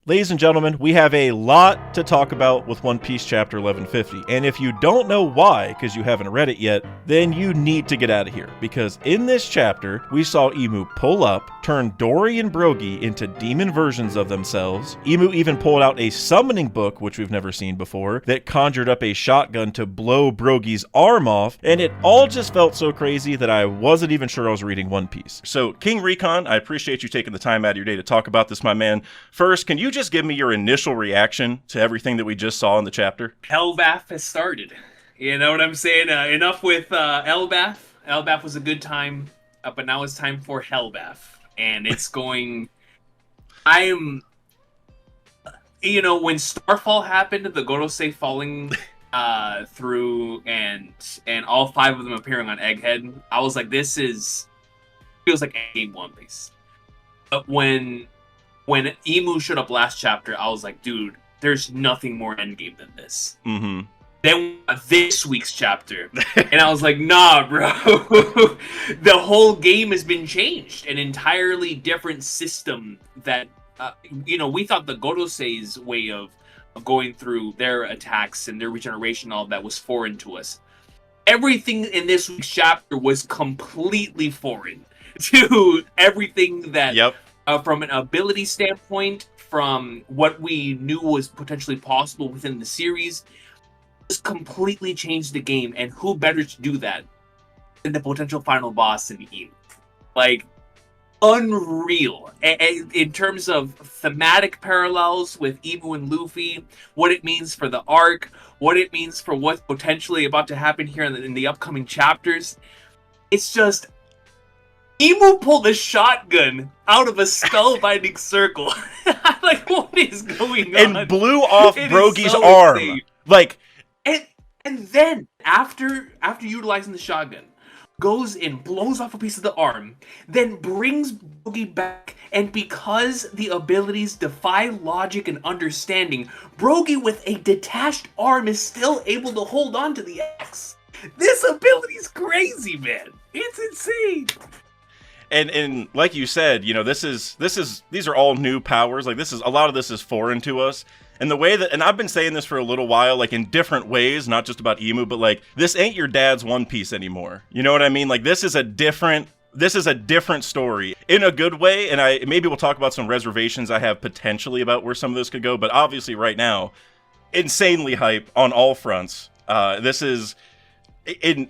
Ladies and gentlemen, we have a lot to talk about with One Piece Chapter 1150, and if you don't know why, because you haven't read it yet, then you need to get out of here, because in this chapter, we saw Emu pull up, turn Dory and Brogy into demon versions of themselves. Emu even pulled out a summoning book, which we've never seen before, that conjured up a shotgun to blow Brogy's arm off, and it all just felt so crazy that I wasn't even sure I was reading One Piece. So, King Recon, I appreciate you taking the time out of your day to talk about this, my man. First, can you just give me your initial reaction to everything that we just saw in the chapter? HELLBAF has started. You know what I'm saying? Enough with ELBAF. ELBAF was a good time, but now it's time for HELLBAF. And it's going... when Starfall happened, the Gorosei falling through and all 5 of them appearing on Egghead, I was like, this feels like Endgame One Piece. But when Emu showed up last chapter, I was like, dude, there's nothing more endgame than this. Mm-hmm. Then this week's chapter, and I was like, nah, bro. The whole game has been changed. An entirely different system that, we thought the Gorosei's way of going through their attacks and their regeneration, all of that was foreign to us. Everything in this week's chapter was completely foreign to everything that... Yep. From an ability standpoint, from what we knew was potentially possible within the series, just completely changed the game. And who better to do that than the potential final boss in Emu? Like, unreal. In terms of thematic parallels with Emu and Luffy, what it means for the arc, what it means for what's potentially about to happen here in the upcoming chapters. It's just... Emu pulled a shotgun out of a spellbinding circle. I'm like, what is going on? And blew off Brogy's arm. Insane. Like, and then after utilizing the shotgun, goes in, blows off a piece of the arm, then brings Brogy back, and because the abilities defy logic and understanding, Brogy with a detached arm is still able to hold on to the X. This ability is crazy, man. It's insane. And like you said, these are all new powers. Like, a lot of this is foreign to us. And the way that, and I've been saying this for a little while, like in different ways, not just about Emu, but like, this ain't your dad's One Piece anymore. You know what I mean? Like, this is a different story in a good way. And maybe we'll talk about some reservations I have potentially about where some of this could go. But obviously right now, insanely hype on all fronts.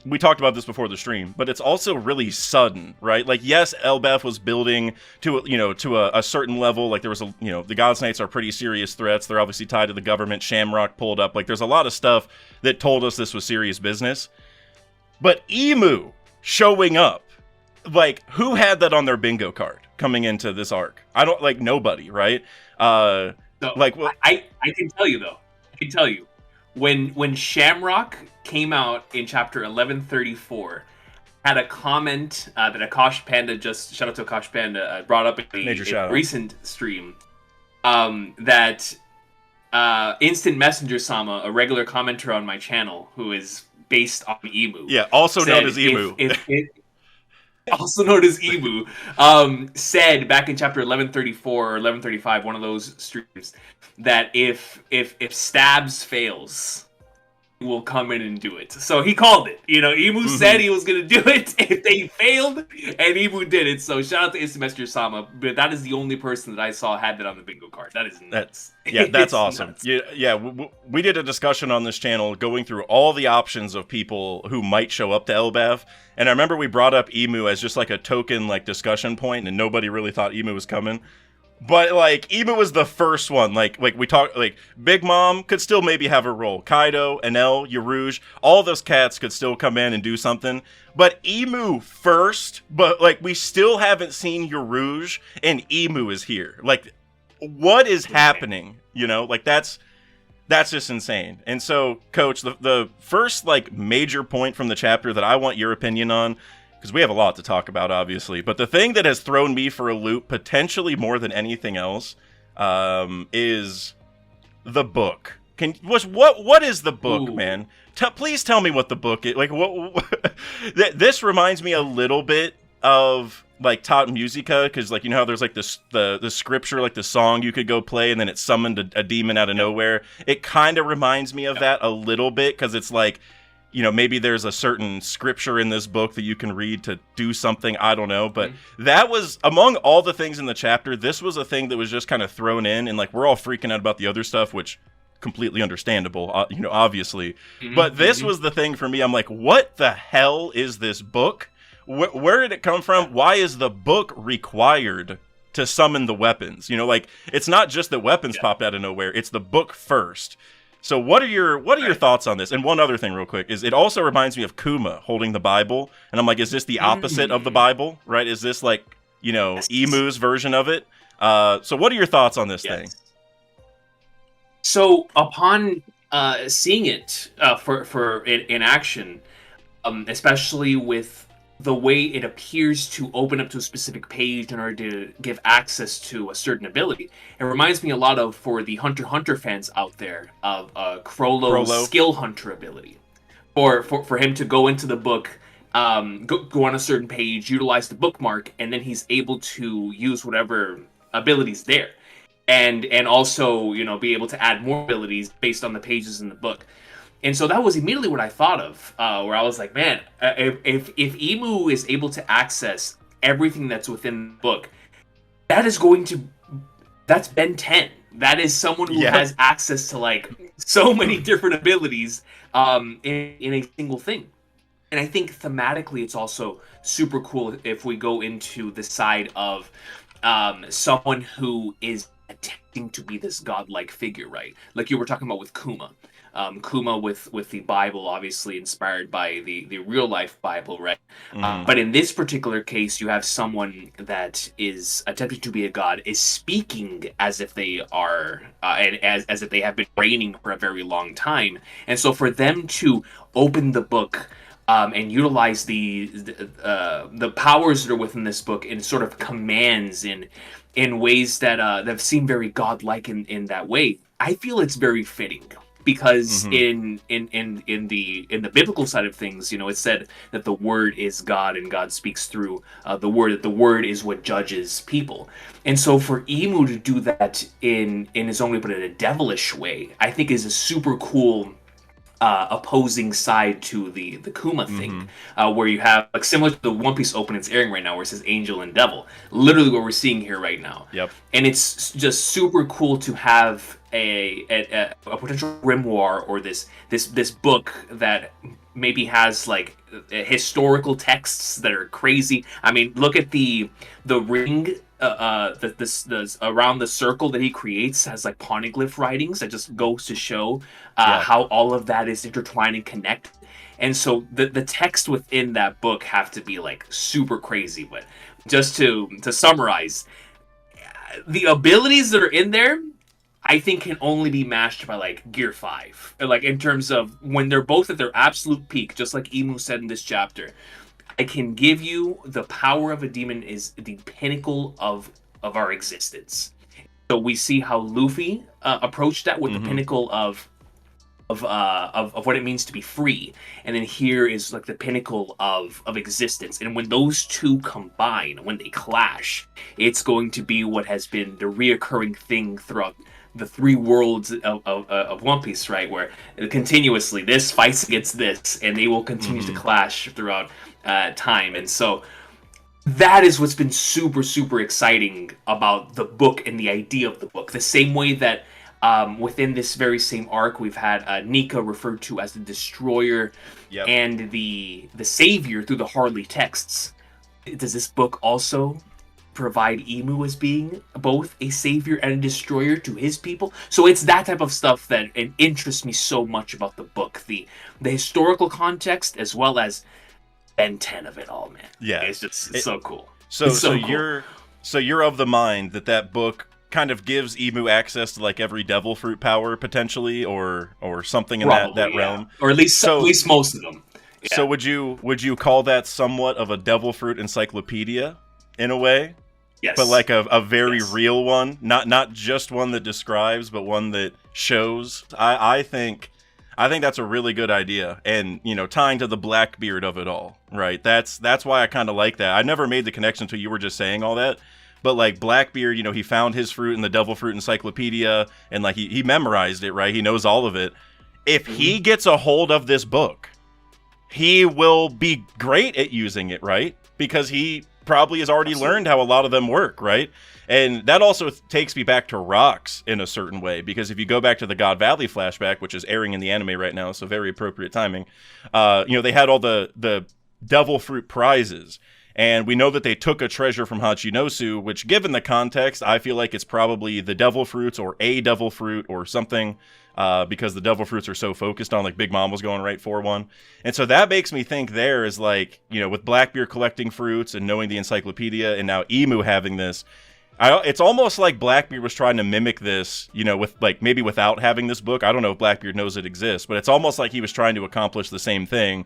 We talked about this before the stream, but it's also really sudden, right? Like, yes, ELBAF was building to a certain level. Like, there was the God's Knights are pretty serious threats. They're obviously tied to the government. Shamrock pulled up. Like, there's a lot of stuff that told us this was serious business. But Emu showing up, like, who had that on their bingo card coming into this arc? Nobody, right? I can tell you though. When Shamrock came out in chapter 1134, had a comment that Akash Panda shout out to Akash Panda, brought up in a recent stream, that Instant Messenger Sama, a regular commenter on my channel, who is based on Emu. Yeah, also known as Emu. Also known as Emu, said back in chapter 1134 or 1135, one of those streams, that if Stabs fails, he will come in and do it. So he called it. Emu said he was going to do it if they failed, and Emu did it. So shout out to Instant Messenger Sama, but that is the only person that I saw had that on the bingo card. That is nuts. That's awesome. Nuts. We did a discussion on this channel going through all the options of people who might show up to ELBAF, and I remember we brought up Emu as just like a token discussion point, and nobody really thought Emu was coming. But, like, Emu was the first one. Like we talked, like, Big Mom could still maybe have a role. Kaido, Enel, Yarouge, all those cats could still come in and do something. But Emu first, but, like, we still haven't seen Yarouge, and Emu is here. Like, what is happening? Like, that's just insane. And so, Coach, the first, like, major point from the chapter that I want your opinion on, because we have a lot to talk about, obviously. But the thing that has thrown me for a loop, potentially more than anything else, is the book. What is the book, man? Please tell me what the book is. Like, this reminds me a little bit of like taught musica, because like you know how there's like this the scripture, like the song you could go play and then it summoned a demon out of nowhere. It kind of reminds me of that a little bit, because it's like, you know, maybe there's a certain scripture in this book that you can read to do something, I don't know, but that was, among all the things in the chapter, this was a thing that was just kind of thrown in, and like we're all freaking out about the other stuff, which completely understandable, you know, obviously, but this was the thing for me. I'm like, what the hell is this book? Where did it come from? Why is the book required to summon the weapons? You know, like, it's not just that weapons popped out of nowhere, it's the book first. So what are your thoughts on this? And one other thing real quick is it also reminds me of Kuma holding the Bible. And I'm like, is this the opposite of the Bible, right? Is this like, you know, Emu's version of it? So what are your thoughts on this thing? So upon seeing it in action, especially with the way it appears to open up to a specific page in order to give access to a certain ability, it reminds me a lot of, for the Hunter x Hunter fans out there, of Crollo's Skill Hunter ability. For him to go into the book, go on a certain page, utilize the bookmark, and then he's able to use whatever abilities there. And also, you know, be able to add more abilities based on the pages in the book. And so that was immediately what I thought of, where I was like, man, if Emu is able to access everything that's within the book, that's Ben 10. That is someone who has access to like so many different abilities in a single thing. And I think thematically it's also super cool if we go into the side of someone who is attempting to be this godlike figure, right? Like you were talking about with Kuma. Kuma with the Bible, obviously inspired by the real life Bible, right? But in this particular case, you have someone that is attempting to be a god, is speaking as if they are, and as if they have been reigning for a very long time. And so for them to open the book and utilize the powers that are within this book in sort of commands in ways that seem very godlike in that way, I feel it's very fitting. Because in the biblical side of things, you know, it's said that the word is God and God speaks through the word, that the word is what judges people. And so for Emu to do that in his own way, but in a devilish way, I think is a super cool opposing side to the Kuma thing, where you have, like, similar to the One Piece opening that's airing right now, where it says angel and devil, literally what we're seeing here right now. Yep. And it's just super cool to have a potential grimoire, or this book that maybe has like historical texts that are crazy. I mean, look at the ring. The around the circle that he creates has like poneglyph writings that just goes to show how all of that is intertwined and connected. And so the text within that book have to be like super crazy. But just to summarize, the abilities that are in there, I think, can only be matched by like Gear 5. Like in terms of when they're both at their absolute peak, just like Emu said in this chapter. I can give you the power of a demon is the pinnacle of our existence. So we see how Luffy approached that with the pinnacle of what it means to be free, and then here is like the pinnacle of existence. And when those two combine, when they clash, it's going to be what has been the reoccurring thing throughout the three worlds of One Piece, right? Where continuously this fights against this, and they will continue to clash throughout time. And so that is what's been super, super exciting about the book and the idea of the book. The same way that within this very same arc, we've had Nika referred to as the Destroyer and the Savior through the Harley texts. Does this book also provide Emu as being both a savior and a destroyer to his people? So it's that type of stuff that interests me so much about the book. The historical context, as well as Ben 10 of it all, man. Yeah. It's so cool. So you're of the mind that book kind of gives Emu access to like every devil fruit power potentially, or something in that realm, or at least most of them. Yeah. So would you call that somewhat of a devil fruit encyclopedia in a way? Yes. But like a very real one, not just one that describes, but one that shows. I think I think that's a really good idea, and tying to the Blackbeard of it all, right? That's why I kind of like that. I never made the connection until you were just saying all that, but like Blackbeard, he found his fruit in the Devil Fruit Encyclopedia, and like he memorized it, right? He knows all of it. If he gets a hold of this book, he will be great at using it, right? Because he probably has already learned how a lot of them work, right? And that also takes me back to rocks in a certain way, because if you go back to the God Valley flashback, which is airing in the anime right now, so very appropriate timing, they had all the Devil Fruit prizes, and we know that they took a treasure from Hachinosu, which, given the context, I feel like it's probably the Devil Fruits or a Devil Fruit or something, because the Devil Fruits are so focused on, like, Big Mom was going right for one. And so that makes me think there is, like, with Blackbeard collecting fruits and knowing the encyclopedia, and now Emu having this, it's almost like Blackbeard was trying to mimic this, with, like, maybe without having this book. I don't know if Blackbeard knows it exists, but it's almost like he was trying to accomplish the same thing,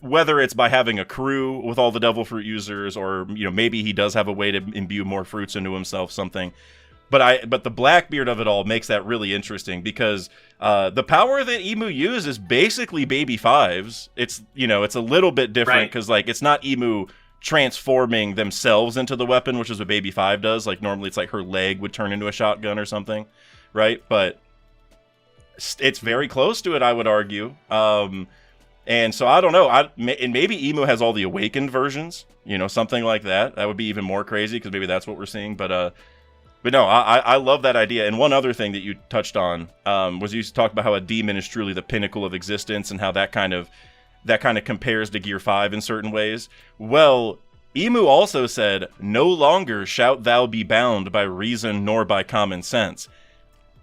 whether it's by having a crew with all the Devil Fruit users, or, maybe he does have a way to imbue more fruits into himself, something. But the Blackbeard of it all makes that really interesting, because the power that Emu uses is basically Baby Five's. It's, it's a little bit different, because, like, it's not Emu transforming themselves into the weapon, which is what Baby Five does. Like, normally it's like her leg would turn into a shotgun or something, right? But it's very close to it, I would argue. And so I don't know. And maybe Emu has all the awakened versions, something like that. That would be even more crazy, because maybe that's what we're seeing. But no, I love that idea. And one other thing that you touched on was you talked about how a demon is truly the pinnacle of existence, and how that kind of compares to Gear 5 in certain ways. Well, Emu also said, "No longer shalt thou be bound by reason nor by common sense."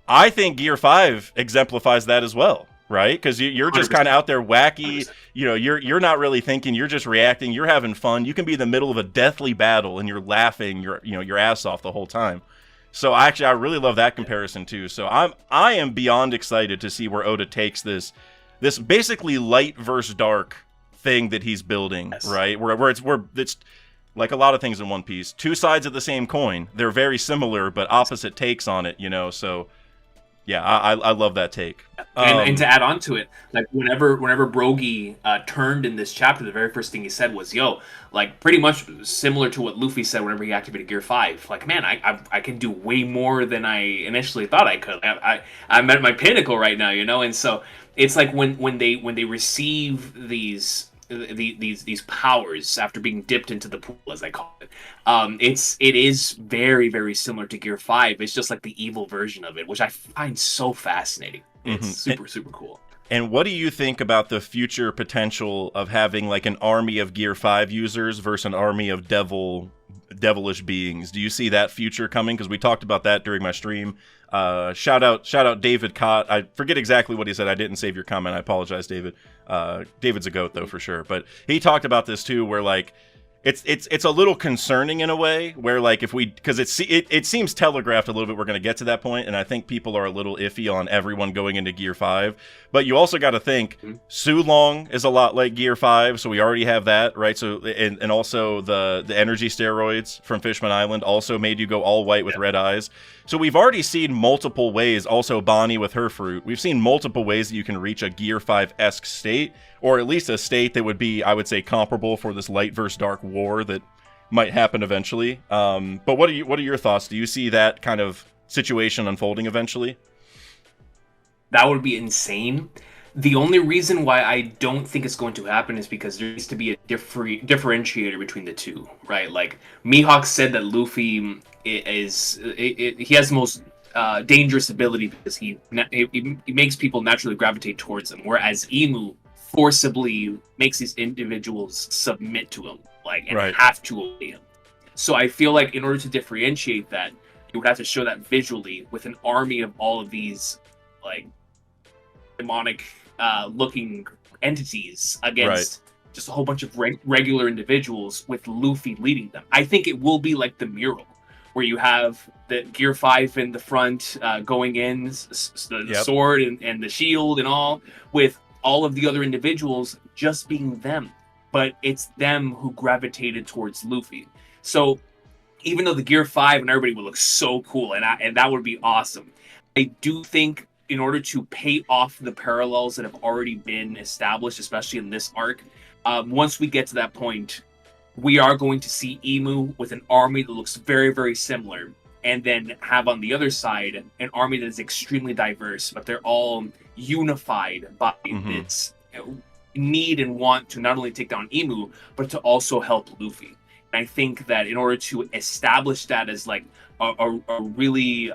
I think Gear 5 exemplifies that as well, right? Because you're just kind of out there wacky, 100%. You're not really thinking, you're just reacting, you're having fun. You can be in the middle of a deathly battle and you're laughing your ass off the whole time. So I really love that comparison too. So I am beyond excited to see where Oda takes this basically light versus dark thing that he's building, yes. Right? Where it's like a lot of things in One Piece, two sides of the same coin. They're very similar, but opposite takes on it, So, yeah, I love that take. And to add on to it, like whenever Brogy turned in this chapter, the very first thing he said was, "Yo," like pretty much similar to what Luffy said whenever he activated Gear 5. Like, man, I can do way more than I initially thought I could. I'm at my pinnacle right now, And so it's like when they receive these powers after being dipped into the pool, as I call it, it is very, very similar to Gear 5. It's just like the evil version of it, which I find so fascinating. It's super cool. And what do you think about the future potential of having like an army of Gear 5 users versus an army of devilish beings? Do you see that future coming? Because we talked about that during my stream. Shout out David Cott. I forget exactly what he said. I didn't save your comment. I apologize, David. David's a goat though, for sure. But he talked about this too, where like it's a little concerning in a way, where like because it seems telegraphed a little bit. We're going to get to that point, and I think people are a little iffy on everyone going into Gear 5. But you also got to think Sulong is a lot like Gear 5, so we already have that, right? So and also the energy steroids from Fishman Island also made you go all white with red eyes. So we've already seen multiple ways. Also Bonnie with her fruit. We've seen multiple ways that you can reach a Gear 5-esque state, or at least a state that would be, I would say, comparable for this light versus dark war that might happen eventually. But what are your thoughts? Do you see that kind of situation unfolding eventually? That would be insane. The only reason why I don't think it's going to happen is because there needs to be a differentiator between the two, right? Like Mihawk said that Luffy he has the most dangerous ability because he makes people naturally gravitate towards him, whereas Emu forcibly makes these individuals submit to him, and have to obey him. So I feel like in order to differentiate that, you would have to show that visually with an army of all of these demonic looking entities against just a whole bunch of regular individuals with Luffy leading them. I think it will be like the mural, where you have the Gear 5 in the front going in, the sword and the shield and all, with all of the other individuals just being them. But it's them who gravitated towards Luffy. So even though the Gear 5 and everybody would look so cool, and that would be awesome, I do think in order to pay off the parallels that have already been established, especially in this arc, once we get to that point, we are going to see Emu with an army that looks very, very similar, and then have on the other side an army that is extremely diverse, but they're all unified by its need and want to not only take down Emu, but to also help Luffy. And I think that in order to establish that as like a really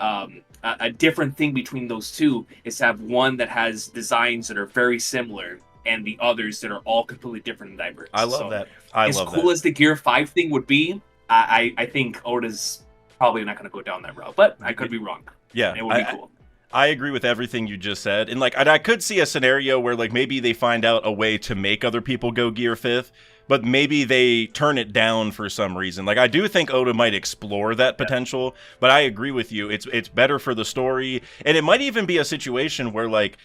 a different thing between those two, is to have one that has designs that are very similar and the others that are all completely different and diverse. I love that. As cool as the Gear 5 thing would be, I think Oda's probably not going to go down that route, but I could be wrong. Yeah, it would be cool. I agree with everything you just said, and like I could see a scenario where like maybe they find out a way to make other people go Gear 5th, but maybe they turn it down for some reason. Like I do think Oda might explore that potential, but I agree with you. It's better for the story, and it might even be a situation where like,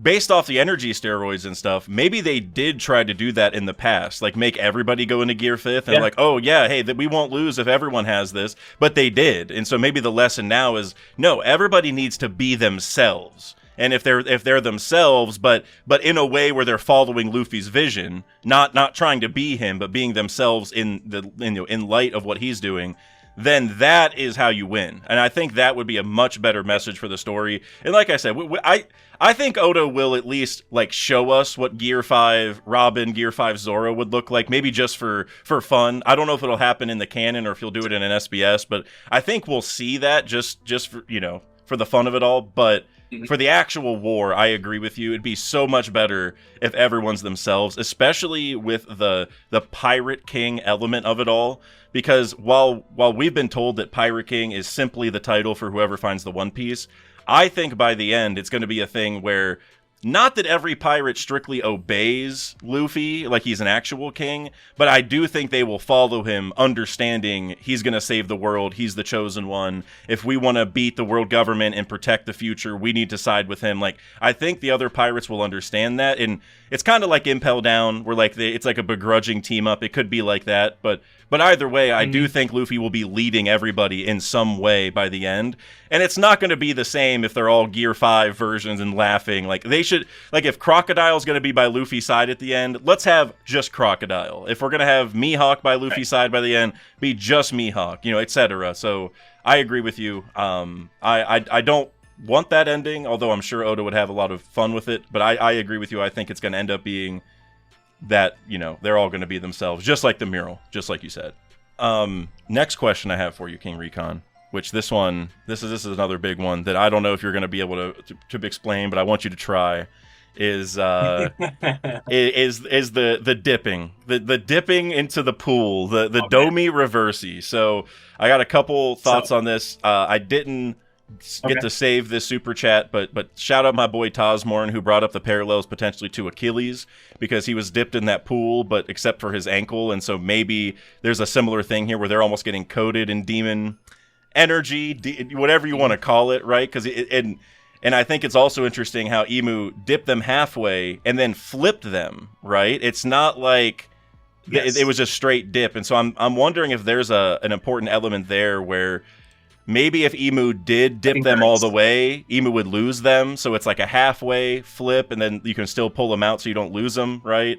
based off the energy steroids and stuff, maybe they did try to do that in the past, like make everybody go into Gear 5th and like, oh yeah, hey, that we won't lose if everyone has this, but they did. And so maybe the lesson now is, no, everybody needs to be themselves. And if they're themselves, but in a way where they're following Luffy's vision, not trying to be him, but being themselves in light of what he's doing, then that is how you win. And I think that would be a much better message for the story. And like I said, I think Oda will at least like show us what Gear 5 Robin, Gear 5 Zoro would look like, maybe just for fun. I don't know if it'll happen in the canon or if he'll do it in an SBS, but I think we'll see that just for, for the fun of it all. But for the actual war, I agree with you. It'd be so much better if everyone's themselves, especially with the Pirate King element of it all. Because while we've been told that Pirate King is simply the title for whoever finds the One Piece, I think by the end it's going to be a thing where, not that every pirate strictly obeys Luffy like he's an actual king, but I do think they will follow him, understanding he's going to save the world, he's the chosen one. If we want to beat the world government and protect the future, we need to side with him. Like, I think the other pirates will understand that, and it's kind of like Impel Down, where like it's like a begrudging team up. It could be like that, but either way, I do think Luffy will be leading everybody in some way by the end. And it's not going to be the same if they're all Gear 5 versions and laughing. Like, they should, like, if Crocodile's going to be by Luffy's side at the end, let's have just Crocodile. If we're going to have Mihawk by Luffy's side by the end, be just Mihawk, etc. So I agree with you. I don't want that ending, although I'm sure Oda would have a lot of fun with it. But I agree with you. I think it's going to end up being that, they're all going to be themselves, just like the mural, just like you said. Next question I have for you, King Recon, which this is another big one that I don't know if you're going to be able to explain, but I want you to try, is the dipping, the dipping into the pool, the Domi Reversi. So I got a couple thoughts on this. I didn't get to save this super chat, but shout out my boy Tazmorn, who brought up the parallels potentially to Achilles, because he was dipped in that pool, but except for his ankle, and so maybe there's a similar thing here where they're almost getting coated in demon energy, whatever you want to call it, right? Because and I think it's also interesting how Emu dipped them halfway and then flipped them, right? It's not like it was just straight dip, and so I'm wondering if there's an important element there where maybe if Emu did dip them all the way, Emu would lose them. So it's like a halfway flip, and then you can still pull them out so you don't lose them, right?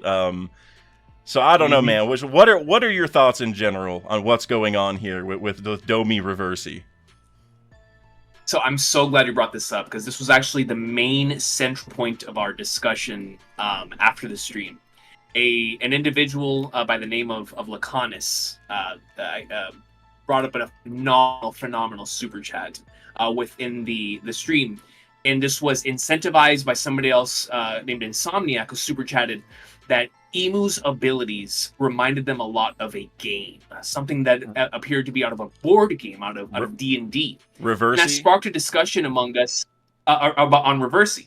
So I don't know, man. What are your thoughts in general on what's going on here with the Domi Reversi? So I'm so glad you brought this up, because this was actually the main central point of our discussion after the stream. An individual by the name of Laconis brought up a phenomenal super chat within the stream, and this was incentivized by somebody else named Insomniac, who super chatted that Emu's abilities reminded them a lot of a game, something that appeared to be out of a board game, out of D&D. Reversi? And that sparked a discussion among us on Reversi.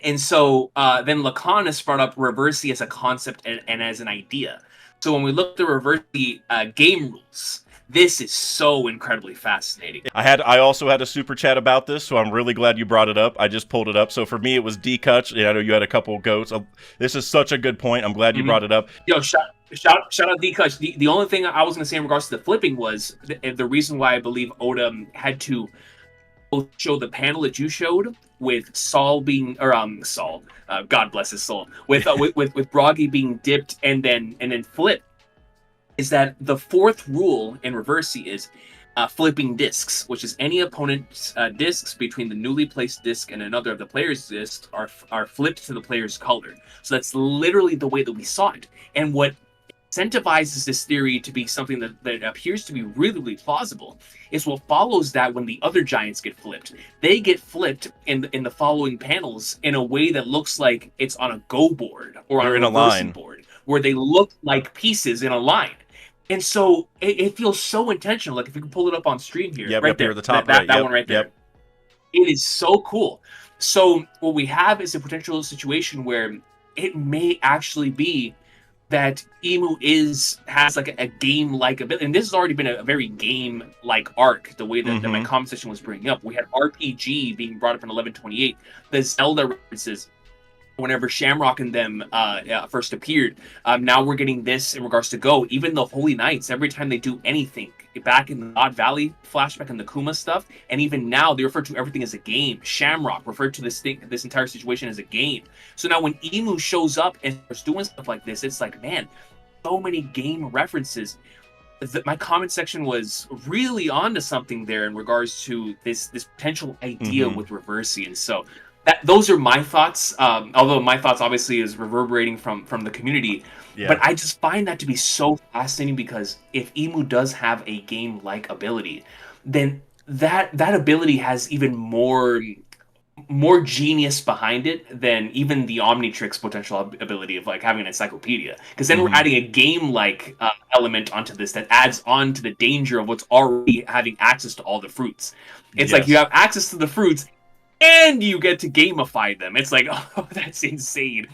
And so then Laconis brought up Reversi as a concept and as an idea. So when we looked at Reversi game rules, this is so incredibly fascinating. I also had a super chat about this, so I'm really glad you brought it up. I just pulled it up. So for me, it was D-Kutch. I know you had a couple goats. This is such a good point. I'm glad you brought it up. Yo, shout out D-Kutch. The only thing I was going to say in regards to the flipping was the reason why I believe Oda had to both show the panel that you showed with Saul being, or Saul, God bless his soul, with Broggy being dipped and then flipped, is that the fourth rule in Reversi is flipping discs, which is any opponent's discs between the newly placed disc and another of the player's discs are flipped to the player's color. So that's literally the way that we saw it. And what incentivizes this theory to be something that appears to be really, really plausible is what follows that when the other giants get flipped. They get flipped in the following panels in a way that looks like it's on a go board or on a line board, where they look like pieces in a line. And so it feels so intentional. Like if you can pull it up on stream here, right there, at the top, that one right there. It is so cool. So what we have is a potential situation where it may actually be that Emu has like a game-like ability, and this has already been a very game-like arc. The way that my comment section was bringing up, we had RPG being brought up in 1128, the Zelda references. Whenever Shamrock and them first appeared, now we're getting this in regards to Go. Even the Holy Knights, every time they do anything, back in the Odd Valley flashback and the Kuma stuff, and even now they refer to everything as a game. Shamrock referred to this entire situation as a game. So now when Emu shows up and starts doing stuff like this, it's like, man, so many game references. My comment section was really onto something there in regards to this potential idea with Reversi, and so. Those are my thoughts, although my thoughts obviously is reverberating from the community. Yeah. But I just find that to be so fascinating because if Emu does have a game-like ability, then that ability has even more genius behind it than even the Omnitrix potential ability of like having an encyclopedia. Because then we're adding a game-like element onto this that adds on to the danger of what's already having access to all the fruits. It's like you have access to the fruits, and you get to gamify them. It's like, oh, that's insane.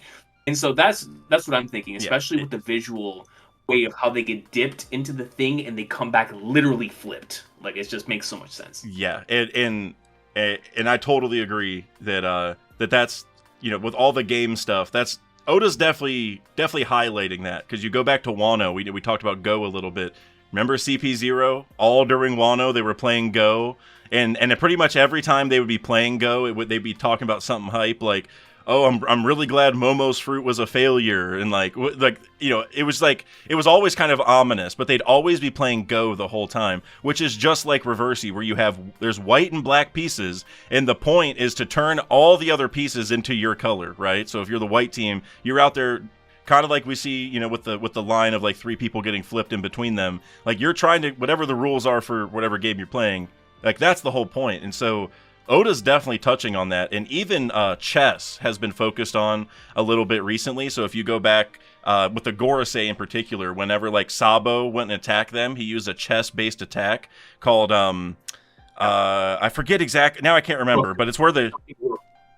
And so that's what I'm thinking, especially with the visual way of how they get dipped into the thing and they come back literally flipped. Like, it just makes so much sense. Yeah, and I totally agree that that's, you know, with all the game stuff, that's Oda's definitely highlighting that, because you go back to Wano, we talked about Go a little bit. Remember CP0? All during Wano, they were playing Go. And pretty much every time they would be playing Go, they'd be talking about something hype like, "Oh, I'm really glad Momo's fruit was a failure," and like you know, it was always kind of ominous, but they'd always be playing Go the whole time, which is just like Reversi, where there's white and black pieces, and the point is to turn all the other pieces into your color, right? So if you're the white team, you're out there. Kind of like we see, you know, with the line of like 3 people getting flipped in between them. Like you're trying to, whatever the rules are for whatever game you're playing, like that's the whole point. And so Oda's definitely touching on that. And even chess has been focused on a little bit recently. So if you go back with the Gorosei in particular, whenever like Sabo went and attacked them, he used a chess-based attack called, I forget exactly, now I can't remember, but it's where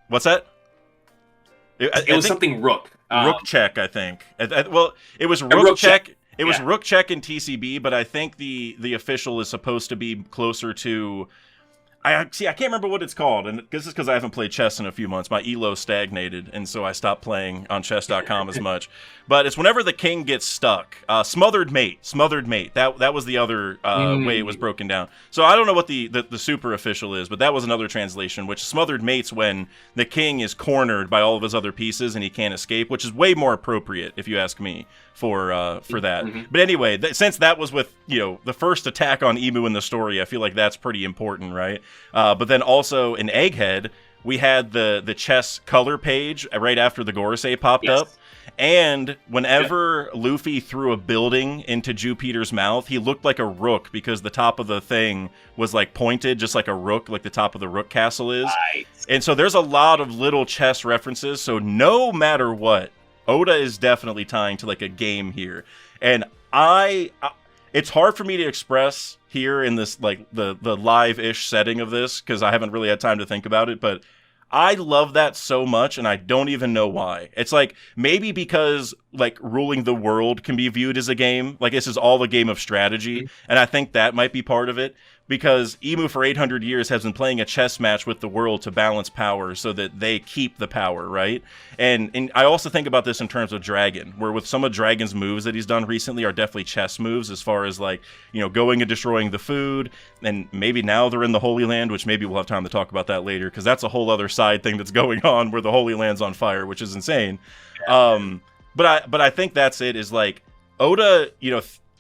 what's that? It was something Rook. Rook check, I think. Well, it was Rook check. It was Rook check in TCB, but I think the official is supposed to be closer to. I can't remember what it's called, and this is because I haven't played chess in a few months. My elo stagnated, and so I stopped playing on chess.com as much. But it's whenever the king gets stuck. Smothered mate. That was the other way it was broken down. So I don't know what the super official is, but that was another translation, which smothered mate's when the king is cornered by all of his other pieces and he can't escape, which is way more appropriate, if you ask me, for that. But anyway, since that was with, you know, the first attack on Emu in the story, I feel like that's pretty important, right? But then also in Egghead, we had the chess color page right after the Gorosei popped up. And whenever Luffy threw a building into Jupiter's mouth, he looked like a rook because the top of the thing was like pointed, just like a rook, like the top of the rook castle is. Right. And so there's a lot of little chess references. So no matter what, Oda is definitely tying to like a game here. And it's hard for me to express here in this, like the live-ish setting of this, because I haven't really had time to think about it, but I love that so much, and I don't even know why. It's like, maybe because, like, ruling the world can be viewed as a game. Like, this is all a game of strategy, and I think that might be part of it. because Emu for 800 years has been playing a chess match with the world to balance power so that they keep the power, right? And I also think about this in terms of Dragon, where with some of Dragon's moves that he's done recently are definitely chess moves, as far as like, going and destroying the food, and maybe now they're in the Holy Land, which maybe we'll have time to talk about that later, because that's a whole other side thing that's going on where the Holy Land's on fire, which is insane. But I think that's it, is like Oda,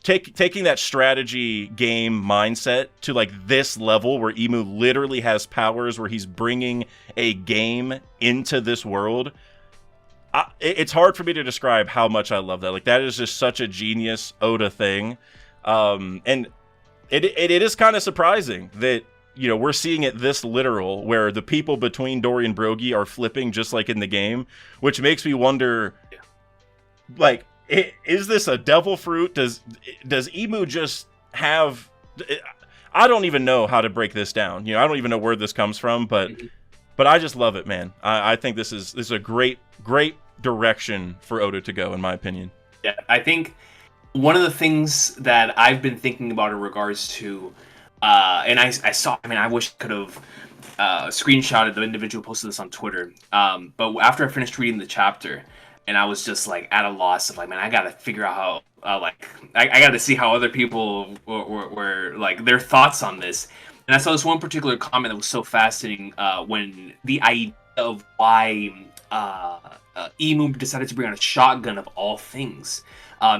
taking that strategy game mindset to like this level where Emu literally has powers, where he's bringing a game into this world. It's hard for me to describe how much I love that. Like, that is just such a genius Oda thing. And it is kind of surprising that, we're seeing it this literal, where the people between Dory and Brogy are flipping just like in the game, which makes me wonder, like, is this a devil fruit? Does Emu just have... I don't even know how to break this down. I don't even know where this comes from, but I just love it, man. I think this is a great direction for Oda to go, in my opinion. Yeah, I think one of the things that I've been thinking about in regards to, and I wish I could have screenshotted the individual posted this on Twitter, but after I finished reading the chapter, and I was just like at a loss of like, man, I gotta figure out how, I gotta see how other people were like their thoughts on this. And I saw this one particular comment that was so fascinating when the idea of why Emu decided to bring out a shotgun of all things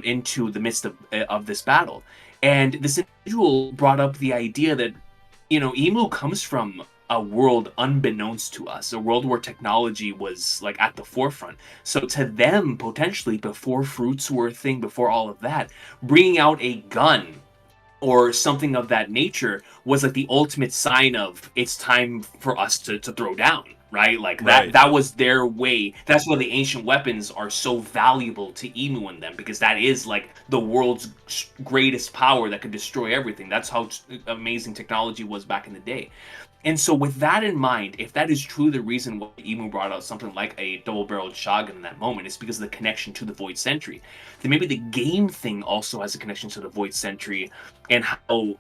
into the midst of this battle. And this individual brought up the idea that, Emu comes from a world unbeknownst to us, a world where technology was like at the forefront. So to them, potentially, before fruits were a thing, before all of that, bringing out a gun or something of that nature was like the ultimate sign of it's time for us to throw down, right? Like that was their way. That's why the ancient weapons are so valuable to Emu and them, because that is like the world's greatest power that could destroy everything. That's how amazing technology was back in the day. And so with that in mind, if that is truly the reason why Emu brought out something like a double-barreled shotgun in that moment, it's because of the connection to the Void Sentry. Then maybe the game thing also has a connection to the Void Sentry, and how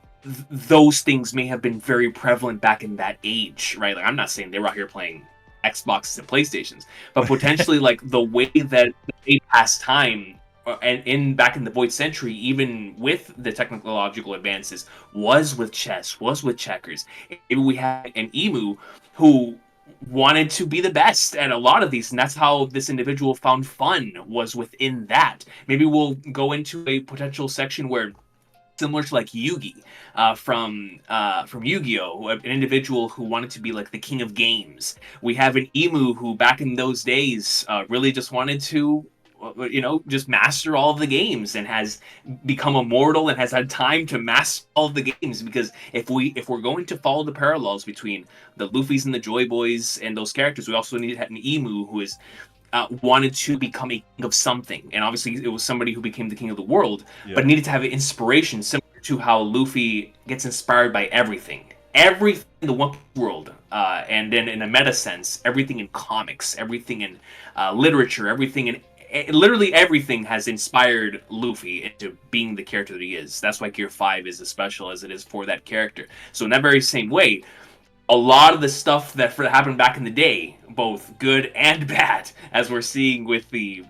those things may have been very prevalent back in that age, right? Like, I'm not saying they were out here playing Xboxes and PlayStations, but potentially like the way that they pass time and back in the Void Century, even with the technological advances, was with chess, was with checkers. Maybe we had an Emu who wanted to be the best at a lot of these, and that's how this individual found fun, was within that. Maybe we'll go into a potential section where, similar to like Yugi from Yu-Gi-Oh!, an individual who wanted to be like the king of games. We have an Emu who back in those days really just wanted to just master all of the games, and has become immortal and has had time to master all of the games. Because if we're going to follow the parallels between the Luffys and the Joy Boys and those characters, we also need to have an Emu who is wanted to become a king of something. And obviously it was somebody who became the king of the world, but needed to have an inspiration similar to how Luffy gets inspired by everything in the One Piece world, and then in a meta sense, everything in comics, everything in literature, everything in literally everything has inspired Luffy into being the character that he is. That's why Gear 5 is as special as it is for that character. So in that very same way, a lot of the stuff that happened back in the day, both good and bad, as we're seeing with the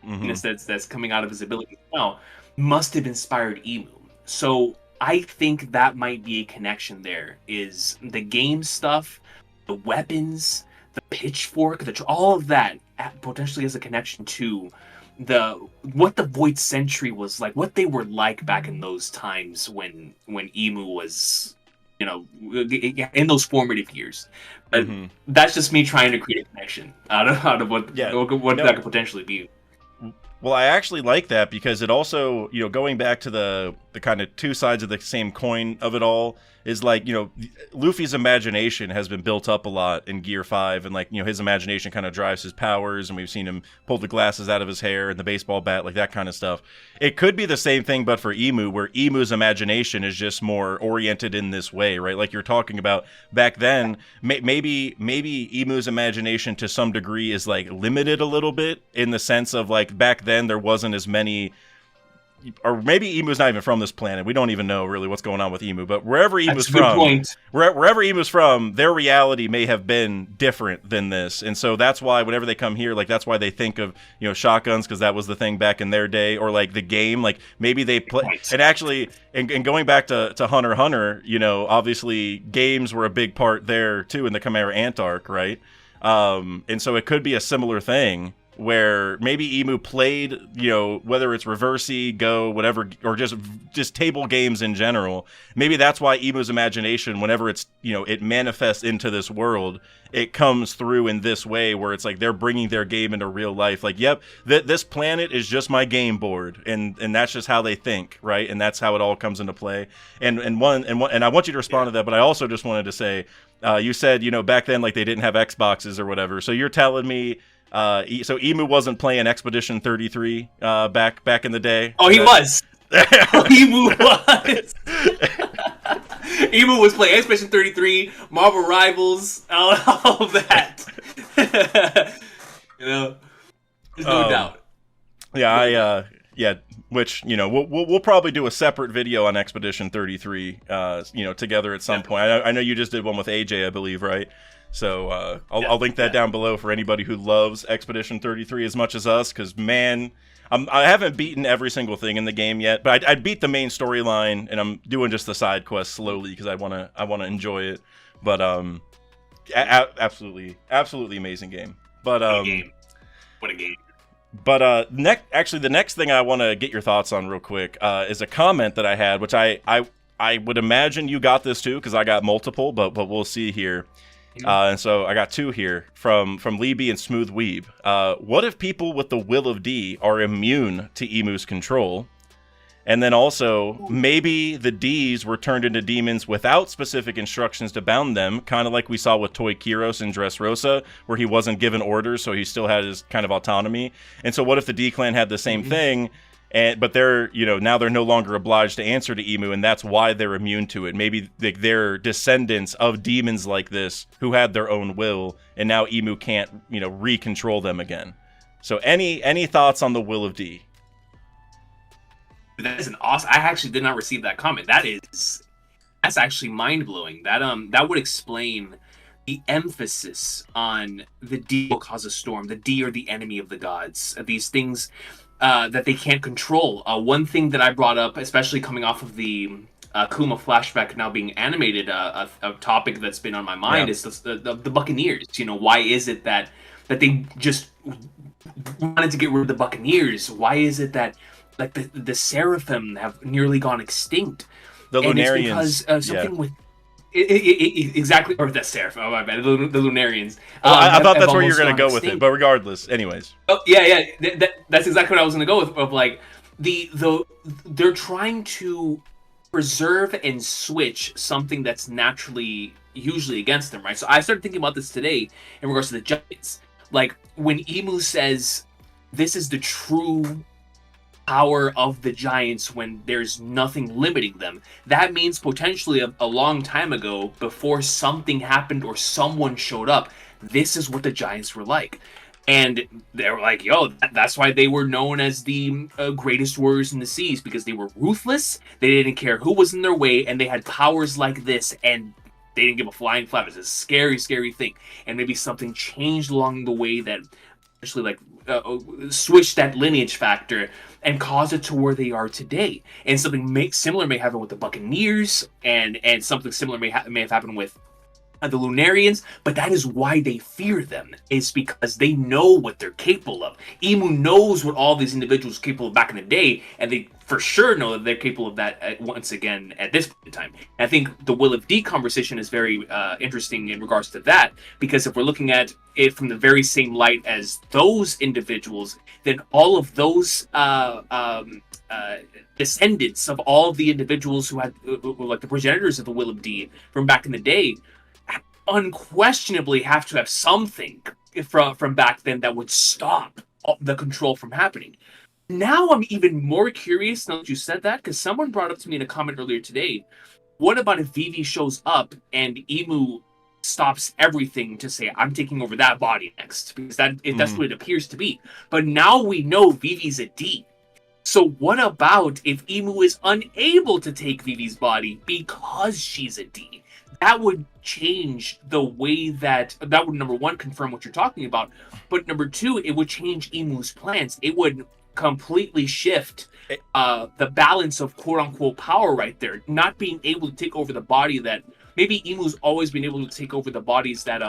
that's coming out of his ability now, must have inspired Emu. So I think that might be a connection there, is the game stuff, the weapons, the pitchfork, all of that potentially has a connection to what the Void Sentry was like, what they were like back in those times when Emu was, in those formative years. But that's just me trying to create a connection out of what that could potentially be. Well, I actually like that, because it also, going back to the kind of two sides of the same coin of it all, is like, Luffy's imagination has been built up a lot in Gear 5, and like, his imagination kind of drives his powers, and we've seen him pull the glasses out of his hair and the baseball bat, like that kind of stuff. It could be the same thing, but for Emu, where Emu's imagination is just more oriented in this way, right? Like you're talking about back then, maybe Emu's imagination to some degree is like limited a little bit, in the sense of like back then there wasn't as many or maybe Emu's not even from this planet. We don't even know really what's going on with Emu, but wherever Emu's That's a good from, point. wherever Emu's from, their reality may have been different than this, and so that's why whenever they come here, like that's why they think of shotguns because that was the thing back in their day, or like the game, like maybe they play. And actually, and going back to Hunter x Hunter, obviously games were a big part there too in the Chimera Ant arc, right? And so it could be a similar thing where maybe Emu played, whether it's Reversey, Go, whatever, or just table games in general. Maybe that's why Emu's imagination, whenever it's, it manifests into this world, it comes through in this way where it's like they're bringing their game into real life. Like, yep, this planet is just my game board, and that's just how they think, right? And that's how it all comes into play. And I want you to respond to that, but I also just wanted to say, you said, back then, like they didn't have Xboxes or whatever. So you're telling me. So Emu wasn't playing Expedition 33 back in the day. Oh, he was. Emu was. Emu was playing Expedition 33, Marvel Rivals, all of that. There's no doubt. Yeah, which we'll probably do a separate video on Expedition 33, together at some point. I know you just did one with AJ, I believe, right? So I'll link that down below for anybody who loves Expedition 33 as much as us, because, man, I haven't beaten every single thing in the game yet, but I'd beat the main storyline, and I'm doing just the side quests slowly because I wanna enjoy it. But absolutely amazing game. But What a game. But the next thing I want to get your thoughts on real quick is a comment that I had, which I would imagine you got this too, because I got multiple, but we'll see here. And so I got two here from Leeby and Smooth Weeb. What if people with the will of D are immune to Emu's control? And then also, maybe the Ds were turned into demons without specific instructions to bound them, kind of like we saw with Toy Kiros and Dressrosa, where he wasn't given orders, so he still had his kind of autonomy. And so what if the D-Clan had the same thing, but they're, now they're no longer obliged to answer to Emu, and that's why they're immune to it. Maybe they're descendants of demons like this who had their own will, and now Emu can't, re-control them again. So any thoughts on the will of D? That is an awesome. I actually did not receive that comment. That's actually mind blowing. That would explain the emphasis on the D will cause a storm. The D are the enemy of the gods. These things that they can't control. One thing that I brought up, especially coming off of the Kuma flashback now being animated, a topic that's been on my mind is the Buccaneers. Why is it that they just wanted to get rid of the Buccaneers? Why is it that like the Seraphim have nearly gone extinct? The Lunarians. It's because something with exactly, or the Seraphim. Oh my bad, the Lunarians. I thought that's where you're going to go with it, but regardless, anyways. Oh yeah. That's exactly what I was going to go with. Of like they're trying to preserve and switch something that's naturally usually against them, right? So I started thinking about this today in regards to the Giants. Like when Emu says, "This is the true power of the Giants when there's nothing limiting them," that means potentially a long time ago, before something happened or someone showed up, this is what the Giants were like. And they were like, that's why they were known as the greatest warriors in the seas, because they were ruthless, they didn't care who was in their way, and they had powers like this, and they didn't give a flying flap. It's a scary, scary thing. And maybe something changed along the way that actually switched that lineage factor and caused it to where they are today. And something similar may happen with the Buccaneers, and something similar may have happened with the Lunarians, but that is why they fear them, is because they know what they're capable of. Emu knows what all these individuals were capable of back in the day, and they for sure know that they're capable of that once again at this point in time. And I think the Will of D conversation is very interesting in regards to that, because if we're looking at it from the very same light as those individuals, then all of those descendants of all of the individuals who had like the progenitors of the Will of D from back in the day unquestionably have to have something from back then that would stop the control from happening. Now I'm even more curious now that you said that, because someone brought up to me in a comment earlier today, what about if Vivi shows up and Emu stops everything to say, I'm taking over that body next? Because that's what it appears to be. But now we know Vivi's a D. So what about if Emu is unable to take Vivi's body because she's a D? That would change the way that would, number one, confirm what you're talking about, but number two, it would change Emu's plans. It would completely shift the balance of quote unquote power right there. Not being able to take over the body that maybe Emu's always been able to take over the bodies that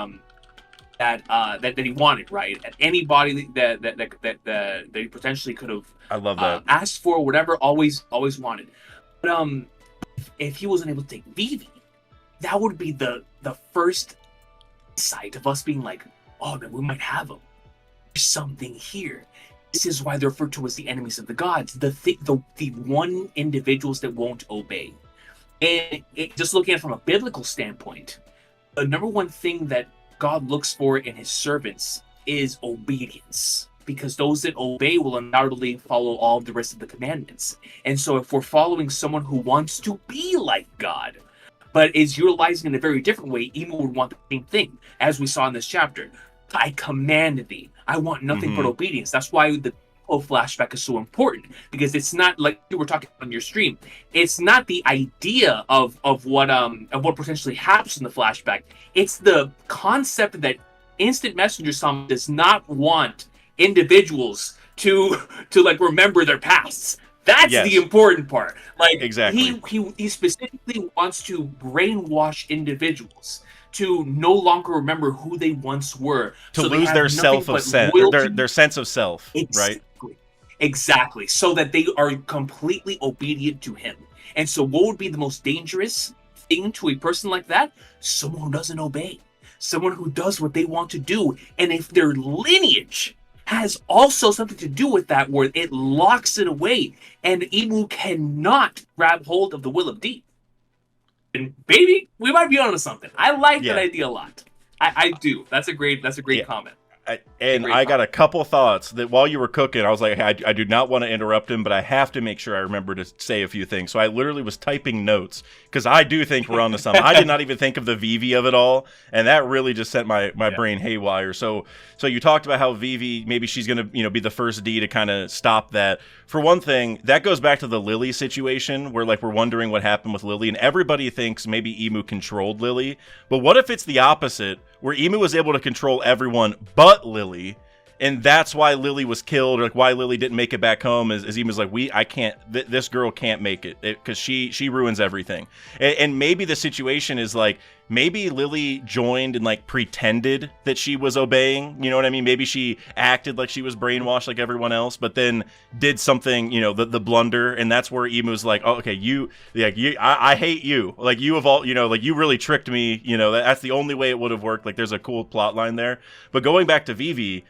he wanted, right? Anybody that he potentially could have I love that. asked for, whatever, always wanted. But if he wasn't able to take Vivi, that would be the first sight of us being like, oh man, we might have him. There's something here. This is why they're referred to as the enemies of the gods, the one individuals that won't obey. And just looking at it from a biblical standpoint, the number one thing that God looks for in his servants is obedience, because those that obey will undoubtedly follow all the rest of the commandments. And so if we're following someone who wants to be like God, but is utilizing in a very different way, Emu would want the same thing, as we saw in this chapter. I command thee. I want nothing but obedience. That's why the flashback is so important, because it's not like you were talking on your stream. It's not the idea of what potentially happens in the flashback. It's the concept that Instant Messenger Summon does not want individuals to like remember their pasts. That's the important part. Like, exactly. He specifically wants to brainwash individuals to no longer remember who they once were, to lose their self of sense, their sense of self, right? Exactly. So that they are completely obedient to him. And so what would be the most dangerous thing to a person like that? Someone who doesn't obey. Someone who does what they want to do. And if their lineage has also something to do with that, where it locks it away, and Emu cannot grab hold of the will of D. And baby, we might be onto something. I like that idea a lot. I do. That's a great comment. I got a couple thoughts that while you were cooking, I was like, hey, I do not want to interrupt him, but I have to make sure I remember to say a few things. So I literally was typing notes, because I do think we're on to something. I did not even think of the Vivi of it all, and that really just sent my brain haywire. So you talked about how Vivi, maybe she's going to be the first D to kind of stop that. For one thing, that goes back to the Lily situation, where like we're wondering what happened with Lily, and everybody thinks maybe Emu controlled Lily. But what if it's the opposite, where Emu was able to control everyone but Lily, and that's why Lily was killed, or like why Lily didn't make it back home? Is Emu's like, this girl can't make it, because she ruins everything. And maybe the situation is like, maybe Lily joined and like pretended that she was obeying, you know what I mean? Maybe she acted like she was brainwashed like everyone else, but then did something, the blunder, and that's where Emu's like, oh, okay, I hate you. Like, you have all, like, you really tricked me, that's the only way it would have worked. Like, there's a cool plot line there. But going back to Vivi,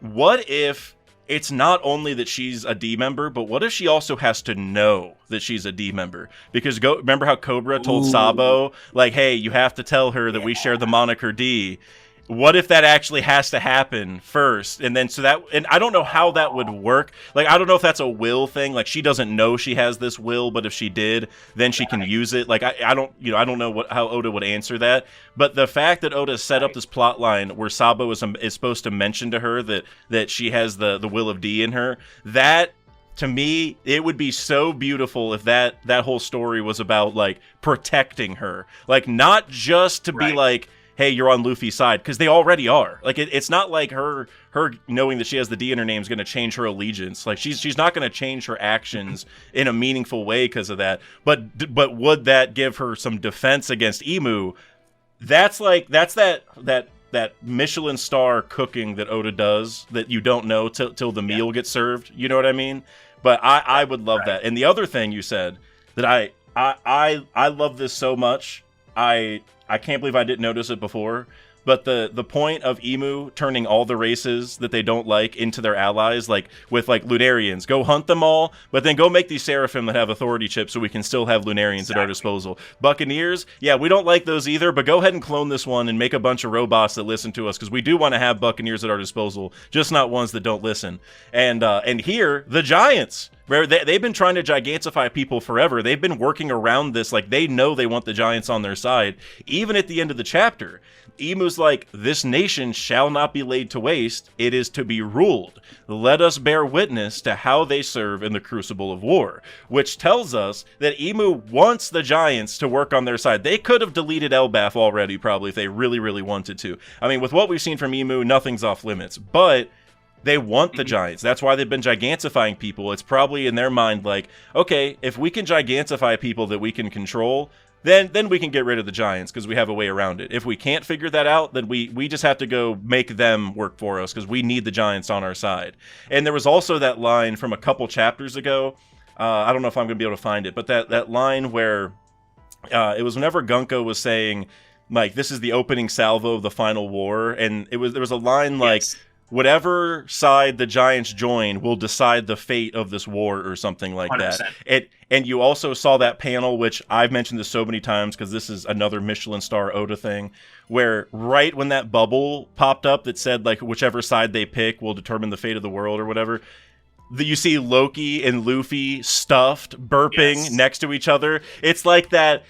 what if it's not only that she's a D member, but what if she also has to know that she's a D member? Because remember how Cobra told Sabo, like, hey, you have to tell her that we share the moniker D. What if that actually has to happen first? And then and I don't know how that would work. Like, I don't know if that's a will thing. Like, she doesn't know she has this will, but if she did, then she can use it. Like, I don't know how Oda would answer that. But the fact that Oda set up this plot line where Sabo is supposed to mention to her that she has the will of D in her, that, to me, it would be so beautiful if that whole story was about, like, protecting her. Like, not just to be like, hey, you're on Luffy's side, because they already are. Like, it's not like her knowing that she has the D in her name is going to change her allegiance. Like, she's not going to change her actions in a meaningful way because of that. But would that give her some defense against Emu? That's that Michelin star cooking that Oda does that you don't know till the meal gets served. You know what I mean? But I would love that. And the other thing you said that I love this so much. I can't believe I didn't notice it before, but the point of Emu turning all the races that they don't like into their allies, like with like Lunarians, go hunt them all, but then go make these Seraphim that have authority chips so we can still have Lunarians at our disposal. Buccaneers, yeah, we don't like those either, but go ahead and clone this one and make a bunch of robots that listen to us, because we do want to have Buccaneers at our disposal, just not ones that don't listen. And here, the Giants. They've been trying to gigantify people forever. They've been working around this. Like, they know they want the Giants on their side. Even at the end of the chapter, Emu's like, this nation shall not be laid to waste. It is to be ruled. Let us bear witness to how they serve in the crucible of war, which tells us that Emu wants the Giants to work on their side. They could have deleted ELBAF already, probably, if they really, really wanted to. I mean, with what we've seen from Emu, nothing's off limits, but they want the Giants. That's why they've been gigantifying people. It's probably in their mind like, okay, if we can gigantify people that we can control, then we can get rid of the Giants because we have a way around it. If we can't figure that out, then we just have to go make them work for us because we need the Giants on our side. And there was also that line from a couple chapters ago. I don't know if I'm going to be able to find it, but that line where it was whenever Gunko was saying, like, this is the opening salvo of the final war, and there was a line like, yes, whatever side the Giants join will decide the fate of this war or something like 100%. That. And you also saw that panel, which I've mentioned this so many times because this is another Michelin star Oda thing, where right when that bubble popped up that said, like, whichever side they pick will determine the fate of the world or whatever, you see Loki and Luffy stuffed, burping, yes, next to each other. It's like that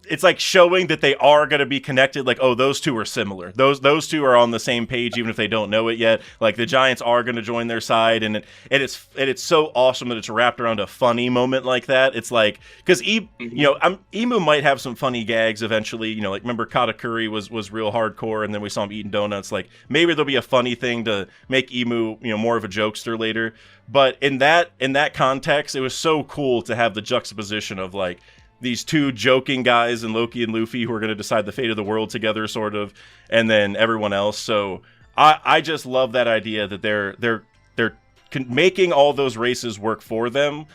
it's like showing that they are going to be connected. Like, oh, those two are similar. Those two are on the same page, even if they don't know it yet. Like, the Giants are going to join their side, and it's so awesome that it's wrapped around a funny moment like that. It's like, because Emu might have some funny gags eventually. You know, like, remember Katakuri was real hardcore, and then we saw him eating donuts. Like, maybe there'll be a funny thing to make Emu, more of a jokester later. But in that context, it was so cool to have the juxtaposition of, like, these two joking guys and Loki and Luffy who are going to decide the fate of the world together, sort of, and then everyone else. So I just love that idea that they're making all those races work for them.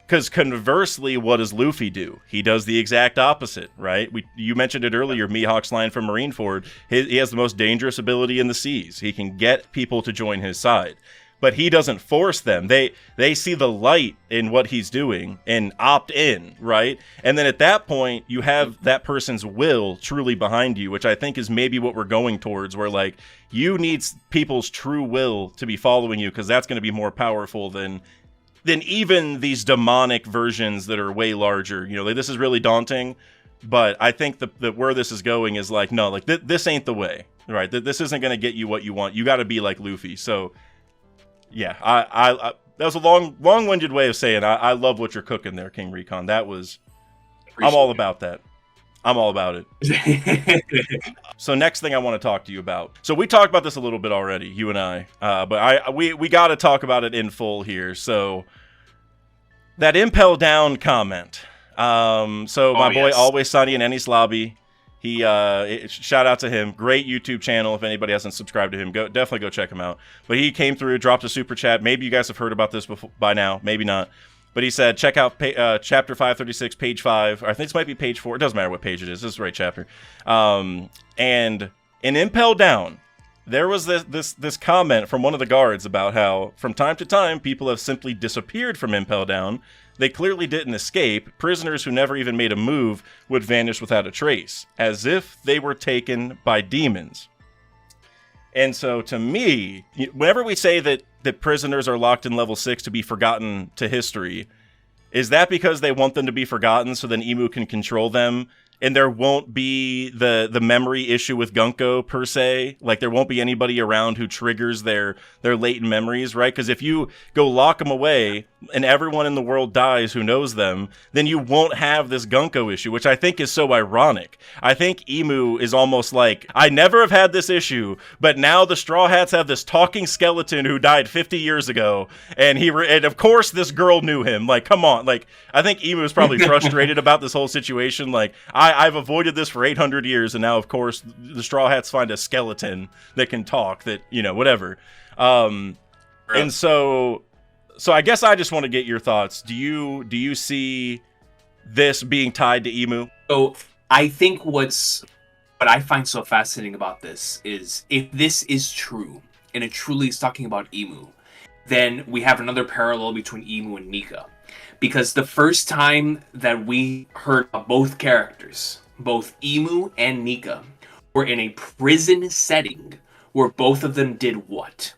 Because conversely, what does Luffy do? He does the exact opposite, right? You mentioned it earlier, Mihawk's line from Marineford. He has the most dangerous ability in the seas. He can get people to join his side. But he doesn't force them. They see the light in what he's doing and opt in, right? And then at that point, you have that person's will truly behind you, which I think is maybe what we're going towards, where, like, you need people's true will to be following you, because that's going to be more powerful than even these demonic versions that are way larger. Like, this is really daunting, but I think that where this is going is like, no, like, this ain't the way, right? This isn't going to get you what you want. You got to be like Luffy. So yeah, I that was a long-winded way of saying I love what you're cooking there, King Recon. I'm all about that. I'm all about it. So next thing I want to talk to you about. So we talked about this a little bit already, you and I. But we got to talk about it in full here. So that Impel Down comment. My boy Always Sunny in Ennis Lobby. He shout out to him. Great YouTube channel. If anybody hasn't subscribed to him, definitely go check him out. But he came through, dropped a super chat. Maybe you guys have heard about this by now. Maybe not. But he said, check out chapter 536, page 5. Or I think this might be page 4. It doesn't matter what page it is. This is the right chapter. And in Impel Down, there was this comment from one of the guards about how from time to time people have simply disappeared from Impel Down. They clearly didn't escape. Prisoners who never even made a move would vanish without a trace, as if they were taken by demons. And so to me, whenever we say that prisoners are locked in level 6 to be forgotten to history, is that because they want them to be forgotten so then Emu can control them? And there won't be the memory issue with Gunko, per se. Like, there won't be anybody around who triggers their latent memories, right? Because if you go lock them away and everyone in the world dies who knows them, then you won't have this Gunko issue, which I think is so ironic. I think Emu is almost like, I never have had this issue, but now the Straw Hats have this talking skeleton who died 50 years ago, and of course this girl knew him. Like, come on. Like, I think Emu is probably frustrated about this whole situation. Like, I've avoided this for 800 years, and now, of course, the Straw Hats find a skeleton that can talk, that, whatever. And so I guess I just want to get your thoughts. Do you see this being tied to Emu? So I think what I find so fascinating about this is, if this is true, and it truly is talking about Emu, then we have another parallel between Emu and Nika. Because the first time that we heard of both characters, both Emu and Nika, were in a prison setting where both of them did what?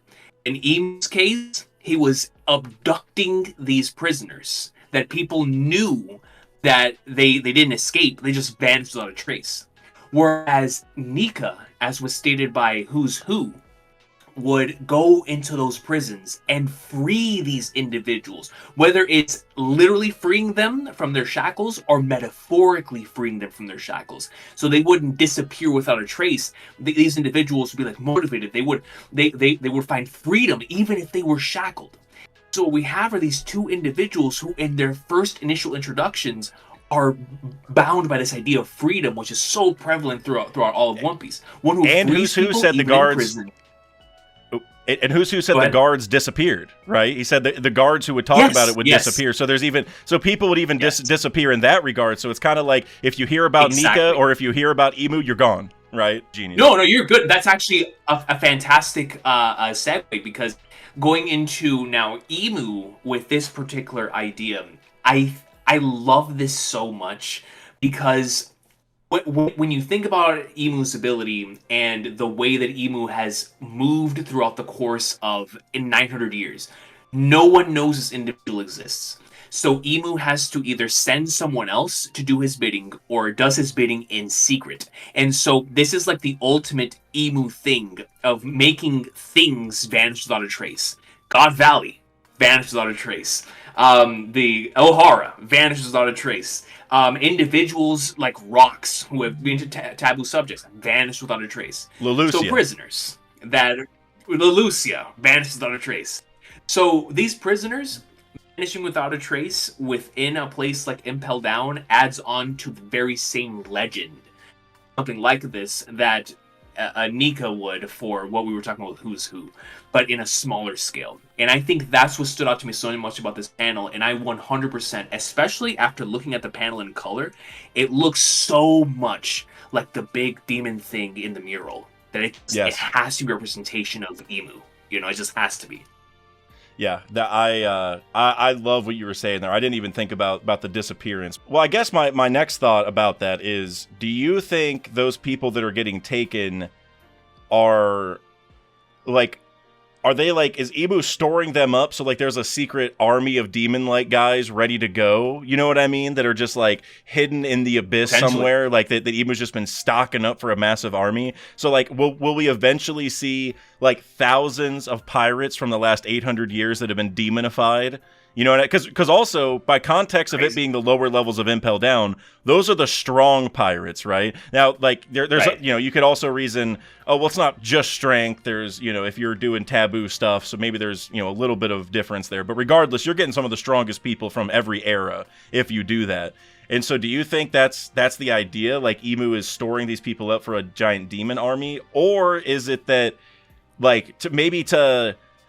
In Emu's case, he was abducting these prisoners that people knew that they didn't escape. They just vanished without a trace. Whereas Nika, as was stated by Who's Who, would go into those prisons and free these individuals, whether it's literally freeing them from their shackles or metaphorically freeing them from their shackles, so they wouldn't disappear without a trace. These individuals would be like motivated. They would find freedom even if they were shackled. So what we have are these two individuals who, in their first initial introductions, are bound by this idea of freedom, which is so prevalent throughout all of One Piece. One who and frees Who people said the even in guards. prison. And Who said the guards disappeared, right? He said the guards who would talk about it would disappear. So there's people would even disappear in that regard. So it's kind of like if you hear about Nika or if you hear about Emu, you're gone, right? Genius. No, you're good. That's actually a fantastic segue, because going into now Emu with this particular idea, I love this so much, because when you think about Emu's ability and the way that Emu has moved throughout the course of 900 years, no one knows this individual exists. So Emu has to either send someone else to do his bidding or does his bidding in secret. And so this is like the ultimate Emu thing of making things vanish without a trace. God Valley vanishes without a trace. The Ohara vanishes without a trace. Individuals like rocks who have been to taboo subjects vanish without a trace. Leloucia. So prisoners that Leloucia vanishes without a trace. So these prisoners vanishing without a trace within a place like Impel Down adds on to the very same legend, something like this that Nika would for what we were talking about with Who's Who, but in a smaller scale. And I think that's what stood out to me so much about this panel, and I 100%, especially after looking at the panel in color, it looks so much like the big demon thing in the mural, that it has to be a representation of Emu. You know, it just has to be. Yeah, I love what you were saying there. I didn't even think about the disappearance. Well, I guess my next thought about that is, do you think those people that are getting taken are they like, is Emu storing them up so like there's a secret army of demon-like guys ready to go? You know what I mean? That are just like hidden in the abyss somewhere, like that Emu's just been stocking up for a massive army. So like, will we eventually see like thousands of pirates from the last 800 years that have been demonified? You know, because also by context of it being the lower levels of Impel Down, those are the strong pirates, right? Now, like there's you know, you could also reason, oh well, it's not just strength. There's, you know, if you're doing taboo stuff, so maybe there's, you know, a little bit of difference there. But regardless, you're getting some of the strongest people from every era if you do that. And so, do you think that's the idea? Like Emu is storing these people up for a giant demon army, or is it that like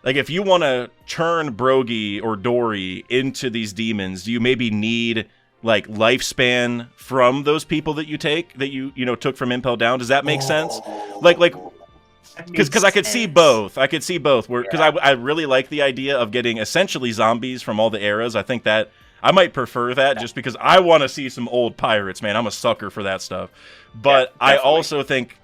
like, if you want to turn Brogy or Dory into these demons, do you maybe need, like, lifespan from those people that you took from Impel Down? Does that make sense? Like, because I could see both. I really like the idea of getting essentially zombies from all the eras. I think that I might prefer that just because I want to see some old pirates, man. I'm a sucker for that stuff. But I also think,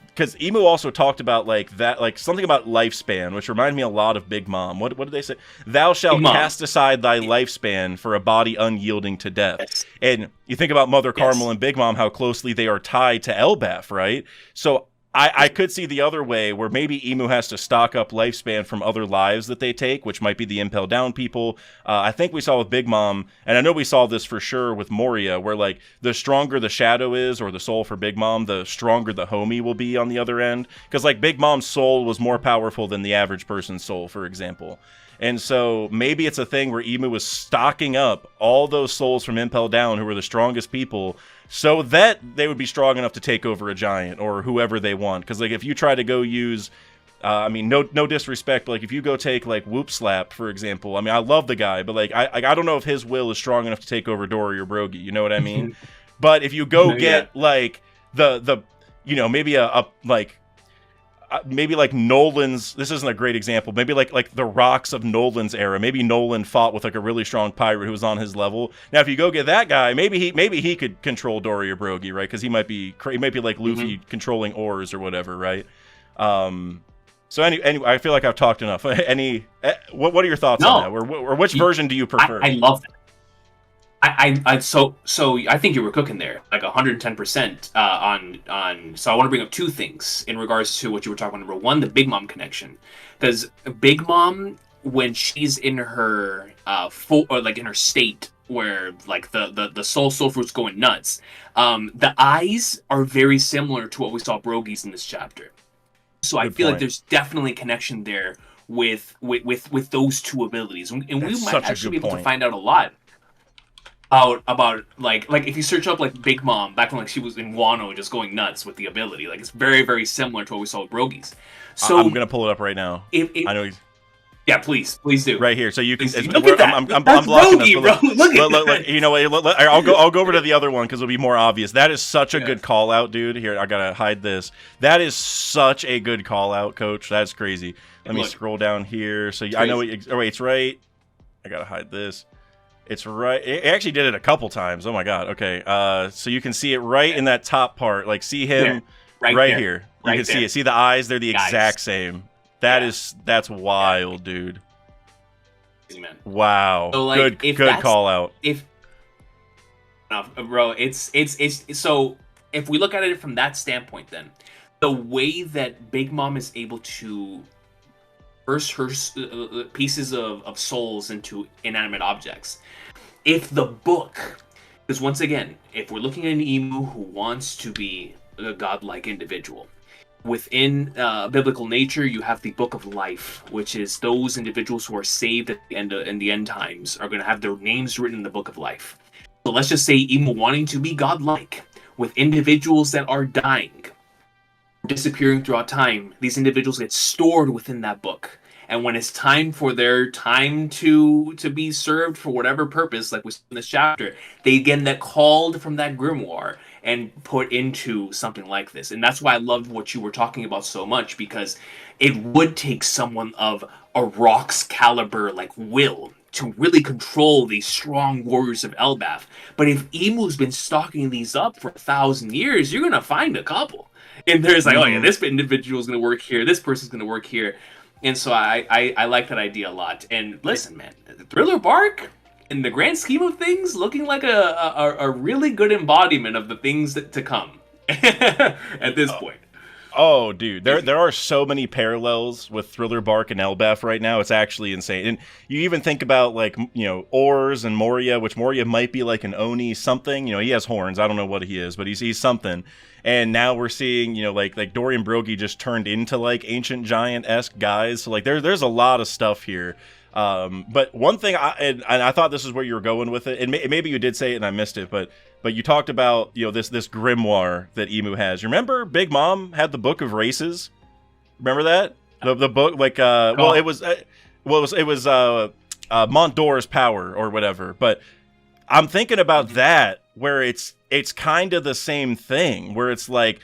because Emu also talked about like that, like something about lifespan, which reminded me a lot of Big Mom. What did they say? Thou shalt cast aside thy lifespan for a body unyielding to death. Yes. And you think about Mother Carmel and Big Mom, how closely they are tied to ELBAF, right? So I could see the other way where maybe Emu has to stock up lifespan from other lives that they take, which might be the Impel Down people. I think we saw with Big Mom, and I know we saw this for sure with Moria, where like the stronger the shadow is, or the soul for Big Mom, the stronger the homie will be on the other end. Because like Big Mom's soul was more powerful than the average person's soul, for example. And so maybe it's a thing where Emu was stocking up all those souls from Impel Down who were the strongest people so that they would be strong enough to take over a giant or whoever they want. Because like if you try to go use, I mean, no disrespect, but like if you go take like Whoop Slap, for example, I mean, I love the guy, but like I don't know if his will is strong enough to take over Dory or Brogy, you know what I mean? But if you go like the you know, maybe maybe like Nolan's, this isn't a great example, maybe like the Rocks of Nolan's era, maybe Nolan fought with like a really strong pirate who was on his level. Now if you go get that guy, maybe he could control Dory or Brogy, right? Because he might be like Luffy controlling oars or whatever, right? So anyway, I feel like I've talked enough. What are your thoughts on that? Or which version do you prefer? I love that. So I think you were cooking there, like 110% on. So I want to bring up two things in regards to what you were talking about. Number one, the Big Mom connection, because Big Mom, when she's in her full, or like in her state where like the soul fruit's going nuts, the eyes are very similar to what we saw Brogy's in this chapter. So I Good feel like point. there's definitely a connection there with those two abilities, and we That's might such a actually be good able to point. find out a lot about like if you search up like Big Mom back when like she was in Wano just going nuts with the ability, like it's very similar to what we saw with Brogy's. I'm So gonna pull it up right now. if I know yeah, please do. right here, so you can. Please do. Look at that. I'm That's blocking us. Brogy, But bro. Look at that. you know what? I'll go over to the other one because it'll be more obvious. That is such a Yeah. good call out, dude. Here, I gotta hide this. That is such a good call out, Coach. That's crazy. Let me Look. scroll down here. So I know. Crazy. Oh wait, it's right. I gotta hide this. It's right. It actually did it a couple times. Oh my god. Okay. So you can see it right in that top part. Like, see him Right right there. here. You Right can see there. it. See the eyes? They're the Guys. exact same. Yeah. That's wild, dude. Man. Wow. So, like, if good that's- call out. If bro, it's so if we look at it from that standpoint, then the way that Big Mom is able to burst her pieces of souls into inanimate objects. If the book, because once again, if we're looking at an emu who wants to be a godlike individual, within biblical nature, you have the Book of Life, which is those individuals who are saved at the end in the end times are going to have their names written in the Book of Life. So let's just say Emu wanting to be godlike, with individuals that are dying, disappearing throughout time, these individuals get stored within that book. And when it's time for their time to be served for whatever purpose, like we see in this chapter, they get that called from that grimoire and put into something like this. And that's why I loved what you were talking about so much, because it would take someone of a rock's caliber like will to really control these strong warriors of ELBAF. But if Emu's been stocking these up for 1,000 years, you're gonna find a couple. And there's like, oh yeah, this individual is gonna work here, this person's gonna work here. And so I like that idea a lot. And listen, man, Thriller Bark, in the grand scheme of things, looking like a really good embodiment of the things that to come at this point. Oh, dude, there are so many parallels with Thriller Bark and ELBAF right now. It's actually insane. And you even think about, like, you know, Ors and Moria, which Moria might be like an Oni something. You know, he has horns. I don't know what he is, but he's something. And now we're seeing, you know, like Dorian Brogy just turned into like ancient giant-esque guys. So like there's a lot of stuff here. But one thing, and I thought this is where you were going with it, and maybe you did say it and I missed it, but you talked about, you know, this grimoire that Emu has. You remember Big Mom had the Book of Races? Remember that? The book, like, well, it was Mont d'Or's power or whatever. But I'm thinking about that, where it's kind of the same thing, where it's like,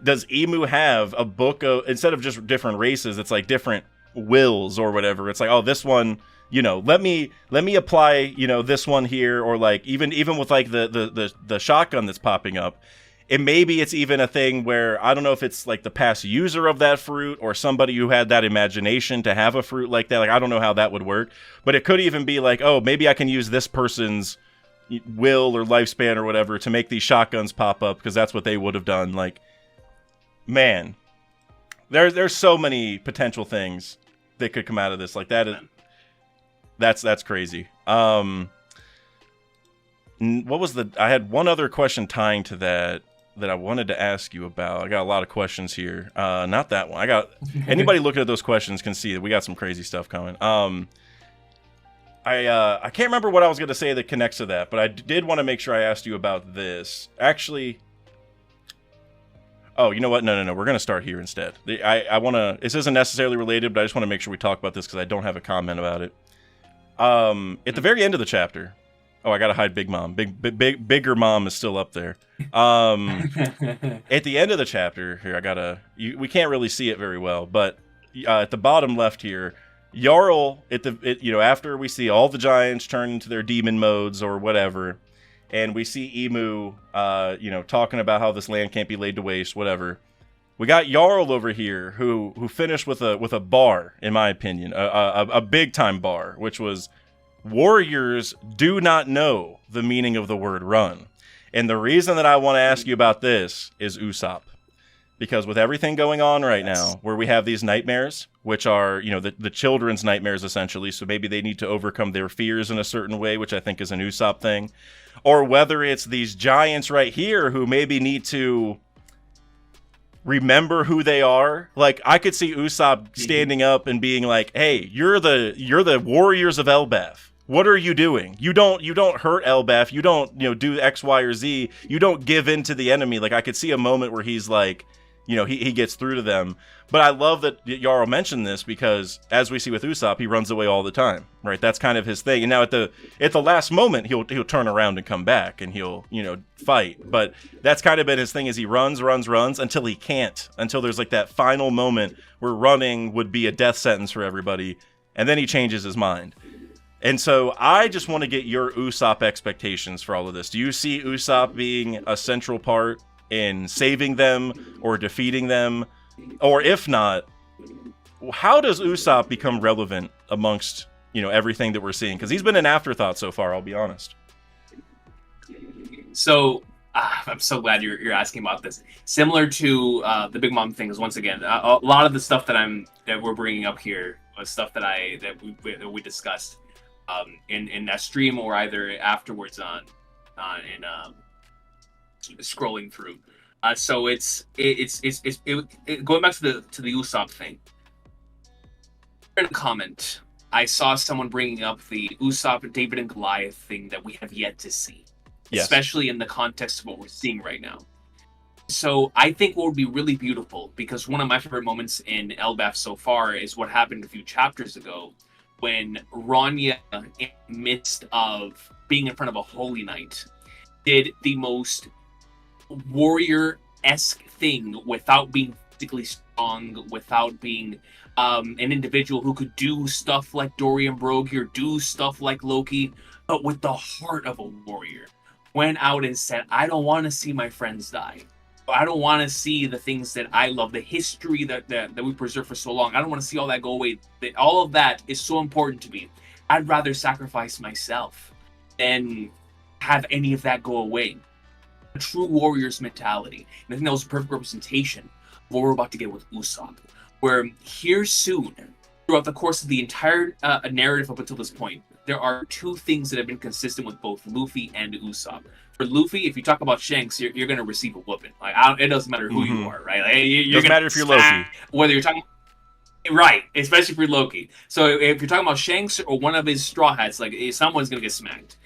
does Emu have a book of, instead of just different races, it's like different wills or whatever. It's like, oh, this one, you know, let me apply, you know, this one here, or like even with like the shotgun that's popping up. And maybe it's even a thing where, I don't know if it's like the past user of that fruit or somebody who had that imagination to have a fruit like that. Like, I don't know how that would work, but it could even be like, oh, maybe I can use this person's will or lifespan or whatever to make these shotguns pop up, because that's what they would have done. Like, man, there's so many potential things that could come out of this. Like, that's crazy. What was I had one other question tying to that I wanted to ask you about. I got a lot of questions here. Not that one. I got anybody looking at those questions can see that we got some crazy stuff coming. I can't remember what I was going to say that connects to that, but I did want to make sure I asked you about this. Actually, oh, you know what? No. We're going to start here instead. I want to. This isn't necessarily related, but I just want to make sure we talk about this because I don't have a comment about it. At the very end of the chapter. Oh, I gotta hide Big Mom. Bigger Mom is still up there. At the end of the chapter, here we can't really see it very well, but at the bottom left here, Jarl after we see all the giants turn into their demon modes or whatever, and we see Emu, talking about how this land can't be laid to waste, whatever. We got Jarl over here who finished with a bar, in my opinion, a big time bar, which was warriors do not know the meaning of the word run. And the reason that I want to ask you about this is Usopp. Because with everything going on right now, where we have these nightmares, which are, the children's nightmares essentially, so maybe they need to overcome their fears in a certain way, which I think is an Usopp thing. Or whether it's these giants right here who maybe need to remember who they are. Like, I could see Usopp standing up and being like, hey, you're the warriors of ELBAF. What are you doing? You don't hurt ELBAF. You don't, do X, Y, or Z. You don't give in to the enemy. Like, I could see a moment where he's like, he gets through to them. But I love that Yarl mentioned this because, as we see with Usopp, he runs away all the time, right? That's kind of his thing. And now at the last moment, he'll turn around and come back and he'll, fight. But that's kind of been his thing, is he runs until he can't. Until there's like that final moment where running would be a death sentence for everybody. And then he changes his mind. And so I just want to get your Usopp expectations for all of this. Do you see Usopp being a central part in saving them or defeating them? Or if not, how does Usopp become relevant amongst, everything that we're seeing? Because he's been an afterthought so far, I'll be honest. So I'm so glad you're asking about this. Similar to the Big Mom things, once again, a lot of the stuff that we're bringing up here was stuff that we discussed in that stream or either afterwards on scrolling through. So it's going back to the Usopp thing. In a comment, I saw someone bringing up the Usopp, David, and Goliath thing that we have yet to see, especially in the context of what we're seeing right now. So I think what would be really beautiful, because one of my favorite moments in ELBAF so far is what happened a few chapters ago, when Rania, in the midst of being in front of a holy knight, did the most warrior-esque thing without being physically strong, without being an individual who could do stuff like Dorian Broggy or do stuff like Loki, but with the heart of a warrior. Went out and said, I don't want to see my friends die. I don't want to see the things that I love, the history that we preserve for so long. I don't want to see all that go away. All of that is so important to me. I'd rather sacrifice myself than have any of that go away. A true warrior's mentality. And I think that was a perfect representation of what we're about to get with Usopp. Where here soon, throughout the course of the entire narrative up until this point, there are two things that have been consistent with both Luffy and Usopp. For Luffy, if you talk about Shanks, you're going to receive a whooping. Like, it doesn't matter who you are, right? Like, it doesn't matter if you're Loki. Whether you're talking... Right, especially if you're Loki. So if you're talking about Shanks or one of his Straw Hats, like, someone's going to get smacked.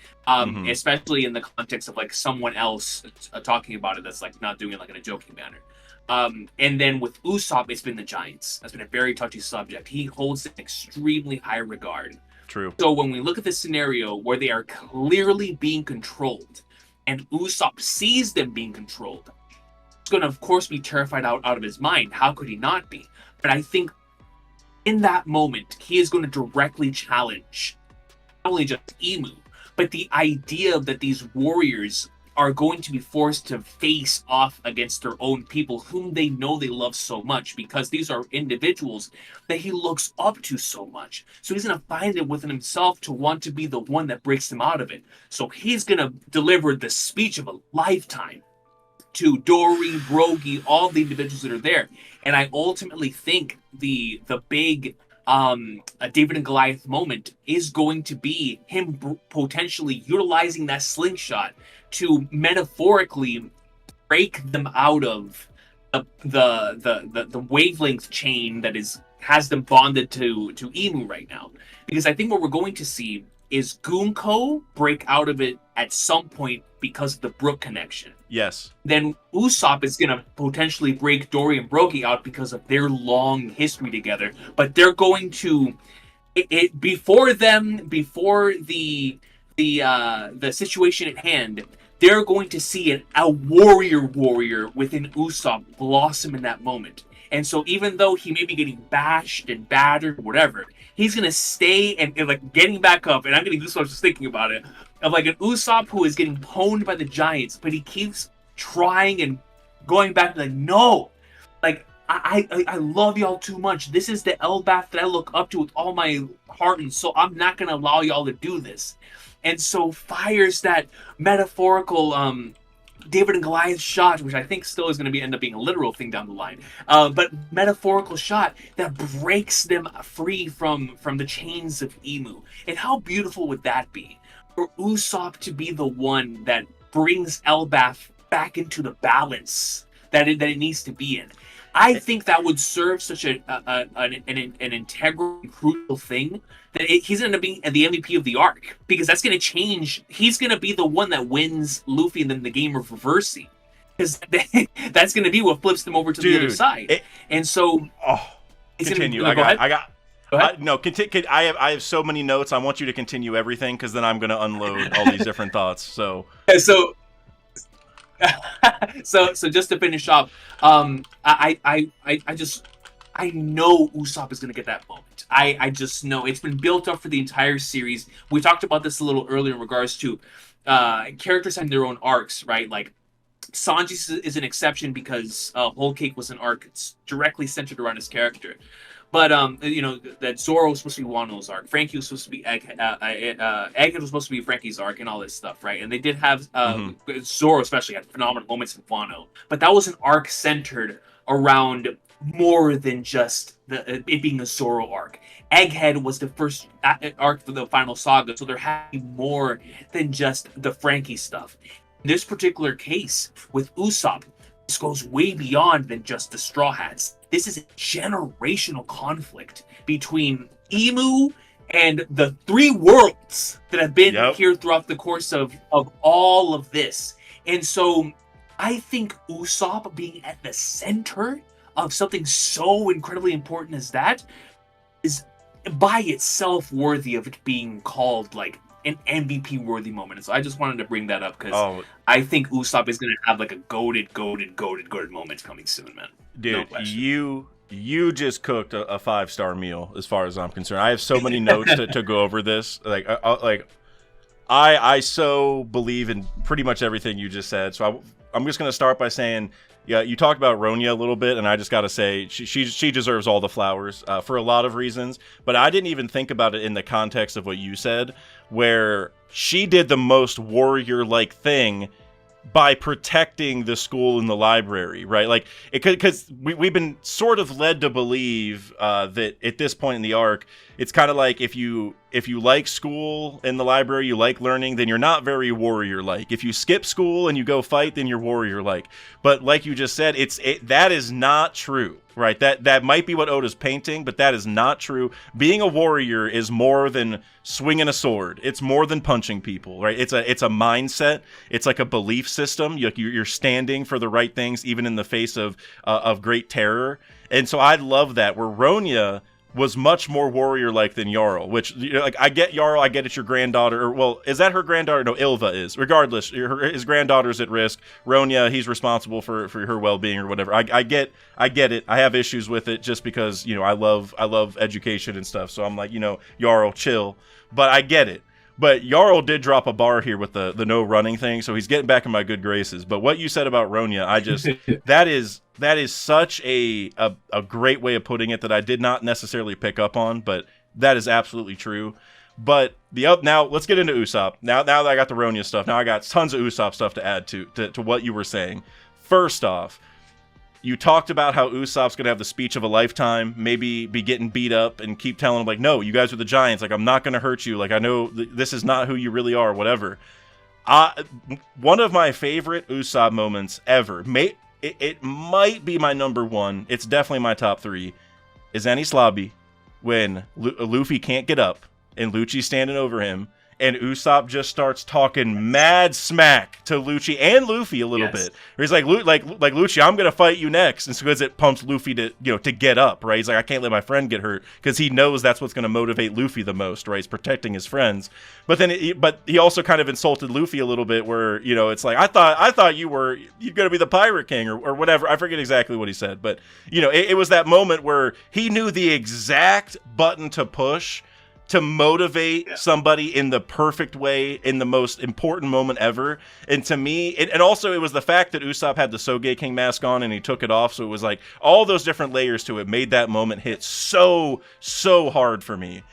Especially in the context of, like, someone else talking about it that's, like, not doing it, like, in a joking manner. And then with Usopp, it's been the Giants. That's been a very touchy subject. He holds an extremely high regard. True. So when we look at this scenario where they are clearly being controlled, and Usopp sees them being controlled, he's going to, of course, be terrified out of his mind. How could he not be? But I think in that moment, he is going to directly challenge not only just Emu, but the idea that these warriors are going to be forced to face off against their own people whom they know they love so much, because these are individuals that he looks up to so much. So he's going to find it within himself to want to be the one that breaks them out of it. So he's going to deliver the speech of a lifetime to Dory, Broggy, all the individuals that are there. And I ultimately think the big David and Goliath moment is going to be him potentially utilizing that slingshot to metaphorically break them out of the wavelength chain that has them bonded to Emu right now. Because I think what we're going to see is Goonko break out of it at some point because of the Brook connection. Yes. Then Usopp is going to potentially break Dory and Broggy out because of their long history together. But they're going to before the situation at hand, they're going to see a warrior within Usopp blossom in that moment. And so even though he may be getting bashed and battered, whatever, he's going to stay and like getting back up. And I'm getting goosebumps just thinking about it. Of like an Usopp who is getting pwned by the Giants, but he keeps trying and going back like, no, like I love y'all too much. This is the ELBAF that I look up to with all my heart and soul. I'm not gonna allow y'all to do this. And so fires that metaphorical David and Goliath shot, which I think still is going to end up being a literal thing down the line, but metaphorical shot that breaks them free from the chains of Emu. And how beautiful would that be for Usopp to be the one that brings ELBAF back into the balance that it needs to be in? I think that would serve such an integral and crucial thing that he's going to be the MVP of the arc, because that's going to change. He's going to be the one that wins Luffy and then the game of reversing, because that's going to be what flips them over to the other side. And so, continue. I have so many notes. I want you to continue everything, because then I'm going to unload all these different thoughts. So just to finish off, I know Usopp is going to get that moment. I just know it's been built up for the entire series. We talked about this a little earlier in regards to characters having their own arcs, right? Like Sanji is an exception because Whole Cake was an arc directly centered around his character. But that Zoro was supposed to be Wano's arc, Frankie was supposed to be Egghead was supposed to be Frankie's arc, and all this stuff, right? And they did have Zoro especially had phenomenal moments in Wano, but that was an arc centered around more than just it being a Zoro arc. Egghead was the first arc for the final saga, so there had to be more than just the Frankie stuff. In this particular case with Usopp, this goes way beyond than just the Straw Hats. This is a generational conflict between Emu and the three worlds that have been here throughout the course of all of this. And so I think Usopp being at the center of something so incredibly important as that is by itself worthy of it being called like an MVP worthy moment. And so I just wanted to bring that up because I think Usopp is going to have like a goated moment coming soon, man. Dude, no you just cooked a 5-star meal as far as I'm concerned. I have so many notes to go over this. I so believe in pretty much everything you just said. So I'm just going to start by saying, yeah, you talked about Ronya a little bit, and I just got to say she deserves all the flowers for a lot of reasons. But I didn't even think about it in the context of what you said, where she did the most warrior-like thing by protecting the school and the library, right? Like, because we've been sort of led to believe that at this point in the arc, it's kind of like if you like school and the library, you like learning, then you're not very warrior-like. If you skip school and you go fight, then you're warrior-like. But like you just said, that is not true, right? That might be what Oda's painting, but that is not true. Being a warrior is more than swinging a sword. It's more than punching people, right? It's a mindset. It's like a belief system. You're standing for the right things, even in the face of great terror. And so I love that, where Ronya was much more warrior-like than Jarl, which, like, I get Jarl, I get it's your granddaughter, or, well, is that her granddaughter? No, Ilva is. Regardless, his granddaughter's at risk. Ronya, he's responsible for her well-being or whatever. I get it. I have issues with it just because, I love education and stuff, so I'm like, Jarl, chill. But I get it. But Jarl did drop a bar here with the no running thing, so he's getting back in my good graces. But what you said about Ronya, that is such a great way of putting it that I did not necessarily pick up on, but that is absolutely true. But now let's get into Usopp. Now that I got the Ronya stuff, now I got tons of Usopp stuff to add to what you were saying. First off, you talked about how Usopp's going to have the speech of a lifetime, maybe be getting beat up and keep telling him, like, no, you guys are the Giants. Like, I'm not going to hurt you. Like, I know this is not who you really are, whatever. One of my favorite Usopp moments ever, it might be my number one, it's definitely my top 3, is Enies Lobby, when Luffy can't get up and Lucci's standing over him, and Usopp just starts talking mad smack to Lucci and Luffy a little bit. He's like, Lucci, I'm gonna fight you next, and so because it pumps Luffy to get up, right? He's like, I can't let my friend get hurt, because he knows that's what's gonna motivate Luffy the most, right? He's protecting his friends. But then, he also kind of insulted Luffy a little bit, where it's like, I thought you're gonna be the Pirate King or whatever. I forget exactly what he said, but it was that moment where he knew the exact button to push to motivate somebody in the perfect way in the most important moment ever. And to me, and also it was the fact that Usopp had the Soge King mask on and he took it off. So it was like all those different layers to it made that moment hit so hard for me.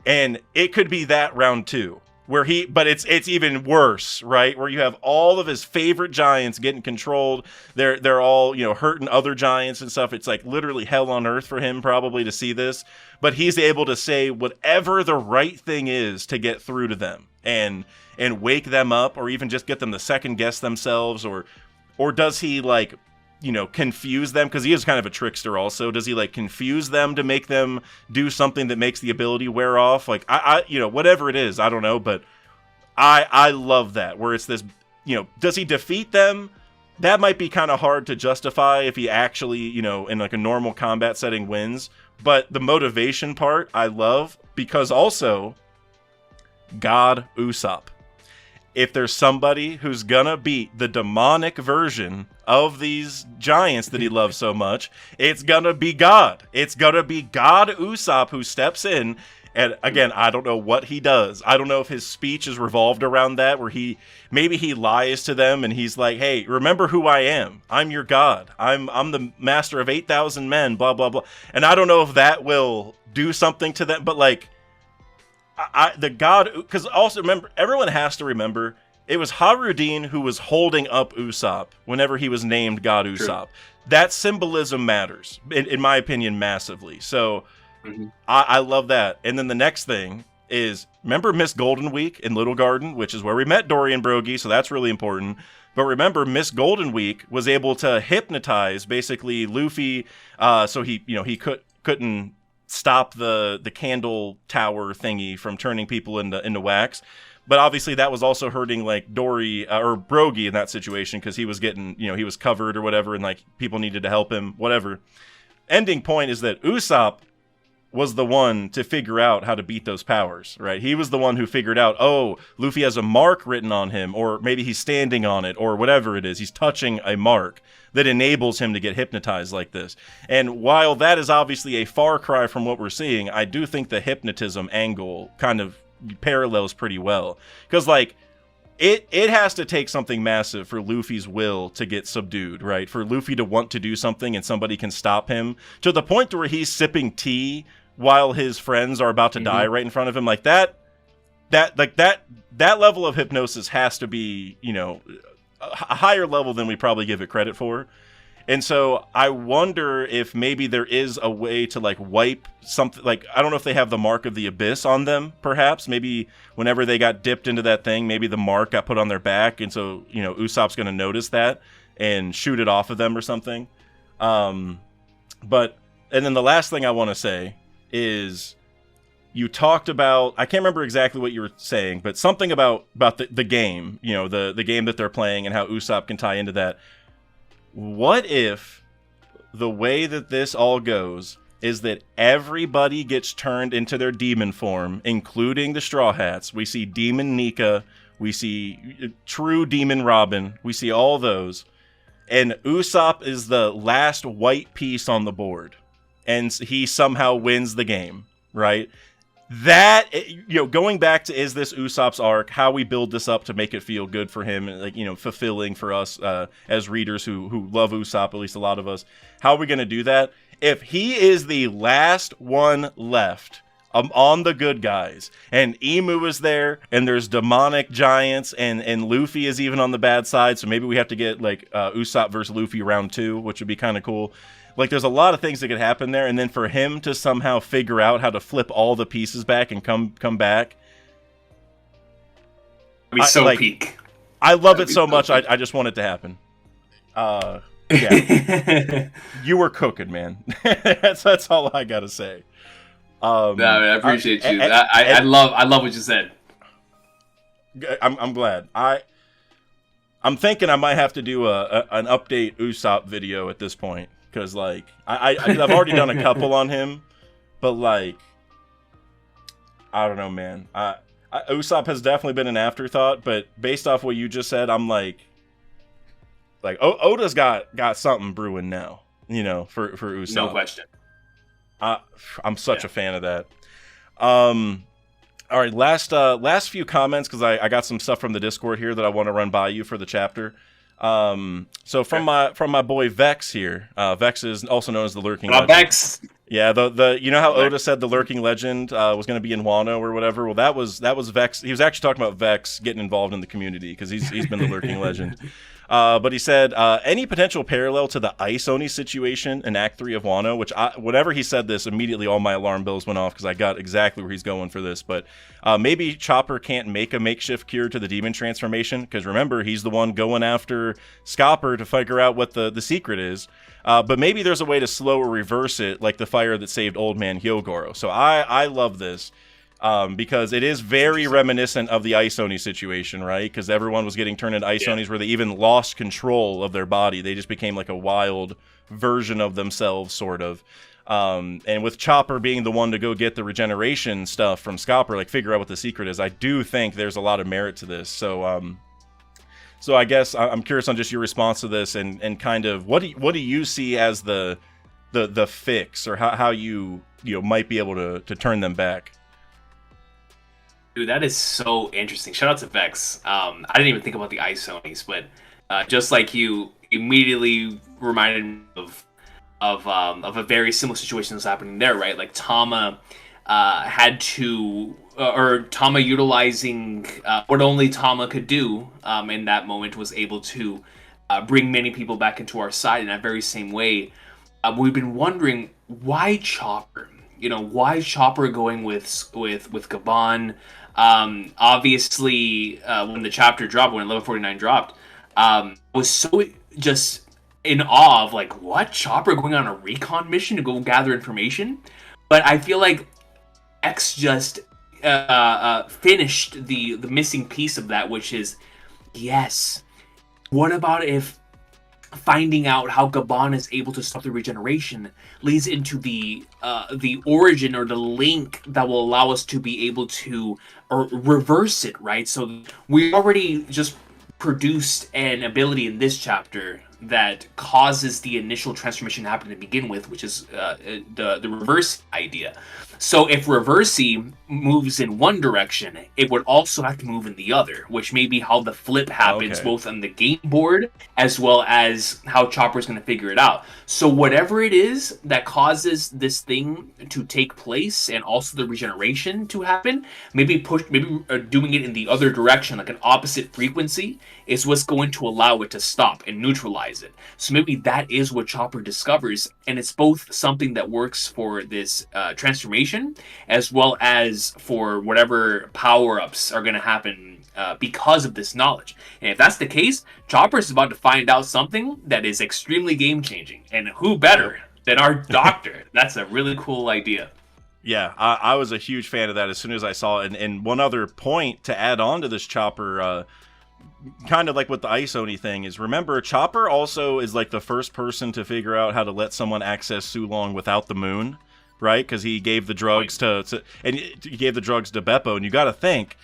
And it could be that round 2. But it's even worse, right? Where you have all of his favorite giants getting controlled. They're all, hurting other giants and stuff. It's like literally hell on earth for him probably to see this. But he's able to say whatever the right thing is to get through to them and wake them up, or even just get them to second guess themselves, or does he confuse them, because he is kind of a trickster also. Does he confuse them to make them do something that makes the ability wear off? I whatever it is, I don't know, but I love that, where it's this, does he defeat them? That might be kind of hard to justify if he actually, in a normal combat setting wins, but the motivation part I love, because also God Usopp. If there's somebody who's gonna beat the demonic version of these giants that he loves so much, it's gonna be God. It's gonna be God Usopp who steps in. And again, I don't know what he does. I don't know if his speech is revolved around that, where maybe he lies to them and he's like, hey, remember who I am. I'm your God. I'm the master of 8,000 men, blah, blah, blah. And I don't know if that will do something to them, but the God, because also remember, everyone has to remember, it was Harudin who was holding up Usopp whenever he was named God Usopp. True. That symbolism matters, in my opinion, massively. So I love that. And then the next thing is, remember Miss Golden Week in Little Garden, which is where we met Dorian Brogy, so that's really important. But remember, Miss Golden Week was able to hypnotize basically Luffy, so he couldn't stop the candle tower thingy from turning people into wax. But obviously that was also hurting Dory or Brogy in that situation, because he was getting, he was covered or whatever, and people needed to help him, whatever. Ending point is that Usopp was the one to figure out how to beat those powers, right? He was the one who figured out, oh, Luffy has a mark written on him, or maybe he's standing on it, or whatever it is. He's touching a mark that enables him to get hypnotized like this. And while that is obviously a far cry from what we're seeing, I do think the hypnotism angle kind of parallels pretty well. Because, it has to take something massive for Luffy's will to get subdued, right? For Luffy to want to do something and somebody can stop him, to the point where he's sipping tea while his friends are about to die right in front of him. That level of hypnosis has to be, a higher level than we probably give it credit for. And so I wonder if maybe there is a way to wipe something, I don't know if they have the mark of the abyss on them, perhaps. Maybe whenever they got dipped into that thing, maybe the mark got put on their back, and so, Usopp's going to notice that and shoot it off of them or something. And then the last thing I want to say is, you talked about, I can't remember exactly what you were saying, but something about the game, the game that they're playing and how Usopp can tie into that. What if the way that this all goes is that everybody gets turned into their demon form, including the Straw Hats? We see Demon Nika, we see True Demon Robin, we see all those, and Usopp is the last white piece on the board, and he somehow wins the game, right? That, going back to, is this Usopp's arc, how we build this up to make it feel good for him, fulfilling for us as readers who love Usopp, at least a lot of us. How are we going to do that? If he is the last one left on the good guys, and Emu is there, and there's demonic giants, and Luffy is even on the bad side, so maybe we have to get Usopp versus Luffy round 2, which would be kind of cool. There's a lot of things that could happen there, and then for him to somehow figure out how to flip all the pieces back and come back. It'd be so peak. I love it so much, I just want it to happen. Yeah. You were cooking, man. That's all I gotta say. No, I appreciate you. I love what you said. I'm glad. I'm thinking I might have to do an update Usopp video at this point. Because, I've already done a couple on him, but, I don't know, man. Usopp has definitely been an afterthought, but based off what you just said, I'm Oda's got something brewing now, for Usopp. No question. I'm such a fan of that. All right, last few comments because I got some stuff from the Discord here that I want to run by you for the chapter. So from my boy Vex here. Vex is also known as the Lurking Legend. Vex. Yeah, the you know how Oda said the Lurking Legend was going to be in Wano or whatever. Well, that was Vex. He was actually talking about Vex getting involved in the community because he's been the Lurking Legend. But he said any potential parallel to the Ice Oni situation in Act 3 of Wano, which whenever he said this, immediately all my alarm bells went off because I got exactly where he's going for this. But maybe Chopper can't make a makeshift cure to the demon transformation because remember, he's the one going after Scopper to figure out what the secret is. But maybe there's a way to slow or reverse it like the fire that saved Old Man Hyogoro. So I love this. Because it is very reminiscent of the Ice Oni situation, right? Because everyone was getting turned into Ice Onis where they even lost control of their body. They just became like a wild version of themselves, sort of. And with Chopper being the one to go get the regeneration stuff from Scopper, like figure out what the secret is, I do think there's a lot of merit to this. So I guess I'm curious on just your response to this and kind of what do you see as the fix or how you might be able to turn them back? Dude, that is so interesting. Shout out to Vex. I didn't even think about the Ice Onis, but just like you immediately reminded me of a very similar situation that's happening there, right? Like Tama had to, or Tama utilizing what only Tama could do in that moment was able to bring many people back into our side in that very same way. We've been wondering why Chopper. Why Chopper going with Gabon? Obviously, when the chapter dropped, when 1149 dropped, was so just in awe of like, what? Chopper going on a recon mission to go gather information? But I feel like X just finished the missing piece of that, which is, yes, what about if finding out how Gabon is able to stop the regeneration leads into the origin or the link that will allow us to be able to reverse it, right? So we already just produced an ability in this chapter that causes the initial transformation to happen to begin with, which is the reverse idea. So if Reversi moves in one direction, it would also have to move in the other, which may be how the flip happens both on the game board as well as how Chopper's going to figure it out. So whatever it is that causes this thing to take place and also the regeneration to happen, maybe doing it in the other direction, like an opposite frequency, is what's going to allow it to stop and neutralize it. So maybe that is what Chopper discovers, and it's both something that works for this transformation as well as for whatever power-ups are going to happen because of this knowledge. And if that's the case, Chopper is about to find out something that is extremely game-changing. And who better than our doctor? That's a really cool idea. Yeah, I was a huge fan of that as soon as I saw it. And one other point to add on to this Chopper, kind of like with the Ice Oni thing, is remember, Chopper also is like the first person to figure out how to let someone access Sulong without the moon. Right, because he gave the drugs and he gave the drugs to Beppo, and you got to think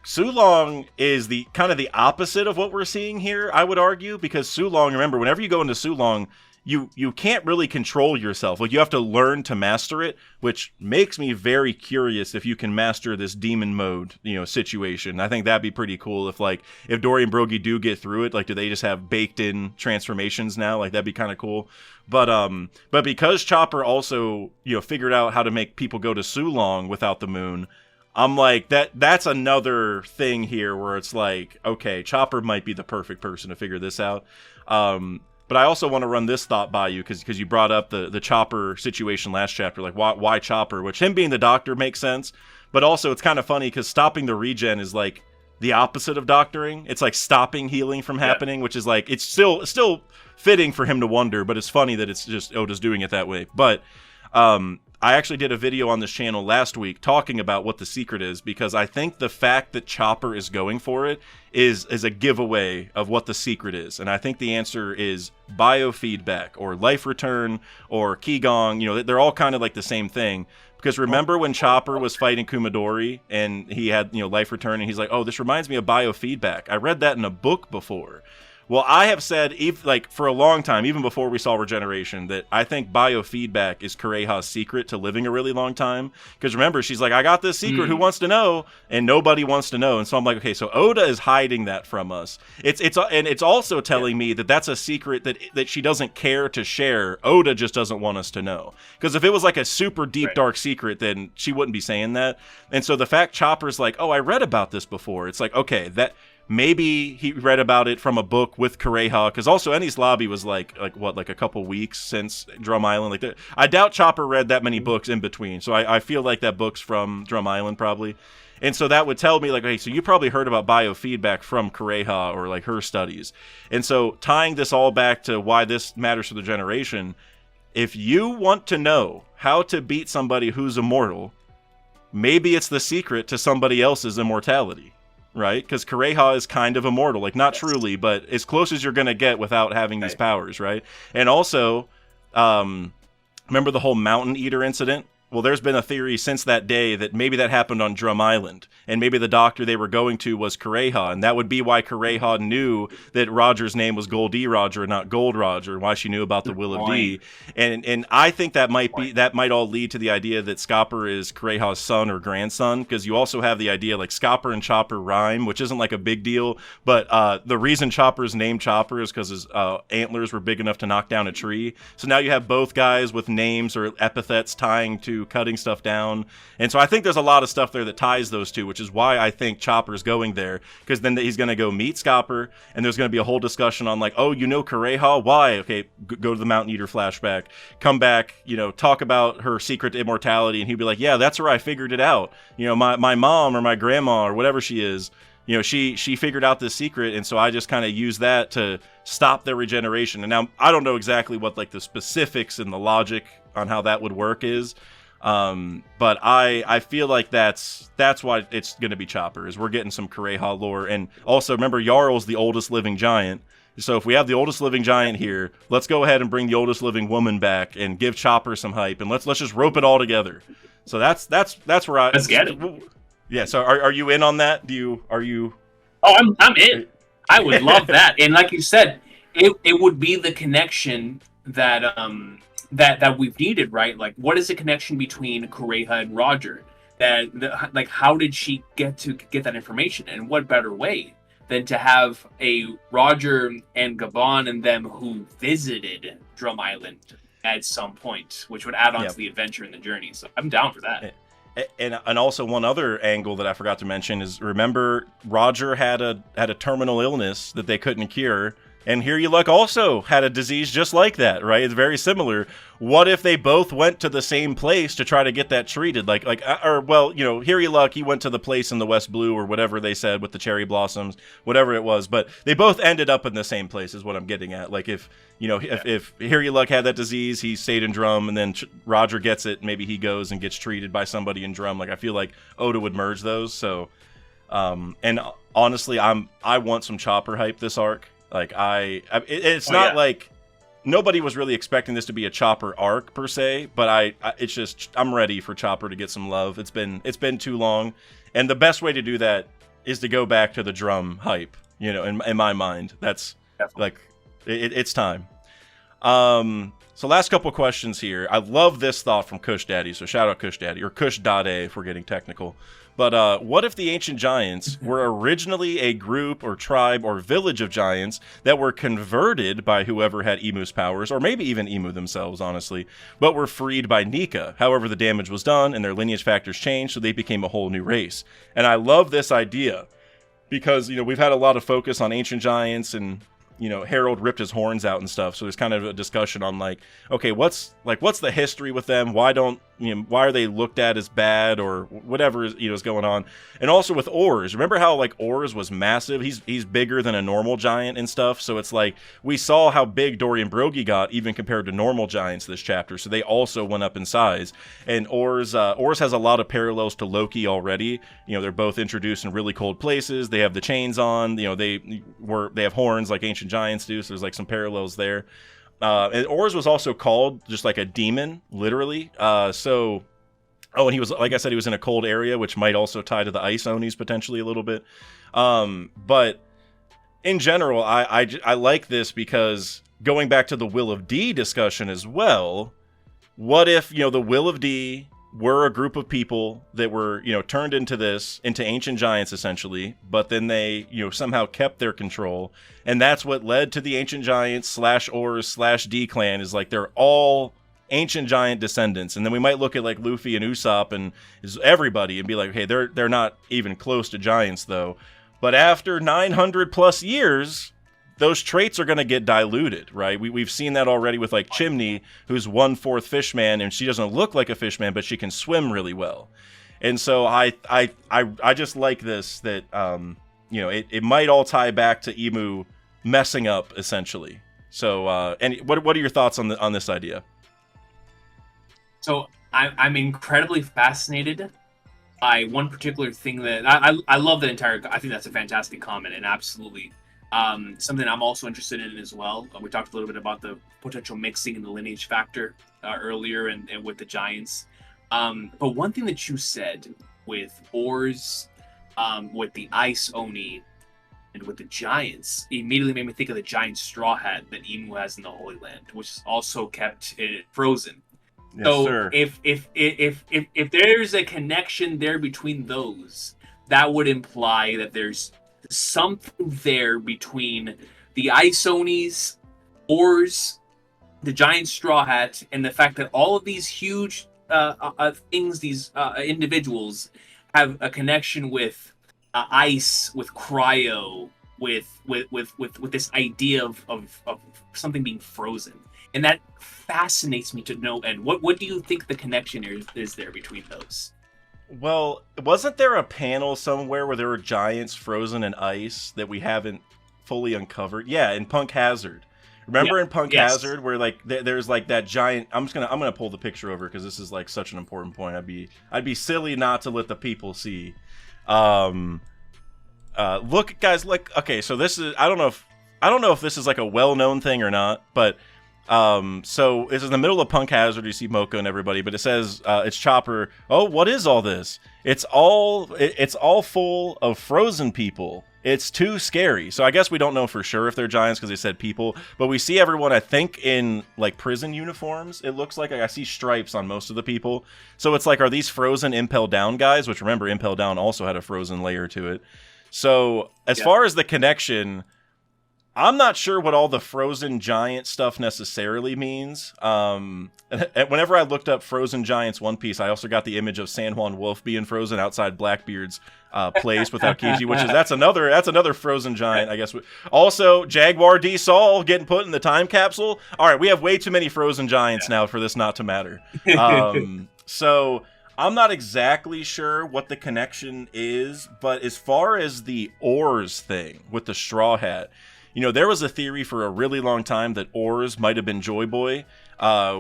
Sulong is the kind of the opposite of what we're seeing here. I would argue because Sulong, remember, whenever you go into Sulong, you can't really control yourself. Like you have to learn to master it, which makes me very curious if you can master this demon mode, situation. I think that'd be pretty cool if Dory and Brogy do get through it. Like, do they just have baked in transformations now? Like that'd be kind of cool. But because Chopper also, figured out how to make people go to Sulong without the moon, I'm like, that's another thing here where it's like, okay, Chopper might be the perfect person to figure this out. But I also want to run this thought by you because you brought up the Chopper situation last chapter, like why Chopper, which him being the doctor makes sense. But also it's kind of funny because stopping the regen is like the opposite of doctoring. It's like stopping healing from happening, which is like, it's still fitting for him to wonder, but it's funny that it's just Oda's doing it that way. But I actually did a video on this channel last week talking about what the secret is, because I think the fact that Chopper is going for it is a giveaway of what the secret is. And I think the answer is biofeedback or life return or Qigong. They're all kind of like the same thing. Because remember when Chopper was fighting Kumadori and he had, life return, and he's like, oh, this reminds me of biofeedback. I read that in a book before. Well, I have said, like, for a long time, even before we saw Regeneration, that I think biofeedback is Kureha's secret to living a really long time. Because remember, she's like, I got this secret, who wants to know? And nobody wants to know. And so I'm like, okay, so Oda is hiding that from us. It's also telling me that that's a secret that she doesn't care to share. Oda just doesn't want us to know. Because if it was like a super deep, dark secret, then she wouldn't be saying that. And so the fact Chopper's like, oh, I read about this before. It's like, okay, that... Maybe he read about it from a book with Kureha, because also Enies Lobby was like a couple weeks since Drum Island. Like, I doubt Chopper read that many books in between, so I feel like that book's from Drum Island probably. And so that would tell me, like, hey, so you probably heard about biofeedback from Kureha or like her studies. And so tying this all back to why this matters for the generation, if you want to know how to beat somebody who's immortal, maybe it's the secret to somebody else's immortality. Right? Because Kureha is kind of immortal. Like, not truly, but as close as you're going to get without having these powers, right? And also, remember the whole Mountain Eater incident? Well, there's been a theory since that day that maybe that happened on Drum Island, and maybe the doctor they were going to was Kureha, and that would be why Kureha knew that Roger's name was Goldie Roger, not Gold Roger, and why she knew about the Will of D. And I think that might all lead to the idea that Scopper is Kureha's son or grandson, because you also have the idea like Scopper and Chopper rhyme, which isn't like a big deal, but the reason Chopper's named Chopper is because his antlers were big enough to knock down a tree. So now you have both guys with names or epithets tying to cutting stuff down. And so I think there's a lot of stuff there that ties those two, which is why I think Chopper's going there, because then he's going to go meet Scopper, and there's going to be a whole discussion on like, oh, you know Kureha? Why? Okay, go to the Mountain Eater flashback, come back, talk about her secret to immortality, and he'd be like, yeah, that's where I figured it out. My mom or my grandma or whatever she is, she figured out this secret, and so I just kind of use that to stop their regeneration. And now I don't know exactly what like the specifics and the logic on how that would work is, but I feel like that's why it's going to be Chopper, is we're getting some Kureha lore. And also remember, Jarl's the oldest living giant. So if we have the oldest living giant here, let's go ahead and bring the oldest living woman back and give Chopper some hype, and let's just rope it all together. So that's where let's get it. Yeah. So are you in on that? Are you? Oh, I'm in. I would love that. And like you said, it would be the connection that that we've needed, right? Like, what is the connection between Kureha and Roger? Like, how did she get that information? And what better way than to have a Roger and Gabon and them who visited Drum Island at some point, which would add on to the adventure and the journey. So I'm down for that. And also one other angle that I forgot to mention is, remember, Roger had a terminal illness that they couldn't cure. And Here You Luck also had a disease just like that, right? It's very similar. What if they both went to the same place to try to get that treated? Here You Luck, he went to the place in the West Blue or whatever they said with the cherry blossoms, whatever it was. But they both ended up in the same place is what I'm getting at. Like if Here You Luck had that disease, he stayed in Drum, and then Roger gets it, maybe he goes and gets treated by somebody in Drum. Like, I feel like Oda would merge those. So, and honestly, I want some Chopper hype this arc. Like, it's not like nobody was really expecting this to be a Chopper arc per se, but I'm ready for Chopper to get some love. It's been too long, and the best way to do that is to go back to the Drum hype. In my mind, that's like it's time. So last couple questions here. I love this thought from Kush Daddy. So shout out Kush Daddy, or Kush Dade if we're getting technical. But what if the ancient giants were originally a group or tribe or village of giants that were converted by whoever had Emu's powers, or maybe even Emu themselves, honestly, but were freed by Nika? However, the damage was done and their lineage factors changed, so they became a whole new race. And I love this idea because, we've had a lot of focus on ancient giants, and Harold ripped his horns out and stuff. So there's kind of a discussion on like, okay, what's the history with them? Why are they looked at as bad, or whatever is going on? And also with Ors, remember how like Ors was massive? He's bigger than a normal giant and stuff. So it's like we saw how big Dorian Brogy got even compared to normal giants this chapter. So they also went up in size. And Ors has a lot of parallels to Loki already. They're both introduced in really cold places. They have the chains on. They have horns like ancient giants do. So there's like some parallels there. And Ors was also called just like a demon, literally. And he was, like I said, he was in a cold area, which might also tie to the ice Onis potentially a little bit. But in general, I like this because going back to the Will of D discussion as well, what if, the Will of D were a group of people that were, turned into ancient giants essentially, but then they, somehow kept their control, and that's what led to the ancient giants /Ors /D clan, is like they're all ancient giant descendants. And then we might look at like Luffy and Usopp and everybody and be like, hey, they're not even close to giants though. But after 900 plus years, those traits are going to get diluted, right? We've seen that already with like Chimney, who's 1/4 fishman, and she doesn't look like a fishman, but she can swim really well. And so I just like this, that it might all tie back to Emu messing up essentially. So and what are your thoughts on this idea? So I'm incredibly fascinated by one particular thing that I love that entire. I think that's a fantastic comment, and absolutely. Something I'm also interested in as well. We talked a little bit about the potential mixing and the lineage factor earlier, and with the giants. But one thing that you said with Ors, with the Ice Oni, and with the giants, immediately made me think of the giant straw hat that Emu has in the Holy Land, which is also kept frozen. Yes, so sir. If there's a connection there between those, that would imply that there's something there between the Ice Onis, Ors, the giant straw hat, and the fact that all of these huge things, these individuals, have a connection with ice, with cryo, with this idea of something being frozen, and that fascinates me to no end. What do you think the connection is there between those? Well, wasn't there a panel somewhere where there were giants frozen in ice that we haven't fully uncovered? Yeah, in Punk Hazard. Remember in Punk Hazard where like there's like that giant. I'm gonna pull the picture over because this is like such an important point. I'd be silly not to let the people see. Look, guys. Like, okay, so this is I don't know if this is like a well-known thing or not, but. So it's in the middle of Punk Hazard. You see Moko and everybody, but it says it's Chopper. Oh, what is all this? It's all full of frozen people. It's too scary. So I guess we don't know for sure if they're giants because they said people, but we see everyone, I think, in like prison uniforms. It looks like I see stripes on most of the people. So it's like, are these frozen Impel Down guys? Which remember, Impel Down also had a frozen layer to it. So as far as the connection, I'm not sure what all the frozen giant stuff necessarily means. Whenever I looked up Frozen Giants One Piece, I also got the image of San Juan Wolf being frozen outside Blackbeard's place with Aokiji, which is that's another frozen giant, I guess. Also, Jaguar D Saul getting put in the time capsule. All right, we have way too many frozen giants now for this not to matter. So I'm not exactly sure what the connection is, but as far as the Ors thing with the Straw Hat, there was a theory for a really long time that Ors might have been Joy Boy,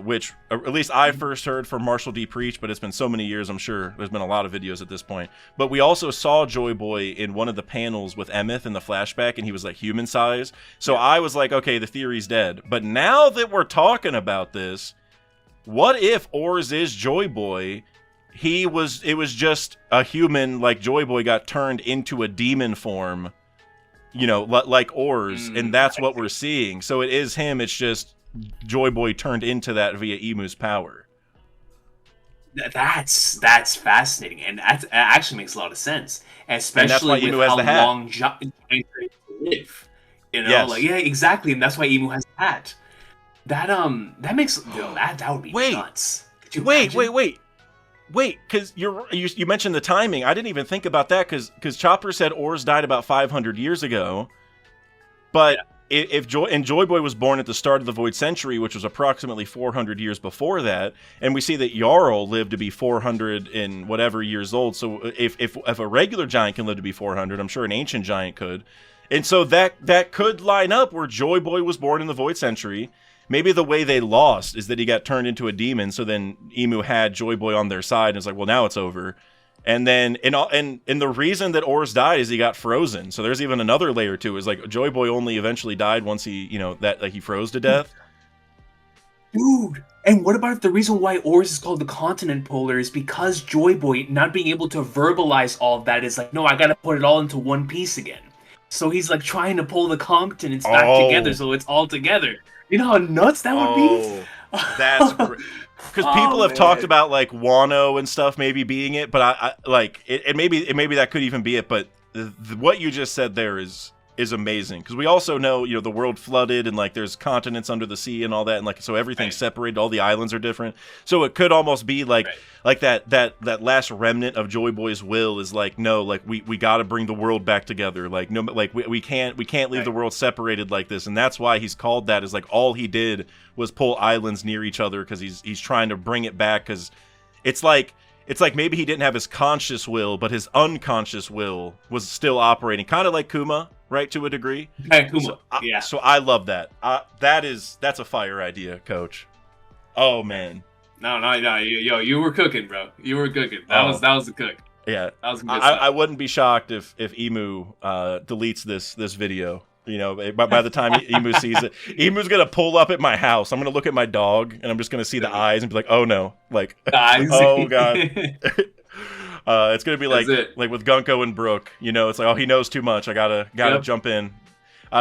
which at least I first heard from Marshall D. Preach, but it's been so many years, I'm sure there's been a lot of videos at this point. But we also saw Joy Boy in one of the panels with Emeth in the flashback, and he was like human size. So I was like, okay, the theory's dead. But now that we're talking about this, what if Ors is Joy Boy? It was just a human, like Joy Boy got turned into a demon form, like Ors, and that's what we're seeing. So it is him, it's just Joy Boy turned into that via Emu's power. That's fascinating, and that actually makes a lot of sense, especially with how long giants live. Like, yeah, exactly, and that's why Emu has a hat. That makes that would be nuts. Wait, because you mentioned the timing. I didn't even think about that because Chopper said Ors died about 500 years ago, but if Joy Boy was born at the start of the Void Century, which was approximately 400 years before that, and we see that Jarl lived to be 400 and whatever years old. So if a regular giant can live to be 400, I'm sure an ancient giant could, and so that could line up where Joy Boy was born in the Void Century. Maybe the way they lost is that he got turned into a demon, so then Emu had Joy Boy on their side, and it's like, well, now it's over. And then, and the reason that Ors died is he got frozen. So there's even another layer to it. Is like Joy Boy only eventually died once he, he froze to death. Dude, and what about if the reason why Ors is called the Continent Polar is because Joy Boy not being able to verbalize all of that is like, no, I gotta put it all into one piece again. So he's like trying to pull the continents back together, Oh. so it's all together. You know how nuts that would be? Oh, that's great. Because people Oh, have talked man. about like Wano and stuff maybe being it, but I like it. Maybe that could even be it. But what you just said there is amazing, because we also know, you know, the world flooded and like there's continents under the sea and all that, and like so everything's Right. separated. All the islands are different, so it could almost be like Right. like that last remnant of Joy Boy's will is like, no, like we got to bring the world back together. Like no, like we can't leave Right. the world separated like this, and that's why he's called that. Is like all he did was pull islands near each other, because he's trying to bring it back, because it's like maybe he didn't have his conscious will, but his unconscious will was still operating, kind of like Kuma, right, to a degree. Kuma. Yeah. So I love that. That's a fire idea, Coach. Oh man. No. You were cooking, bro. You were cooking. That was the cook. Yeah, That was good stuff. I wouldn't be shocked if Emu deletes this video. You know, by the time Emu sees it, Emu's gonna pull up at my house. I'm gonna look at my dog, and I'm just gonna see the eyes and be like, "Oh no!" Like, "Oh god." It's gonna be like with Gunko and Brook. You know, it's like, "Oh, he knows too much. I gotta jump in."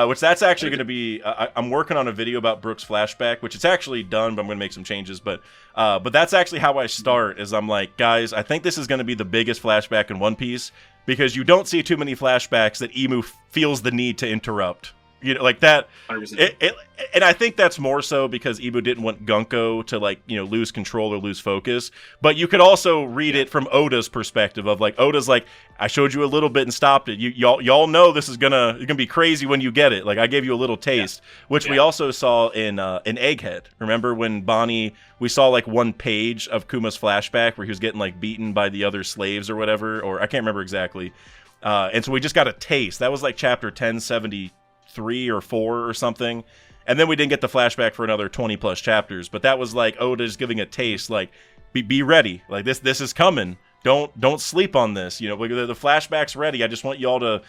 Which that's actually going to be. I'm working on a video about Brook's flashback, which it's actually done, but I'm going to make some changes. But that's actually how I start. Is I'm like, guys, I think this is going to be the biggest flashback in One Piece, because you don't see too many flashbacks that Emu feels the need to interrupt. You know, like that. 100%. And I think that's more so because Emu didn't want Gunko to, like, you know, lose control or lose focus. But you could also read it from Oda's perspective of like, Oda's like, I showed you a little bit and stopped it. Y'all know this is gonna be crazy when you get it. Like, I gave you a little taste, which we also saw in Egghead. Remember when Bonnie, we saw like one page of Kuma's flashback where he was getting like beaten by the other slaves or whatever, or I can't remember exactly. And so we just got a taste. That was like chapter 1073 or 4 or something. And then we didn't get the flashback for another 20 plus chapters, but that was like Oda's giving a taste, like, be ready, like this is coming. Don't sleep on this. You know, the flashback's ready. I just want y'all to.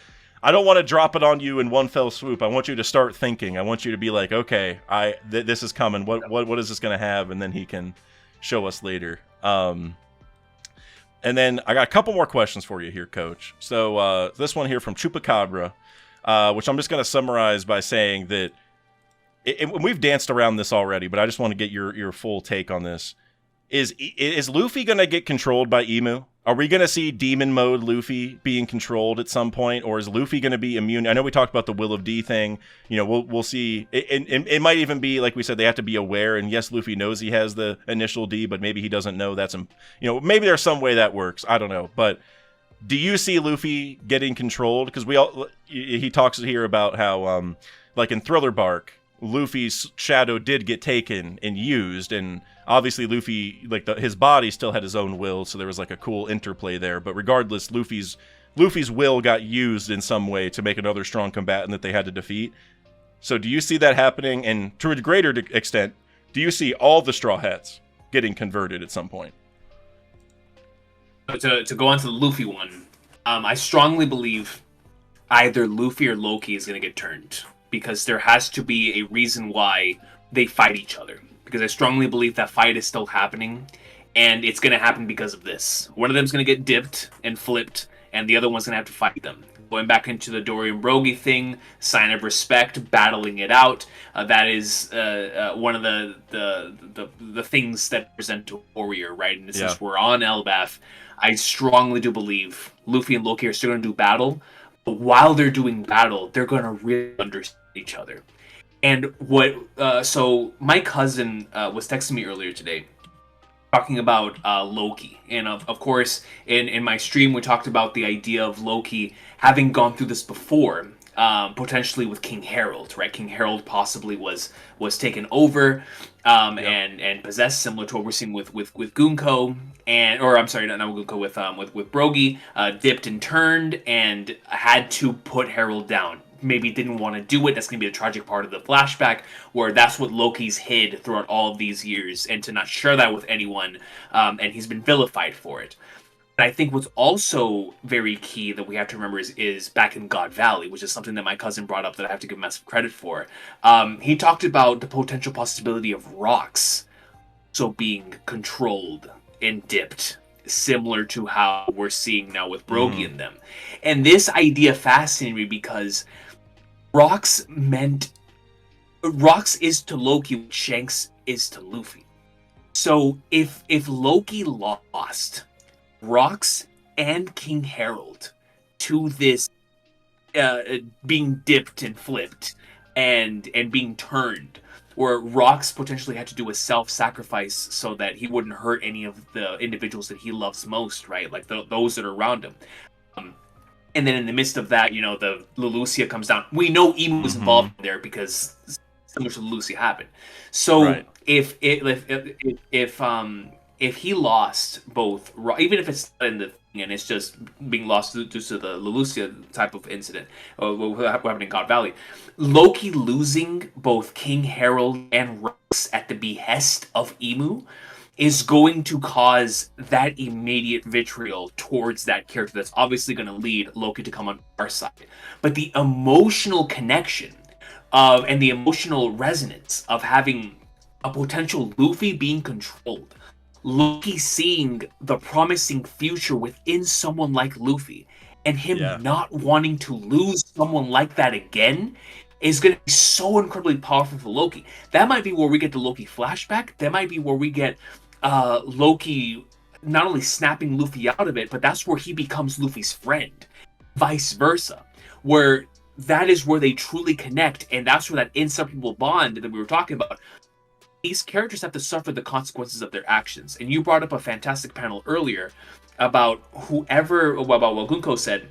I don't want to drop it on you in one fell swoop. I want you to start thinking. I want you to be like, okay, this is coming. What is this going to have? And then he can show us later. And then I got a couple more questions for you here, Coach. So this one here from Chupacabra, which I'm just going to summarize by saying that. We've danced around this already, but I just want to get your full take on this. Is Luffy going to get controlled by Emu? Are we going to see demon mode Luffy being controlled at some point, or is Luffy going to be immune? I know we talked about the Will of D thing. You know, we'll see. It might even be, like we said, they have to be aware. And yes, Luffy knows he has the initial D, but maybe he doesn't know that's him. You know, maybe there's some way that works. I don't know. But do you see Luffy getting controlled? Because he talks here about how, like in Thriller Bark, Luffy's shadow did get taken and used, and obviously Luffy, like his body still had his own will, so there was like a cool interplay there. But regardless, Luffy's will got used in some way to make another strong combatant that they had to defeat. So do you see that happening? And to a greater extent, do you see all the Straw Hats getting converted at some point? To go on to the Luffy one, I strongly believe either Luffy or Loki is going to get turned, because there has to be a reason why they fight each other. Because I strongly believe that fight is still happening, and it's going to happen because of this. One of them's going to get dipped and flipped, and the other one's going to have to fight them. Going back into the Dorian Brogy thing, sign of respect, battling it out. That is one of the things that present a warrior, right? And since we're on ELBAF, I strongly do believe Luffy and Loki are still going to do battle. But while they're doing battle, they're going to really understand each other. And so my cousin was texting me earlier today, talking about Loki. And of course, in my stream, we talked about the idea of Loki having gone through this before, potentially with King Harold, right? King Harold possibly was taken over and possessed, similar to what we're seeing with Gunko, or I'm sorry, not Gunko, with Brogy, dipped and turned and had to put Harold down. Maybe didn't want to do it. That's going to be a tragic part of the flashback, where that's what Loki's hid throughout all of these years, and to not share that with anyone, and he's been vilified for it. But I think what's also very key that we have to remember is back in God Valley, which is something that my cousin brought up that I have to give massive credit for. He talked about the potential possibility of rocks so being controlled and dipped, similar to how we're seeing now with Brogy and them. And this idea fascinated me because Rocks is to Loki what Shanks is to Luffy. So if Loki lost Rocks and King Harold to this being dipped and flipped and being turned, where Rocks potentially had to do a self-sacrifice so that he wouldn't hurt any of the individuals that he loves most, right? Like those that are around him. And then in the midst of that, the Leloucia comes down. We know Emu was involved there because similar to Leloucia happened. So Right. if he lost both, even if it's in the thing and it's just being lost due to the Leloucia type of incident, what happened in God Valley, Loki losing both King Harold and Rocks at the behest of Emu is going to cause that immediate vitriol towards that character. That's obviously going to lead Loki to come on our side. But the emotional connection and the emotional resonance of having a potential Luffy being controlled, Loki seeing the promising future within someone like Luffy, and him not wanting to lose someone like that again, is going to be so incredibly powerful for Loki. That might be where we get the Loki flashback. That might be where we get Loki not only snapping Luffy out of it, but that's where he becomes Luffy's friend. Vice versa. Where that is where they truly connect, and that's where that inseparable bond that we were talking about. These characters have to suffer the consequences of their actions. And you brought up a fantastic panel earlier about what Gunko said,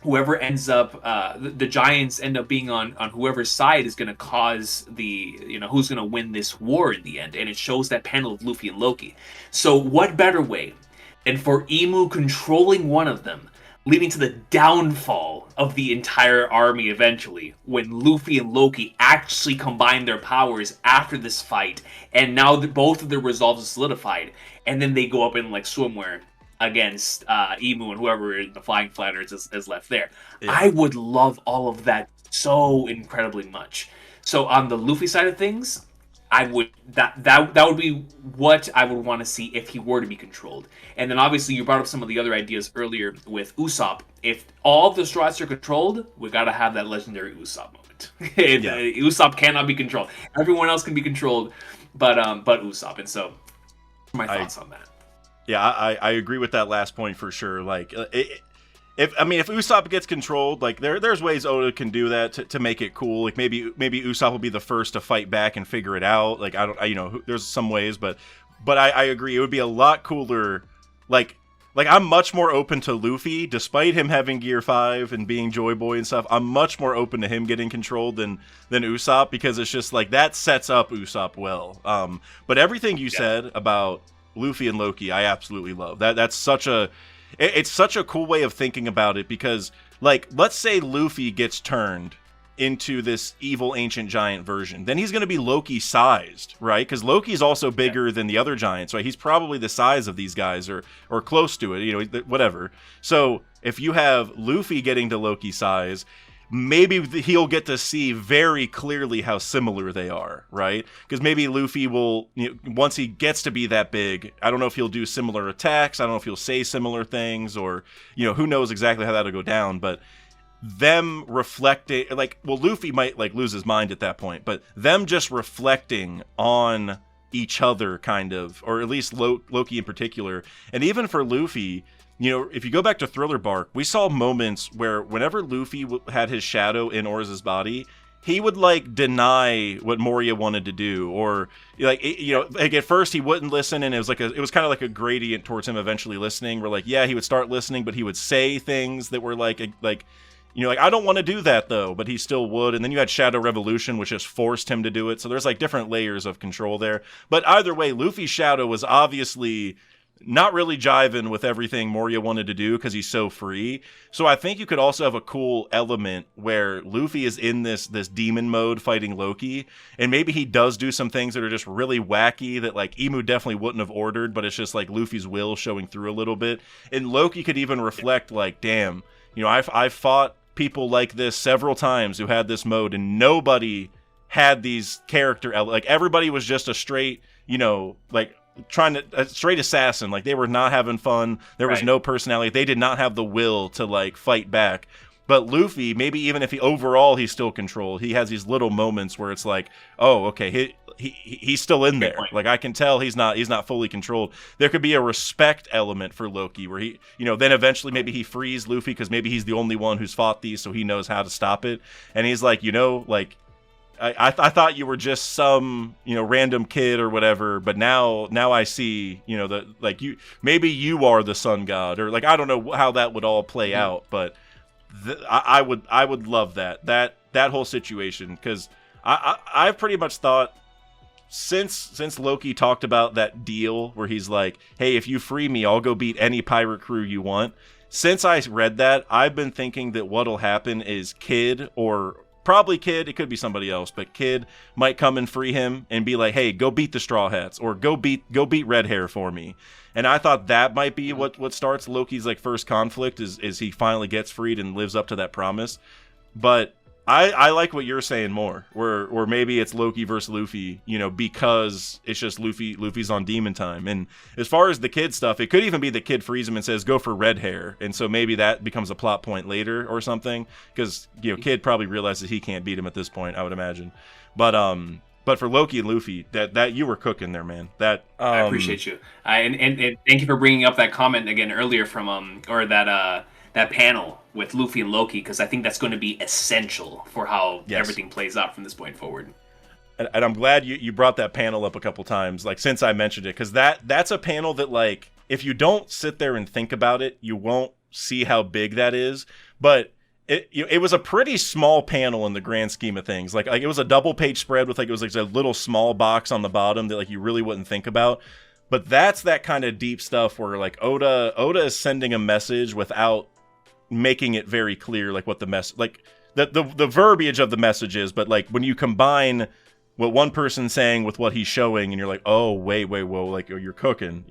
whoever ends up, the Giants end up being on whoever's side is going to cause who's going to win this war in the end. And it shows that panel of Luffy and Loki. So what better way than for Emu controlling one of them, leading to the downfall of the entire army eventually, when Luffy and Loki actually combine their powers after this fight, and now both of their resolves are solidified, and then they go up in like swimwear against Emu and whoever in the Flying Flanders is left there. Yeah. I would love all of that so incredibly much. So on the Luffy side of things, I would that would be what I would want to see if he were to be controlled. And then obviously you brought up some of the other ideas earlier with Usopp. If all of the Straw Hats are controlled, we got to have that legendary Usopp moment. Usopp cannot be controlled. Everyone else can be controlled, but Usopp. And so my thoughts on that. Yeah, I agree with that last point for sure. Like, if Usopp gets controlled, like there's ways Oda can do that to make it cool. Like maybe Usopp will be the first to fight back and figure it out. Like there's some ways, but I agree. It would be a lot cooler. Like I'm much more open to Luffy, despite him having Gear 5 and being Joy Boy and stuff. I'm much more open to him getting controlled than Usopp, because it's just like that sets up Usopp well. But everything you said about Luffy and Loki, I absolutely love. That's such a cool way of thinking about it, because like let's say Luffy gets turned into this evil ancient giant version, then he's going to be Loki sized, right? Because Loki's also bigger than the other giants, right? He's probably the size of these guys or close to it, whatever. So if you have Luffy getting to Loki size, maybe he'll get to see very clearly how similar they are, right? Because maybe Luffy will, once he gets to be that big, I don't know if he'll do similar attacks, I don't know if he'll say similar things, or, who knows exactly how that'll go down, but them reflecting, Luffy might, lose his mind at that point, but them just reflecting on each other, kind of, or at least Loki in particular, and even for Luffy, if you go back to Thriller Bark, we saw moments where whenever Luffy had his shadow in Orz's body, he would deny what Moria wanted to do, or at first he wouldn't listen, and it was kind of like a gradient towards him eventually listening. Where he would start listening, but he would say things that were I don't want to do that though, but he still would. And then you had Shadow Revolution, which just forced him to do it. So there's different layers of control there. But either way, Luffy's shadow was obviously not really jiving with everything Moria wanted to do because he's so free. So I think you could also have a cool element where Luffy is in this demon mode fighting Loki, and maybe he does do some things that are just really wacky that Emu definitely wouldn't have ordered, but it's just Luffy's will showing through a little bit. And Loki could even reflect damn, I've fought people like this several times who had this mode, and nobody had these character everybody was just a straight trying to straight assassin. Like they were not having fun. There was no personality. They did not have the will to like fight back. But Luffy, maybe even if he's still controlled, he has these little moments where it's like, oh, okay, he's still in there. Like I can tell he's not fully controlled. There could be a respect element for Loki where he, then eventually maybe he frees Luffy because maybe he's the only one who's fought these, so he knows how to stop it. And he's like, like I thought you were just some, random kid or whatever, but now I see, that like maybe you are the sun god, or like I don't know how that would all play out, but I would love that whole situation, because I've pretty much thought since Loki talked about that deal where he's like, hey, if you free me, I'll go beat any pirate crew you want. Since I read that, I've been thinking that what'll happen is Kid, or probably Kid, it could be somebody else, but Kid might come and free him and be like, hey, go beat the Straw Hats, or go beat Red Hair for me. And I thought that might be what starts Loki's like first conflict, is he finally gets freed and lives up to that promise. But I like what you're saying more, where maybe it's Loki versus Luffy, because it's just Luffy's on demon time. And as far as the Kid stuff, it could even be the Kid frees him and says, go for Red Hair. And so maybe that becomes a plot point later or something, because, Kid probably realizes he can't beat him at this point, I would imagine. But for Loki and Luffy, that you were cooking there, man. I appreciate you. And thank you for bringing up that comment again earlier from that panel with Luffy and Loki, because I think that's going to be essential for how everything plays out from this point forward. And I'm glad you brought that panel up a couple times, like since I mentioned it, because that's a panel that, like, if you don't sit there and think about it, you won't see how big that is. But it was a pretty small panel in the grand scheme of things. Like it was a double page spread with it was like a little small box on the bottom that like you really wouldn't think about. But that's that kind of deep stuff where like Oda is sending a message without making it very clear, like what the mess, like the verbiage of the message is. But like when you combine what one person's saying with what he's showing, and you're like, oh wait, whoa, like you're cooking.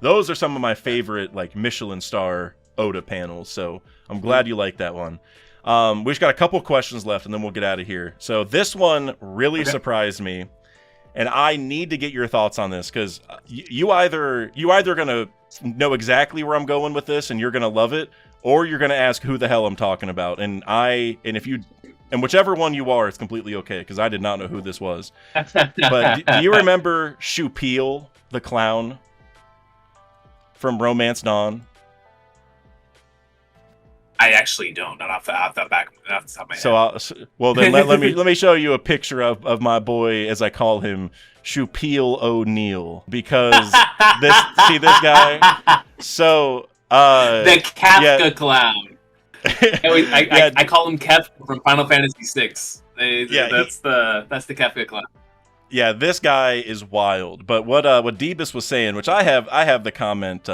Those are some of my favorite like Michelin star Oda panels. So I'm glad you like that one. We just got a couple questions left, and then we'll get out of here. So this one really surprised me, and I need to get your thoughts on this, because you either gonna know exactly where I'm going with this, and you're gonna love it, or you're gonna ask who the hell I'm talking about. And whichever one you are, it's completely okay, because I did not know who this was. But do you remember Shupiel the clown from Romance Dawn? I actually don't. Not off the top of my head. So, well, then let me show you a picture of my boy, as I call him, Shupiel O'Neil, because this guy. So the Kafka clown. I call him Kefka from Final Fantasy VI. That's the Kafka clown. Yeah, this guy is wild. But what Deebus was saying, which I have the comment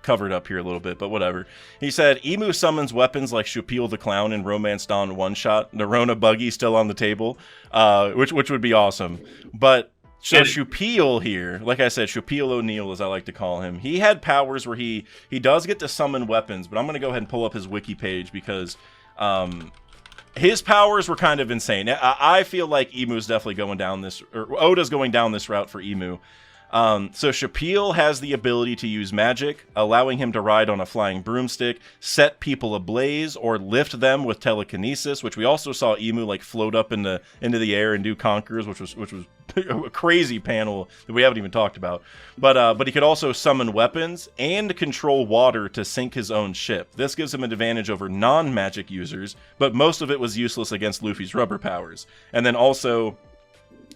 covered up here a little bit, but whatever. He said, Emu summons weapons like Shupiel the Clown in Romance Dawn one-shot. Nerona Buggy still on the table, which would be awesome. But so Shupiel here, like I said, Shupiel O'Neil, as I like to call him, he had powers where he does get to summon weapons, but I'm going to go ahead and pull up his wiki page, because his powers were kind of insane. I feel like Emu's definitely going down this, or Oda's going down this route for Emu. So Shupiel has the ability to use magic, allowing him to ride on a flying broomstick, set people ablaze, or lift them with telekinesis, which we also saw Emu like float up into the air and do conquerors, which was a crazy panel that we haven't even talked about. But he could also summon weapons and control water to sink his own ship. This gives him an advantage over non-magic users, but most of it was useless against Luffy's rubber powers. And then also,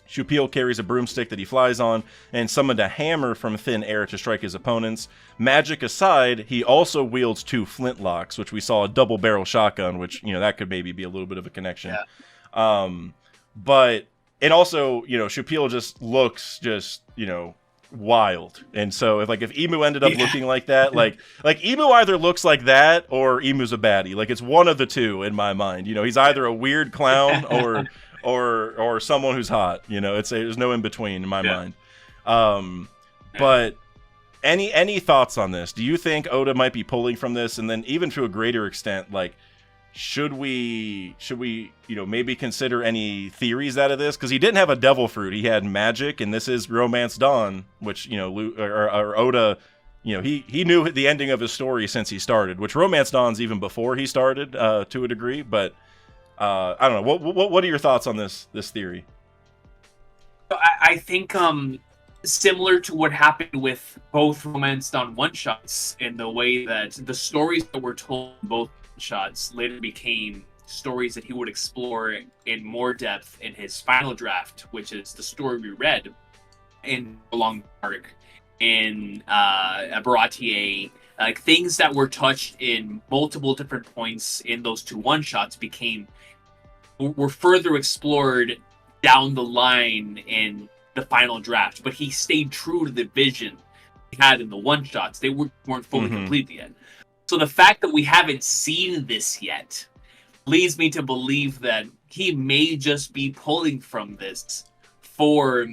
Shupiel carries a broomstick that he flies on, and summoned a hammer from thin air to strike his opponents. Magic aside, he also wields 2 flintlocks, which we saw a double-barrel shotgun, which, that could maybe be a little bit of a connection. Yeah. And also, Shupiel just looks wild. And so if Emu ended up looking like that, like Emu either looks like that or Emu's a baddie. Like, it's one of the two in my mind. He's either a weird clown or someone who's hot. There's no in between in my mind. But any thoughts on this? Do you think Oda might be pulling from this? And then even to a greater extent, like, should we maybe consider any theories out of this? Because he didn't have a devil fruit, he had magic, and this is Romance Dawn, which or Oda, he knew the ending of his story since he started, which Romance Dawn's even before he started to a degree. But I don't know, what are your thoughts on this theory? I think similar to what happened with both Romance Dawn one-shots, in the way that the stories that were told in both shots later became stories that he would explore in more depth in his final draft, which is the story we read in Long Dark, in Baratier. Like, things that were touched in multiple different points in those two one-shots were further explored down the line in the final draft, but he stayed true to the vision he had in the one-shots. They weren't fully complete yet. So the fact that we haven't seen this yet leads me to believe that he may just be pulling from this for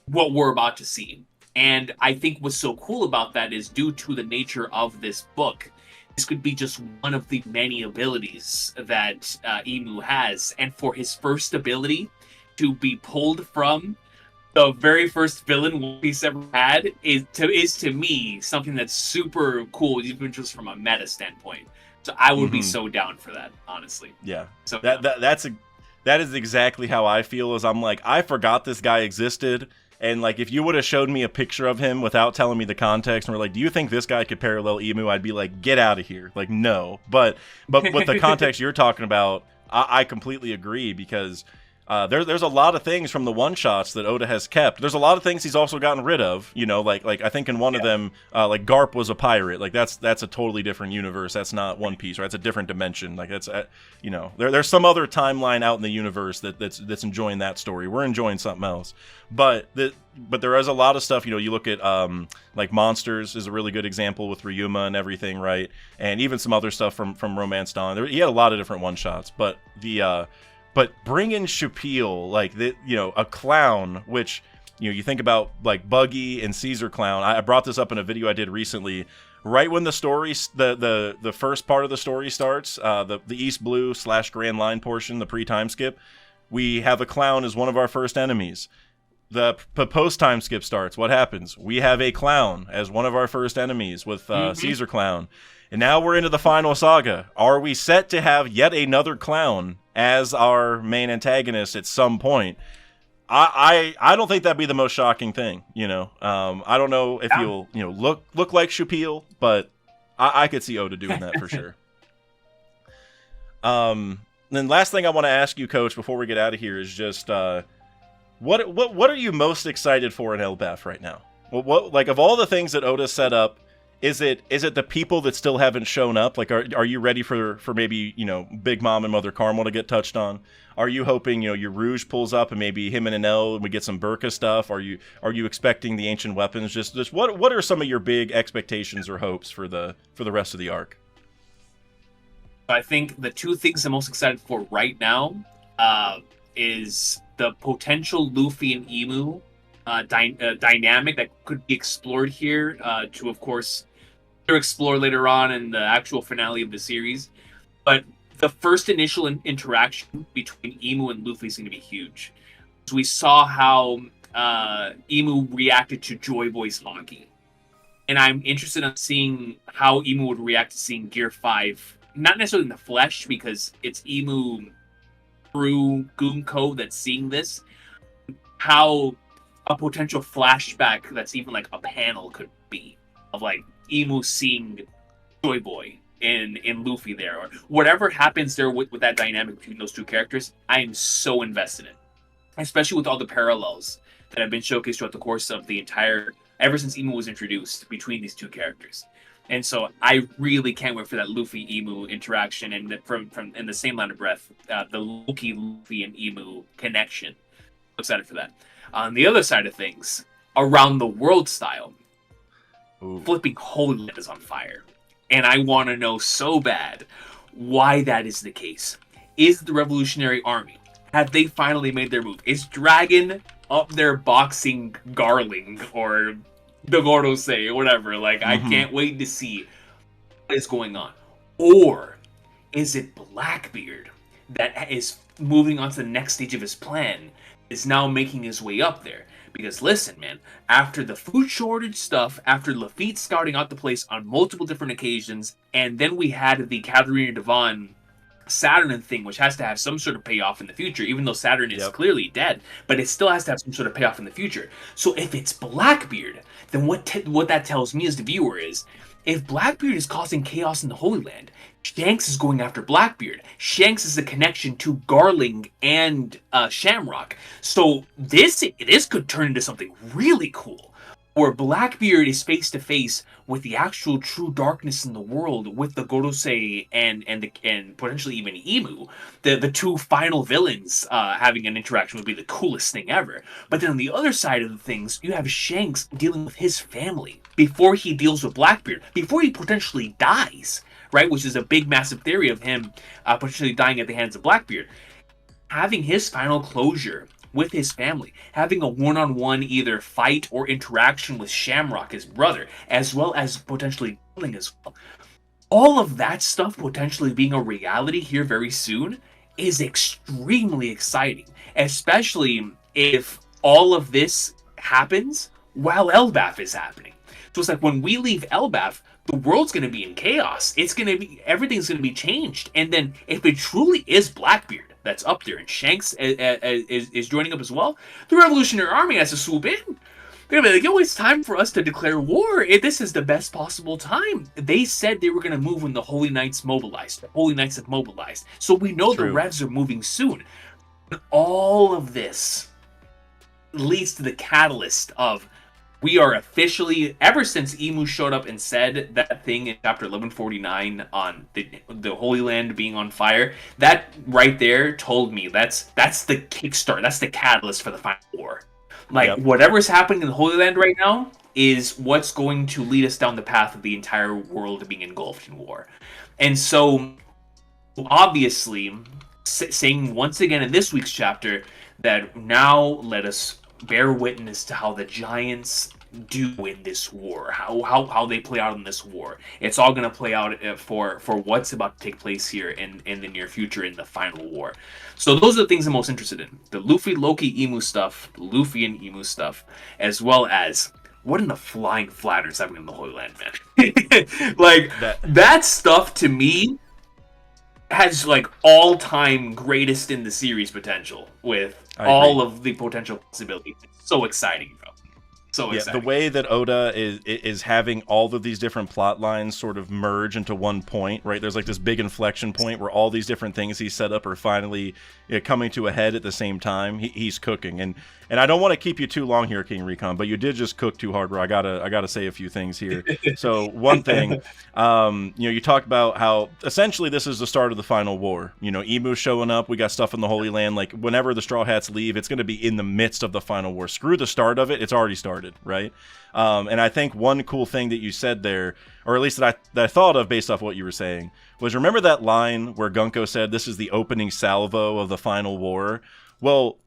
what we're about to see. And I think what's so cool about that is, due to the nature of this book, this could be just one of the many abilities that Emu has. And for his first ability to be pulled from the very first villain One Piece ever had is to me something that's super cool, even just from a meta standpoint. So I would be so down for that, honestly. Yeah. So that is exactly how I feel. Is I'm like, I forgot this guy existed, and like, if you would have showed me a picture of him without telling me the context, and were like, do you think this guy could parallel Emu? I'd be like, get out of here. Like, no. But with the context you're talking about, I completely agree, because there's a lot of things from the one-shots that Oda has kept. There's a lot of things he's also gotten rid of, like I think in one of them, like Garp was a pirate. Like, that's a totally different universe. That's not One Piece, right? It's a different dimension. Like, that's there's some other timeline out in the universe that's enjoying that story. We're enjoying something else. But there is a lot of stuff. You look at like Monsters is a really good example with Ryuma and everything, right? And even some other stuff from Romance Dawn. He had a lot of different one-shots, but But bring in Shapil, like a clown, which you think about like Buggy and Caesar Clown. I brought this up in a video I did recently. Right when the story, the first part of the story starts, the East Blue / Grand Line portion, the pre-time skip, we have a clown as one of our first enemies. The post-time skip starts. What happens? We have a clown as one of our first enemies with Caesar Clown. And now we're into the final saga. Are we set to have yet another clown as our main antagonist at some point? I don't think that'd be the most shocking thing. I don't know if he'll look like Shapil, but I could see Oda doing that for sure. Then last thing I want to ask you, Coach, before we get out of here is just what are you most excited for in ELBAF right now? What like, of all the things that Oda set up, is it the people that still haven't shown up? Like, are you ready for maybe Big Mom and Mother Carmel to get touched on? Are you hoping your Rouge pulls up and maybe him and Enel and we get some Burka stuff? Are you expecting the ancient weapons? Just what are some of your big expectations or hopes for the rest of the arc? I think the two things I'm most excited for right now is the potential Luffy and Emu dynamic that could be explored here to, of course, explore later on in the actual finale of the series. But the first initial interaction between Emu and Luffy is going to be huge. So we saw how Emu reacted to Joy Boy's hockey, and I'm interested in seeing how Emu would react to seeing Gear 5, not necessarily in the flesh, because it's Emu through Goonko that's seeing this, how a potential flashback that's even like a panel could be of like Emu seeing Joy Boy in Luffy there, or whatever happens there with that dynamic between those two characters. I am so invested in, especially with all the parallels that have been showcased throughout the course of the ever since Emu was introduced between these two characters. And so I really can't wait for that Luffy Emu interaction, and from in the same line of breath, the Loki Luffy and Emu connection. I'm excited for that. On the other side of things, around the world style, flipping Holy Land is on fire. And I want to know so bad why that is the case. Is the Revolutionary Army, have they finally made their move? Is Dragon up there boxing Garling or the Gorosei or whatever? Like, I can't wait to see what is going on. Or Is it Blackbeard that is moving on to the next stage of his plan, is now making his way up there? Because listen, man, after the food shortage stuff, after Lafitte scouting out the place on multiple different occasions, and then we had the Katarina Devon Saturn thing, which has to have some sort of payoff in the future, even though Saturn is clearly dead, but it still has to have some sort of payoff in the future. So if it's Blackbeard, then what that tells me as the viewer is, if Blackbeard is causing chaos in the Holy Land, Shanks is going after Blackbeard. Shanks is a connection to Garling and Shamrock. So this could turn into something really cool, where Blackbeard is face to face with the actual true darkness in the world, with the Gorosei and potentially even Emu. The two final villains having an interaction would be the coolest thing ever. But then on the other side of the things, you have Shanks dealing with his family before he deals with Blackbeard, before he potentially dies, right? Which is a big, massive theory of him potentially dying at the hands of Blackbeard. Having his final closure with his family, having a one-on-one either fight or interaction with Shamrock, his brother, as well as potentially killing as well. All of that stuff potentially being a reality here very soon is extremely exciting, especially if all of this happens while ELBAF is happening. So it's like when we leave ELBAF, the world's going to be in chaos. Everything's going to be changed. And then if it truly is Blackbeard that's up there and Shanks is joining up as well, the Revolutionary Army has to swoop in. They're going to be like, yo, it's time for us to declare war. This is the best possible time. They said they were going to move when the Holy Knights mobilized. The Holy Knights have mobilized. So we know the Revs are moving soon. All of this leads to the catalyst of, we are officially, ever since Emu showed up and said that thing in chapter 1149 on the Holy Land being on fire, that right there told me that's the kickstart, that's the catalyst for the final war. Like, whatever's happening in the Holy Land right now is what's going to lead us down the path of the entire world being engulfed in war. And so, obviously, saying once again in this week's chapter that now let us bear witness to how the giants do in this war, how they play out in this war. It's all going to play out for what's about to take place here in the near future in the final war. So those are the things I'm most interested in: the Luffy, Loki, Emu stuff, Luffy and Emu stuff, as well as what in the flying flatters happening in the Holy Land, man. Like that stuff to me has like all-time greatest in the series potential, with all of the potential possibilities. It's so exciting, bro. So exciting. The way that Oda is having all of these different plot lines sort of merge into one point, right? There's like this big inflection point where all these different things he set up are finally coming to a head at the same time. He's cooking, and I don't want to keep you too long here, King Recon, but you did just cook too hard, bro. I gotta say a few things here. So one thing, you talked about how essentially this is the start of the final war. Emu showing up, we got stuff in the Holy Land. Like whenever the Straw Hats leave, it's going to be in the midst of the final war. Screw the start of it; it's already started, right? And I think one cool thing that you said there, or at least that I thought of based off what you were saying, was remember that line where Gunko said this is the opening salvo of the final war? Well,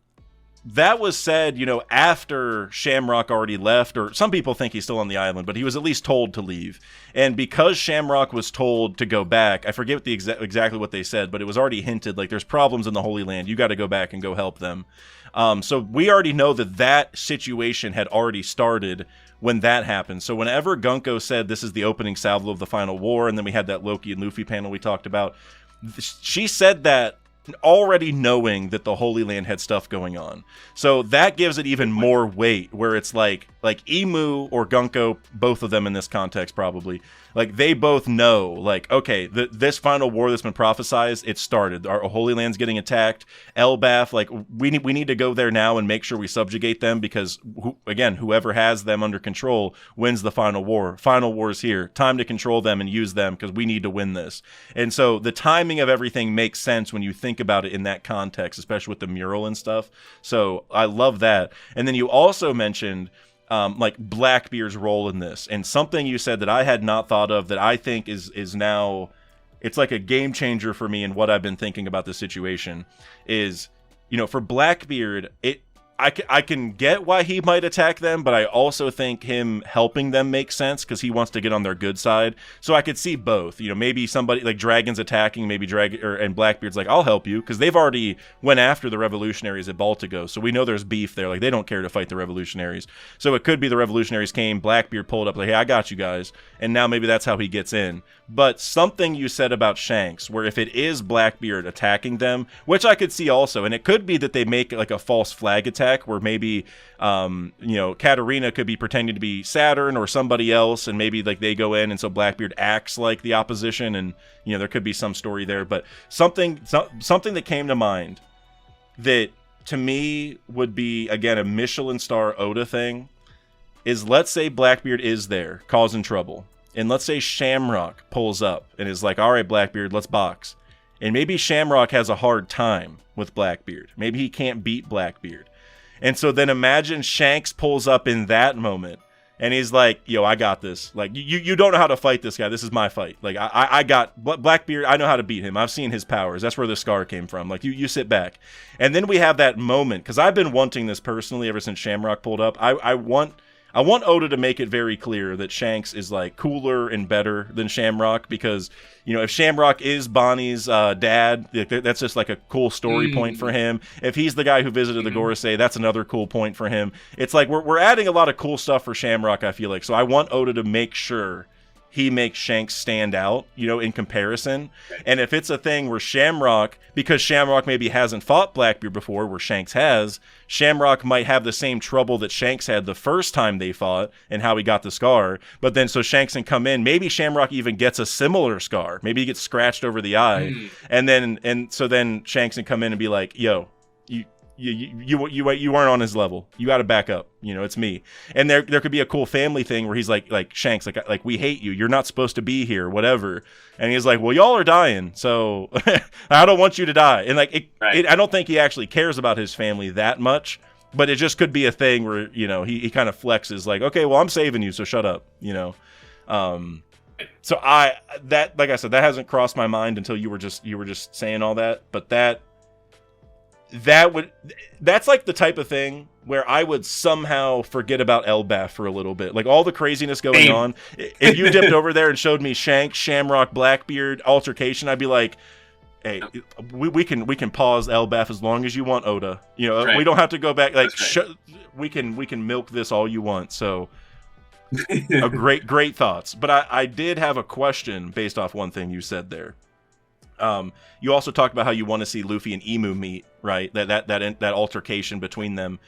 that was said, after Shamrock already left, or some people think he's still on the island, but he was at least told to leave. And because Shamrock was told to go back, I forget exactly what they said, but it was already hinted, like, there's problems in the Holy Land, you got to go back and go help them. So we already know that situation had already started when that happened. So whenever Gunko said this is the opening salvo of the final war, and then we had that Loki and Luffy panel we talked about, she said that already knowing that the Holy Land had stuff going on. So that gives it even more weight, where it's like Emu or Gunko, both of them in this context probably, like they both know, like, okay, this final war that's been prophesized, it started. Our Holy Land's getting attacked. ELBAF, like we need to go there now and make sure we subjugate them, because again, whoever has them under control wins the final war. Final war's here. Time to control them and use them, because we need to win this. And so the timing of everything makes sense when you think about it in that context, especially with the mural and stuff. So I love that. And then you also mentioned like Blackbeard's role in this, and something you said that I had not thought of that I think is now, it's like a game changer for me in what I've been thinking about this situation is, for Blackbeard, I can get why he might attack them, but I also think him helping them makes sense because he wants to get on their good side. So I could see both. You know, maybe somebody like Dragon's attacking, maybe and Blackbeard's like, I'll help you, because they've already went after the revolutionaries at Baltigo, so we know there's beef there. Like, they don't care to fight the revolutionaries. So it could be the revolutionaries came, Blackbeard pulled up like, hey, I got you guys, and now maybe that's how he gets in. But something you said about Shanks, where if it is Blackbeard attacking them, which I could see also, and it could be that they make like a false flag attack where maybe Katarina could be pretending to be Saturn or somebody else, and maybe like they go in, and so Blackbeard acts like the opposition, and there could be some story there. But something that came to mind that to me would be, again, a Michelin star Oda thing is, let's say Blackbeard is there causing trouble, and let's say Shamrock pulls up and is like, all right, Blackbeard, let's box. And maybe Shamrock has a hard time with Blackbeard. Maybe he can't beat Blackbeard. And so then imagine Shanks pulls up in that moment, and he's like, yo, I got this. Like, you don't know how to fight this guy. This is my fight. Like, I got Blackbeard. I know how to beat him. I've seen his powers. That's where the scar came from. Like, you sit back. And then we have that moment, because I've been wanting this personally ever since Shamrock pulled up. I want Oda to make it very clear that Shanks is like cooler and better than Shamrock, because if Shamrock is Bonnie's dad, that's just like a cool story point for him. If he's the guy who visited the Gorosei, that's another cool point for him. It's like we're adding a lot of cool stuff for Shamrock, I feel like. So I want Oda to make sure he makes Shanks stand out, in comparison. And if it's a thing where Shamrock, because Shamrock maybe hasn't fought Blackbeard before, where Shanks has, Shamrock might have the same trouble that Shanks had the first time they fought and how he got the scar. But then so Shanks can come in, maybe Shamrock even gets a similar scar. Maybe he gets scratched over the eye. And so then Shanks can come in and be like, yo, you weren't on his level. You got to back up. It's me. And there could be a cool family thing where he's like Shanks, like we hate you. You're not supposed to be here. Whatever. And he's like, well, y'all are dying, so I don't want you to die. And like I don't think he actually cares about his family that much. But it just could be a thing where he kind of flexes like, okay, well, I'm saving you, so shut up. So like I said, that hasn't crossed my mind until you were just saying all that. But that's like the type of thing where I would somehow forget about ELBAF for a little bit. Like, all the craziness going on. If you dipped over there and showed me Shanks, Shamrock, Blackbeard, altercation, I'd be like, hey, we can pause ELBAF as long as you want, Oda. We don't have to go back. Like, we can milk this all you want. So, great thoughts. But I did have a question based off one thing you said there. You also talked about how you want to see Luffy and Emu meet, right? That altercation between them.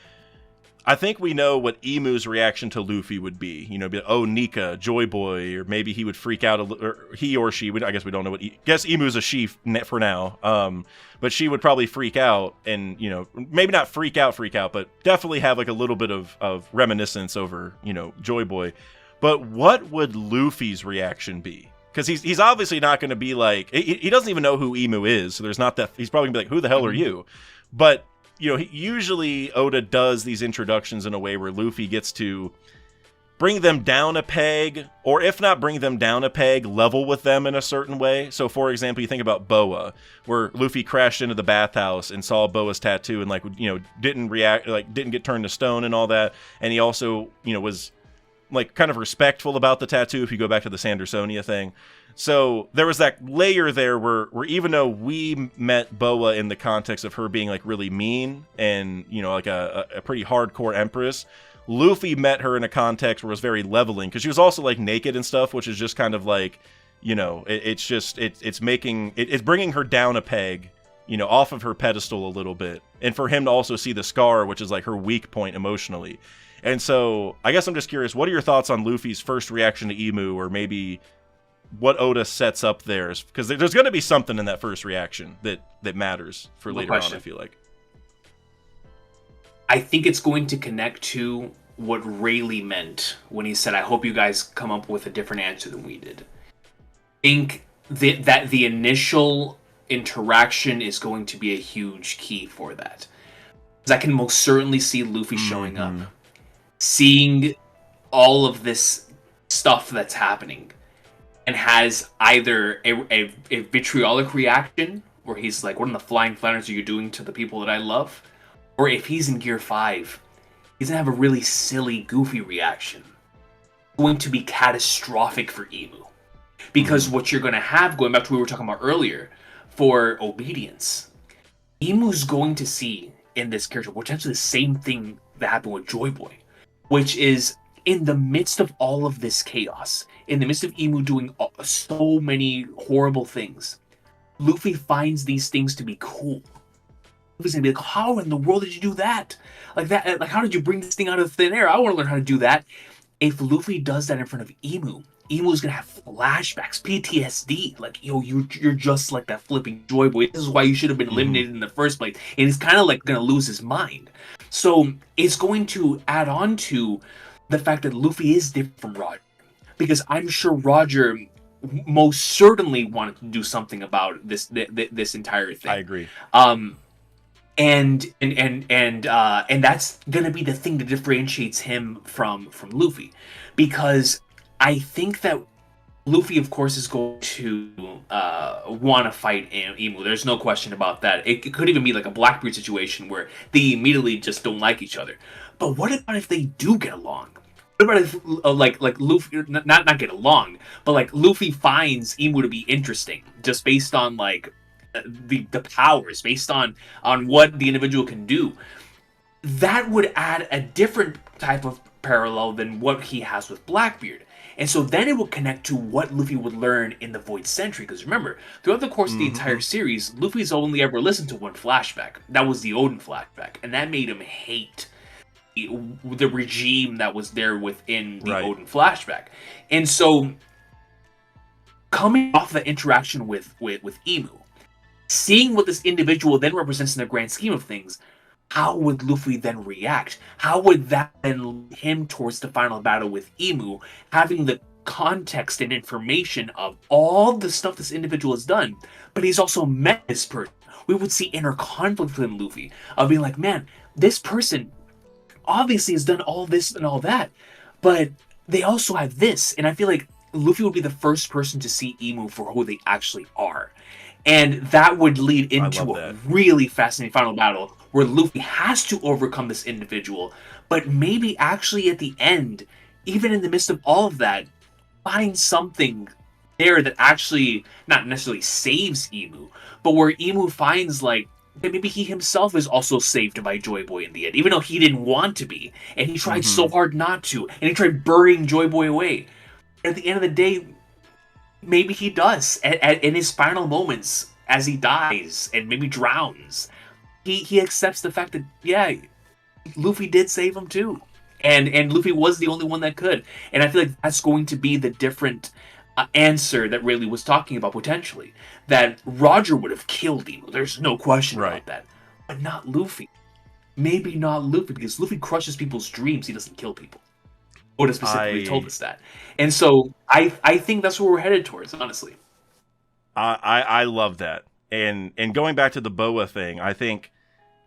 I think we know what Emu's reaction to Luffy would be. Be like, oh, Nika, Joy Boy, or maybe he would freak out, or he or she would. I guess we don't know guess Emu's a she for now. But she would probably freak out, and maybe not freak out, but definitely have like a little bit of reminiscence over Joy Boy. But what would Luffy's reaction be? Because he's obviously not going to be like, he doesn't even know who Emu is, so there's not that. He's probably going to be like, who the hell are you? But usually Oda does these introductions in a way where Luffy gets to bring them down a peg, or if not bring them down a peg, level with them in a certain way. So, for example, you think about Boa, where Luffy crashed into the bathhouse and saw Boa's tattoo and didn't react, didn't get turned to stone and all that, and he also was like kind of respectful about the tattoo if you go back to the Sandersonia thing. So there was that layer there where even though we met Boa in the context of her being like really mean and like a pretty hardcore empress, Luffy met her in a context where it was very leveling, because she was also like naked and stuff, which is just kind of like it's bringing her down a peg, off of her pedestal a little bit, and for him to also see the scar, which is like her weak point emotionally. And so I guess I'm just curious, what are your thoughts on Luffy's first reaction to Emu, or maybe what Oda sets up there? Because there's going to be something in that first reaction that matters for later on, I feel like. I think it's going to connect to what Rayleigh meant when he said, I hope you guys come up with a different answer than we did. I think that the initial interaction is going to be a huge key for that. Because I can most certainly see Luffy showing up, seeing all of this stuff that's happening, and has either a vitriolic reaction where he's like, what in the flying flannels are you doing to the people that I love? or if he's in Gear 5, he's gonna have a really silly, goofy reaction. It's going to be catastrophic for Emu. Because what you're gonna have, going back to what we were talking about earlier, for obedience, Emu's going to see in this character potentially the same thing that happened with Joy Boy, which is in the midst of all of this chaos, in the midst of Emu doing so many horrible things, Luffy finds these things to be cool. Luffy's gonna be like, how in the world did you do that? Like that, like how did you bring this thing out of thin air? I want to learn how to do that. If Luffy does that in front of Emu, Emu's gonna have flashbacks, PTSD. Like, yo, you're just like that flipping Joy Boy. This is why you should have been eliminated in the first place. And he's kind of like gonna lose his mind. So it's going to add on to the fact that Luffy is different from Roger, because I'm sure Roger most certainly wanted to do something about this entire thing. I agree. And that's gonna be the thing that differentiates him from Luffy, because I think that Luffy, of course, is going to want to fight Emu. There's no question about that. It could even be like a Blackbeard situation where they immediately just don't like each other. But what about if they do get along? What about if like Luffy not get along, but like Luffy finds Emu to be interesting just based on like the powers, based on what the individual can do? That would add a different type of parallel than what he has with Blackbeard. And so then it will connect to what Luffy would learn in the Void Century. Because remember, throughout the course of the entire series, Luffy's only ever listened to one flashback. That was the Odin flashback. And that made him hate the regime that was there within the Odin flashback. And so, coming off the interaction with Emu, seeing what this individual then represents in the grand scheme of things, how would Luffy then react? How would that then lead him towards the final battle with Emu, having the context and information of all the stuff this individual has done, but he's also met this person? We would see inner conflict within Luffy, of being like, man, this person obviously has done all this and all that, but they also have this. And I feel like Luffy would be the first person to see Emu for who they actually are. And that would lead into a really fascinating final battle where Luffy has to overcome this individual, but maybe actually at the end, even in the midst of all of that, find something there that actually not necessarily saves Emu, but where Emu finds like that maybe he himself is also saved by Joy Boy in the end, even though he didn't want to be, and he tried so hard not to, and he tried burying Joy Boy away. And at the end of the day, maybe he does. In his final moments, as he dies and maybe drowns, he accepts the fact that, yeah, Luffy did save him too. And Luffy was the only one that could. And I feel like that's going to be the different answer that Rayleigh was talking about potentially. That Roger would have killed Emu. There's no question about that. But not Luffy. Maybe not Luffy, because Luffy crushes people's dreams. He doesn't kill people. Oda specifically told us that. And so I think that's where we're headed towards, honestly. I love that. And going back to the Boa thing, I think,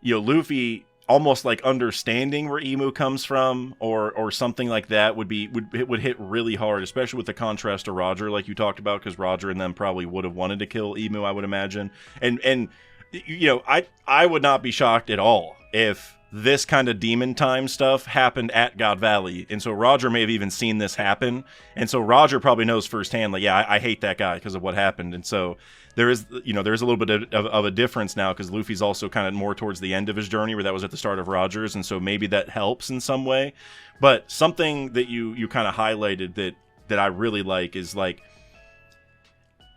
you know, Luffy almost like understanding where Emu comes from or something like that would hit really hard, especially with the contrast to Roger, like you talked about, because Roger and them probably would have wanted to kill Emu, I would imagine. And you know, I would not be shocked at all if this kind of demon time stuff happened at God Valley. And so Roger may have even seen this happen. And so Roger probably knows firsthand, like, yeah, I hate that guy because of what happened. And so there is a little bit of a difference now, because Luffy's also kind of more towards the end of his journey, where that was at the start of Roger's. And so maybe that helps in some way. But something that you kind of highlighted that I really like is, like,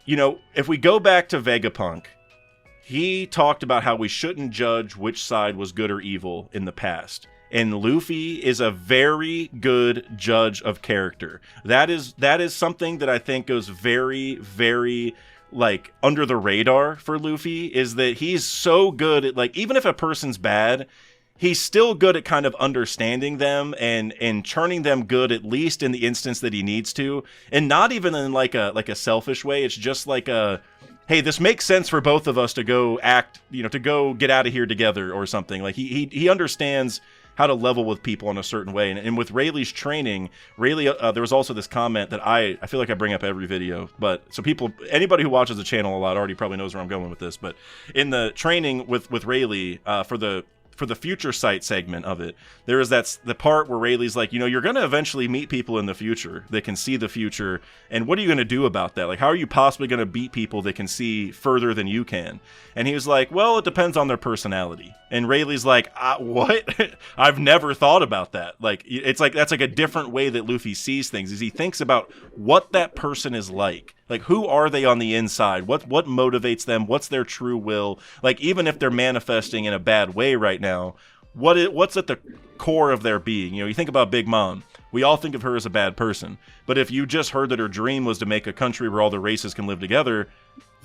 you know, if we go back to Vegapunk, he talked about how we shouldn't judge which side was good or evil in the past. And Luffy is a very good judge of character. That is something that I think goes very, very, like, under the radar for Luffy, is that he's so good at, like, even if a person's bad, he's still good at kind of understanding them and turning them good, at least in the instance that he needs to. And not even in like a selfish way. It's just like a, hey, this makes sense for both of us to go act, to go get out of here together or something. Like he understands how to level with people in a certain way. And with Rayleigh's training, Rayleigh, there was also this comment that I feel like I bring up every video, but so anybody who watches the channel a lot already probably knows where I'm going with this. But in the training with Rayleigh, for the for the future sight segment of it, there is the part where Rayleigh's like, you're going to eventually meet people in the future that can see the future, and what are you going to do about that? Like, how are you possibly going to beat people that can see further than you can? And he was like, well, it depends on their personality. And Rayleigh's like, what? I've never thought about that. Like, it's like that's like a different way that Luffy sees things, is he thinks about what that person is like. Like, who are they on the inside? What motivates them? What's their true will? Like, even if they're manifesting in a bad way right now, what's at the core of their being? You think about Big Mom. We all think of her as a bad person. But if you just heard that her dream was to make a country where all the races can live together,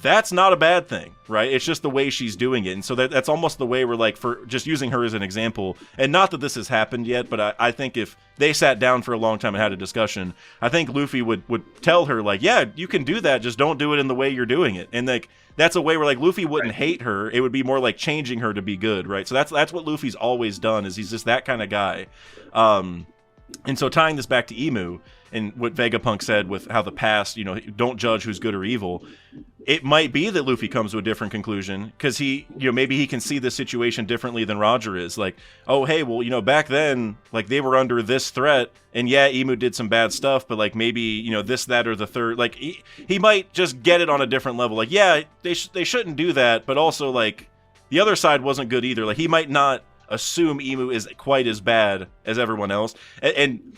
that's not a bad thing, right? It's just the way she's doing it. And so that's almost the way we're like, for just using her as an example, and not that this has happened yet, but I think if they sat down for a long time and had a discussion, I think Luffy would tell her, like, yeah, you can do that, just don't do it in the way you're doing it. And like, that's a way where like Luffy wouldn't hate her. It would be more like changing her to be good, right? So that's what Luffy's always done, is he's just that kind of guy. And so tying this back to Emu and what Vegapunk said with how the past, don't judge who's good or evil, it might be that Luffy comes to a different conclusion because he, maybe he can see the situation differently than Roger is. Like, oh, hey, well, back then, like, they were under this threat, and yeah, Emu did some bad stuff, but like maybe, this, that, or the third. Like, he might just get it on a different level. Like, yeah, they shouldn't do that, but also like the other side wasn't good either. Like, he might not assume Emu is quite as bad as everyone else, and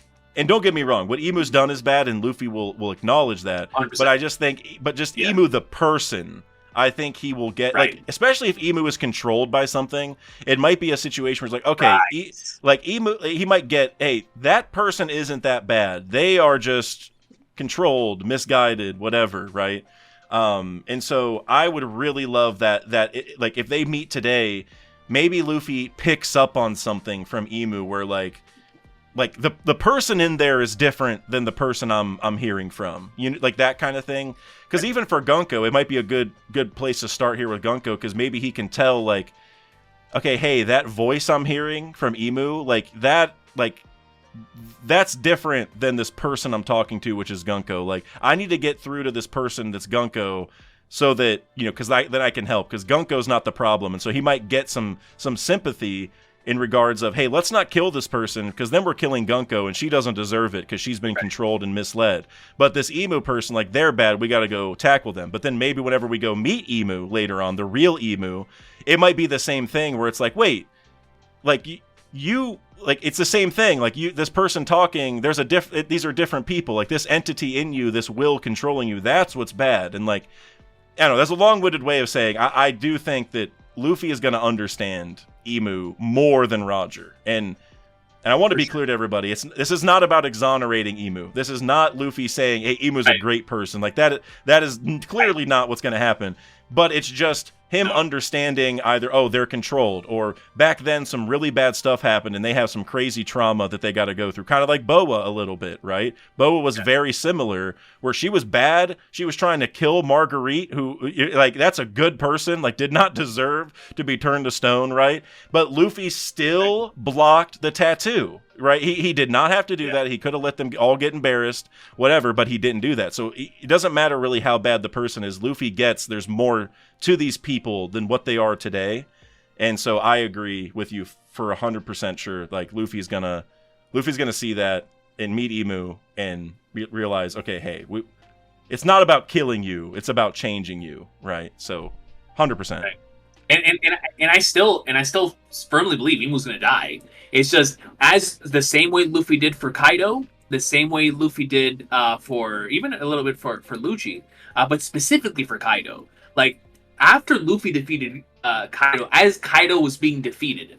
don't get me wrong, what Emu's done is bad, and Luffy will acknowledge that. 100%. But I just think, Emu the person, I think he will get, like, especially if Emu is controlled by something, it might be a situation where it's like, okay, Emu, he might get, hey, that person isn't that bad. They are just controlled, misguided, whatever, right? And so I would really love that like, if they meet today, maybe Luffy picks up on something from Emu where, like the person in there is different than the person I'm hearing from, like that kind of thing. Because even for Gunko, it might be a good place to start here with Gunko, because maybe he can tell, like, okay, hey, that voice I'm hearing from Emu, that's different than this person I'm talking to, which is Gunko. Like, I need to get through to this person that's Gunko, so that, because then I can help, because Gunko's not the problem. And so he might get some sympathy in regards of, hey, let's not kill this person, because then we're killing Gunko, and she doesn't deserve it, because she's been controlled and misled. But this Emu person, like, they're bad, we got to go tackle them. But then maybe whenever we go meet Emu later on, the real Emu, it might be the same thing, where it's like, wait, like, you like, it's the same thing. Like, this person talking, there's these are different people. Like, this entity in you, this will controlling you, that's what's bad. And, like, I don't know, that's a long-winded way of saying I do think that Luffy is going to understand Emu more than Roger. And I want to be clear to everybody, this is not about exonerating Emu. This is not Luffy saying, hey, Emu's a great person. Like, that is clearly not what's going to happen. But it's just him understanding either, oh, they're controlled, or back then some really bad stuff happened and they have some crazy trauma that they got to go through. Kind of like Boa a little bit, right? Boa was very similar, where she was bad. She was trying to kill Marguerite, who, like, that's a good person, like, did not deserve to be turned to stone, right? But Luffy still blocked the tattoo, right? He did not have to do that. He could have let them all get embarrassed, whatever, but he didn't do that. So it doesn't matter really how bad the person is. Luffy gets there's more to these people than what they are today. And so I agree with you for 100% sure. Like, Luffy's gonna see that and meet Emu and realize, okay, hey, it's not about killing you, it's about changing you, right? So 100%. Right. And I still firmly believe Emu's gonna die. It's just as the same way Luffy did for Kaido, the same way Luffy did for even a little bit for Lucci, but specifically for Kaido. Like, after Luffy defeated Kaido, as Kaido was being defeated,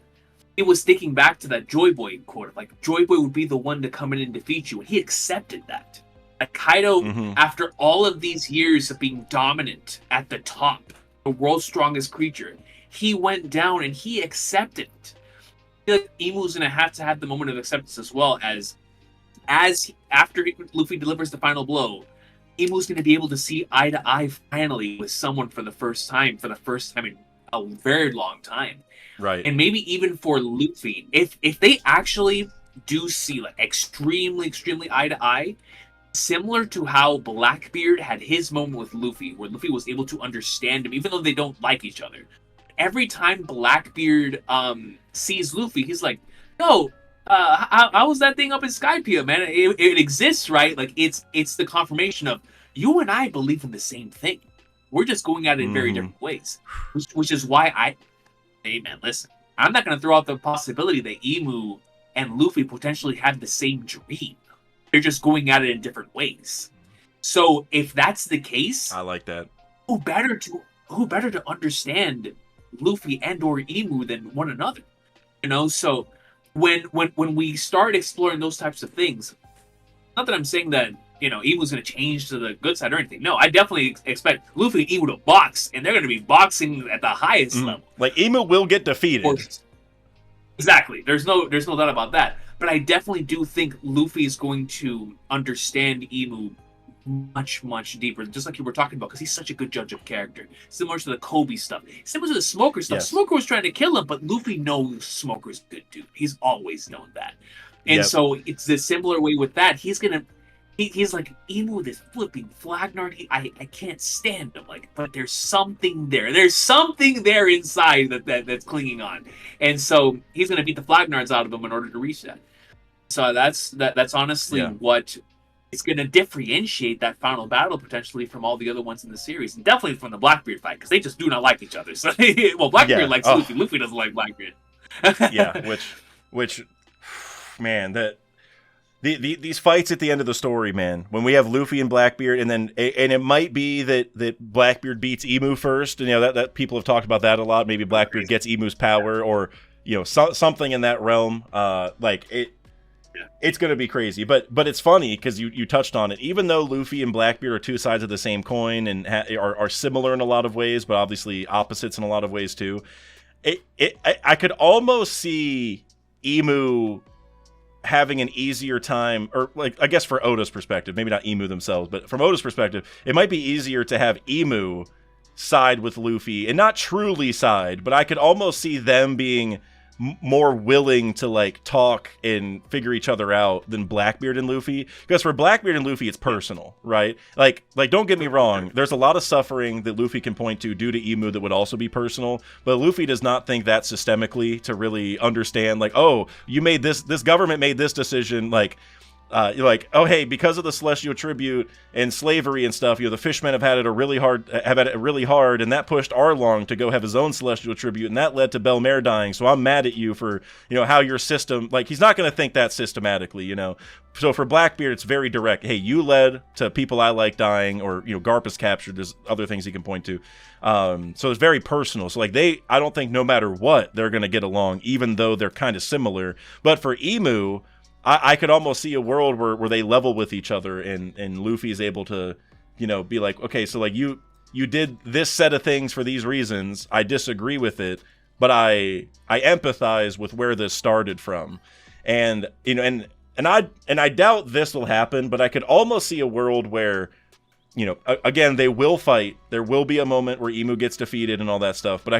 he was thinking back to that Joy Boy quote, like, Joy Boy would be the one to come in and defeat you, and he accepted that. Like, Kaido, after all of these years of being dominant at the top, the world's strongest creature, he went down and he accepted it. I feel like Emu's gonna have to have the moment of acceptance as well, as after Luffy delivers the final blow, Emu's gonna be able to see eye to eye finally with someone for the first time in a very long time. Right. And maybe even for Luffy, if they actually do see, like, extremely eye to eye, similar to how Blackbeard had his moment with Luffy, where Luffy was able to understand him, even though they don't like each other. every time Blackbeard sees Luffy, he's like, "No, how was that thing up in Skypiea, man? It exists, right? Like it's the confirmation of you and I believe in the same thing. We're just going at it in very different ways, which is why hey man, listen, I'm not gonna throw out the possibility that Emu and Luffy potentially had the same dream. They're just going at it in different ways. So if that's the case, I like that. Who better to understand Luffy and or Emu than one another? You know, so when we start exploring those types of things, not that I'm saying that, you know, Emu's going to change to the good side or anything. No, I definitely expect Luffy and Emu to box, and they're going to be boxing at the highest level. Like Emu will get defeated. Exactly. There's no doubt about that. But I definitely do think Luffy is going to understand Emu much, much deeper, just like you were talking about, because he's such a good judge of character. Similar to the Kobe stuff. Similar to the Smoker stuff. Yes. Smoker was trying to kill him, but Luffy knows Smoker's a good dude. He's always known that. And so it's the similar way with that. He's like, Emu, this flipping Flagnard, I can't stand him. Like, but there's something there. There's something there inside that's clinging on. And so he's gonna beat the Flagnards out of him in order to reach that. So that's honestly what it's going to differentiate that final battle potentially from all the other ones in the series, and definitely from the Blackbeard fight, because they just do not like each other. So, well, Blackbeard likes Luffy. Luffy doesn't like Blackbeard. which, man, these fights at the end of the story, man, when we have Luffy and Blackbeard, and it might be that Blackbeard beats Emu first, and you know that people have talked about that a lot. Maybe Blackbeard gets Emu's power, or you know something in that realm. It's going to be crazy, but it's funny because you touched on it. Even though Luffy and Blackbeard are two sides of the same coin and are similar in a lot of ways, but obviously opposites in a lot of ways too, I could almost see Emu having an easier time, or like I guess for Oda's perspective, maybe not Emu themselves, but from Oda's perspective, it might be easier to have Emu side with Luffy, and not truly side, but I could almost see them being more willing to like talk and figure each other out than Blackbeard and Luffy, because for Blackbeard and Luffy it's personal, right? Like don't get me wrong, there's a lot of suffering that Luffy can point to due to Emu that would also be personal, but Luffy does not think that systemically to really understand, like, oh, you made this government made this decision, like you're like, oh hey, because of the celestial tribute and slavery and stuff, you know, the fishmen have had it really hard, and that pushed Arlong to go have his own celestial tribute, and that led to Belmare dying. So I'm mad at you for, you know, how your system, like, he's not going to think that systematically, you know. So for Blackbeard, it's very direct. Hey, you led to people I like dying, or you know, Garp is captured. There's other things he can point to. So it's very personal. So like I don't think no matter what they're going to get along, even though they're kind of similar. But for Emu, I could almost see a world where they level with each other, and Luffy is able to, you know, be like, okay, so like you did this set of things for these reasons. I disagree with it, but I empathize with where this started from, and you know, and I doubt this will happen, but I could almost see a world where, you know, again, they will fight. There will be a moment where Emu gets defeated and all that stuff, but I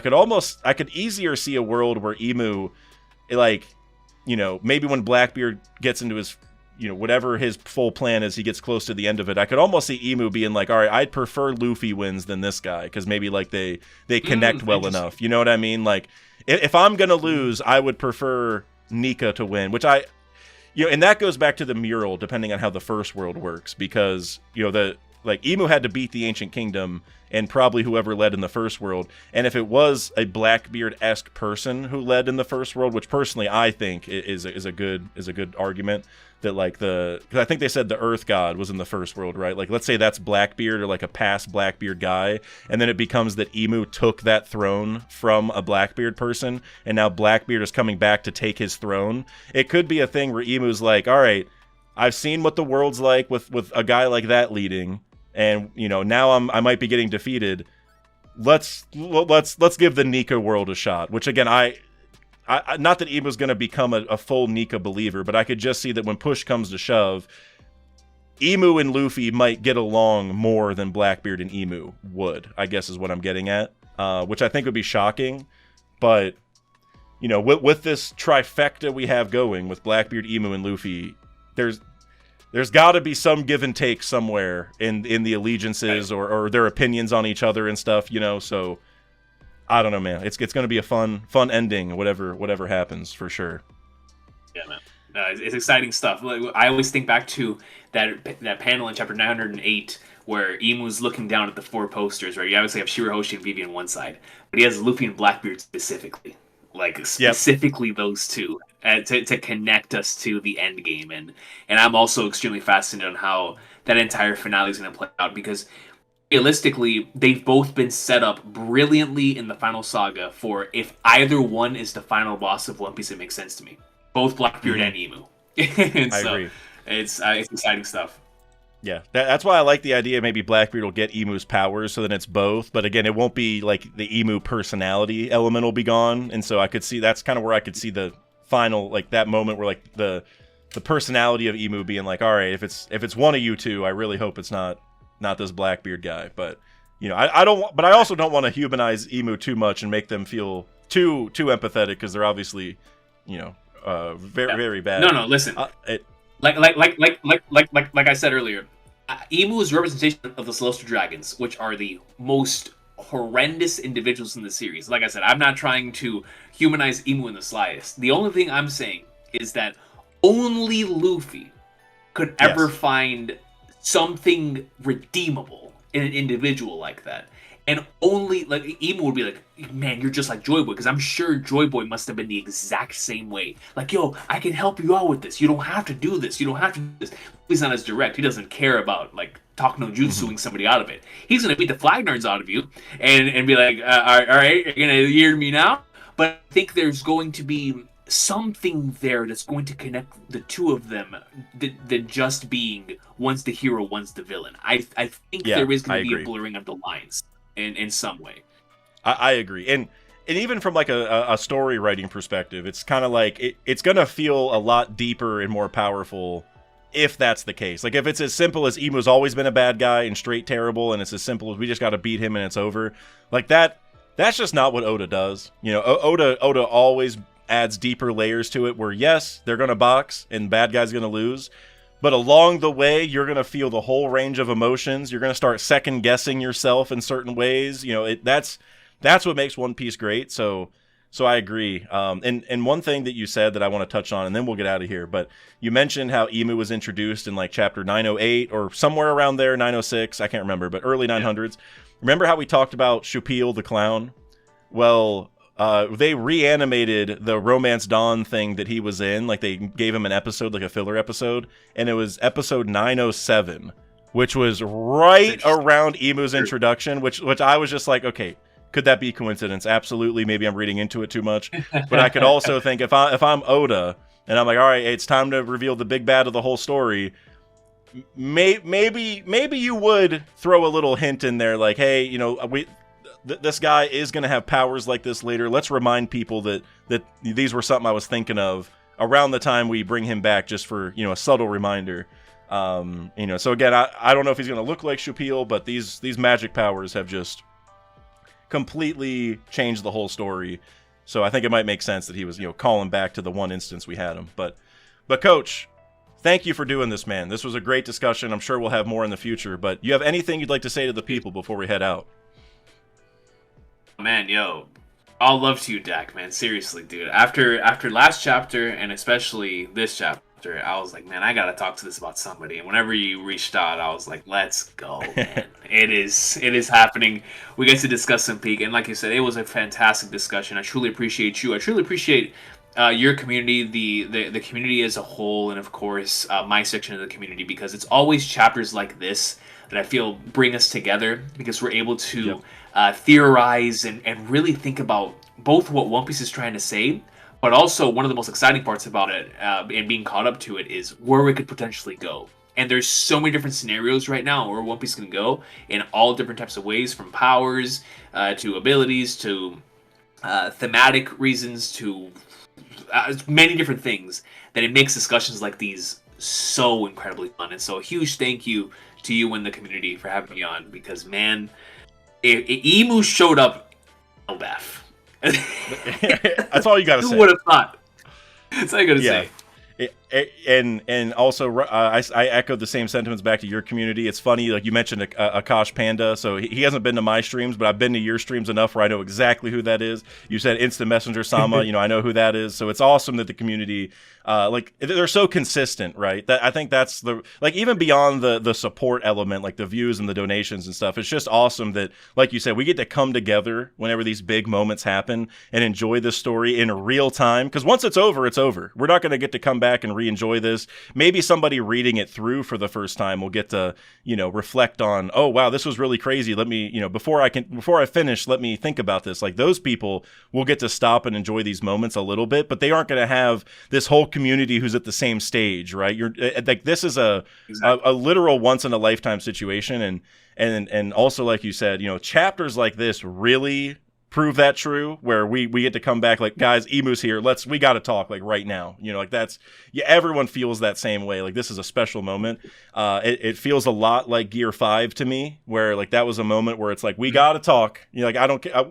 could easier see a world where Emu, like, you know, maybe when Blackbeard gets into his, you know, whatever his full plan is, he gets close to the end of it, I could almost see Emu being like, all right, I'd prefer Luffy wins than this guy, because maybe like they connect well enough. You know what I mean? Like, if I'm gonna lose, I would prefer Nika to win, which you know, and that goes back to the mural, depending on how the first world works, because, you know, like Emu had to beat the Ancient Kingdom and probably whoever led in the first world. And if it was a Blackbeard-esque person who led in the first world, which personally I think is a good argument, that like because I think they said the Earth God was in the first world, right? Like, let's say that's Blackbeard, or like a past Blackbeard guy, and then it becomes that Emu took that throne from a Blackbeard person, and now Blackbeard is coming back to take his throne. It could be a thing where Emu's like, all right, I've seen what the world's like with a guy like that leading, and you know, now I might be getting defeated. Let's give the Nika world a shot. Which again, I not that Emu's going to become a full Nika believer, but I could just see that when push comes to shove, Emu and Luffy might get along more than Blackbeard and Emu would, I guess is what I'm getting at, which I think would be shocking. But you know, with this trifecta we have going with Blackbeard, Emu, and Luffy, there's got to be some give and take somewhere in the allegiances, or their opinions on each other and stuff, you know. So I don't know, man. It's going to be a fun ending, whatever happens, for sure. Yeah, man. It's exciting stuff. Like, I always think back to that panel in chapter 908 where Emu's looking down at the 4 posters, right? You obviously have Shirahoshi and Vivi on one side, but he has Luffy and Blackbeard specifically. Like, specifically those two to connect us to the end game. And I'm also extremely fascinated on how that entire finale is going to play out, because realistically, they've both been set up brilliantly in the final saga for if either one is the final boss of One Piece, it makes sense to me. Both Blackbeard and Emu. And I agree. It's exciting stuff. Yeah, that's why I like the idea maybe Blackbeard will get Emu's powers, so then it's both. But again, it won't be like the Emu personality element will be gone, and so I could see that's kind of where I could see the final, like that moment where like the personality of Emu being like, all right, if it's one of you two, I really hope it's not this Blackbeard guy. But you know, I don't. But I also don't want to humanize Emu too much and make them feel too empathetic, because they're obviously, you know, very bad. No, listen. Like I said earlier, Emu is a representation of the Celestial Dragons, which are the most horrendous individuals in the series. Like I said, I'm not trying to humanize Emu in the slightest. The only thing I'm saying is that only Luffy could ever find something redeemable in an individual like that. And only, like, Emu would be like, man, you're just like Joy Boy, because I'm sure Joy Boy must have been the exact same way. Like, yo, I can help you out with this. You don't have to do this. You don't have to do this. He's not as direct. He doesn't care about, like, talk no jutsuing somebody out of it. He's going to beat the Flagnards out of you and be like, all right, you're going to hear me now? But I think there's going to be something there that's going to connect the two of them than just being one's the hero, one's the villain. I think there is going to be a blurring of the lines in some way. I agree. And even from like a story writing perspective, it's kind of like it's going to feel a lot deeper and more powerful if that's the case. Like if it's as simple as Emu's always been a bad guy and straight terrible, and it's as simple as we just got to beat him and it's over. Like that's just not what Oda does. You know, Oda always adds deeper layers to it where, yes, they're going to box and bad guy's going to lose, but along the way, you're going to feel the whole range of emotions. You're going to start second guessing yourself in certain ways. You know, that's what makes One Piece great. So I agree. And one thing that you said that I want to touch on, and then we'll get out of here, but you mentioned how Emu was introduced in like chapter 908 or somewhere around there, 906, I can't remember, but early 900s. Remember how we talked about Shupil the clown? Well, they reanimated the Romance Dawn thing that he was in. Like they gave him an episode, like a filler episode, and it was episode 907, which was right around Emu's introduction, which I was just like, okay, could that be coincidence? Absolutely. Maybe I'm reading into it too much, but I could also think if I'm Oda and I'm like, all right, it's time to reveal the big bad of the whole story. Maybe you would throw a little hint in there, like, hey, you know, this guy is going to have powers like this later. Let's remind people that these were something I was thinking of around the time we bring him back, just for, you know, a subtle reminder. You know, so again, I don't know if he's going to look like Shupil, but these magic powers have just completely changed the whole story. So I think it might make sense that he was, you know, calling back to the one instance we had him. But Coach, thank you for doing this, man. This was a great discussion. I'm sure we'll have more in the future, but you have anything you'd like to say to the people before we head out? Man, yo, all love to you, Dak, man. Seriously, dude. After last chapter, and especially this chapter, I was like, man, I gotta talk to this about somebody. And whenever you reached out, I was like, let's go, man. It is happening. We get to discuss some peak, and like you said, it was a fantastic discussion. I truly appreciate you. I truly appreciate your community, the community as a whole, and of course my section of the community, because it's always chapters like this that I feel bring us together, because we're able to theorize and really think about both what One Piece is trying to say, but also one of the most exciting parts about it and being caught up to it is where we could potentially go. And there's so many different scenarios right now where One Piece can go in all different types of ways, from powers to abilities to thematic reasons to many different things, that it makes discussions like these so incredibly fun. And so a huge thank you to you and the community for having me on, because, man, if Emu showed up in ELBAF. That's all you gotta say. Who would have thought? That's all you gotta say. And also I echoed the same sentiments back to your community. It's funny, like you mentioned Akash Panda, so he hasn't been to my streams, but I've been to your streams enough where I know exactly who that is. You said Instant Messenger Sama, I know who that is. So it's awesome that the community, like they're so consistent, right? That I think that's the, like, even beyond the support element, like the views and the donations and stuff, it's just awesome that, like you said, we get to come together whenever these big moments happen and enjoy this story in real time. Because once it's over, it's over. We're not going to get to come back and re-enjoy this. Maybe somebody reading it through for the first time will get to, reflect on, oh wow, this was really crazy. Let me, before I finish, let me think about this. Like, those people will get to stop and enjoy these moments a little bit, but they aren't going to have this whole community who's at the same stage, right? You're like, this is a literal once in a lifetime situation. And also, like you said, chapters like this really prove that true, where we get to come back like, guys, Emu's here, we got to talk, like, right now, like, that's, everyone feels that same way. Like, this is a special moment. It feels a lot like Gear 5 to me, where, like, that was a moment where it's like, we got to talk, like, I don't care,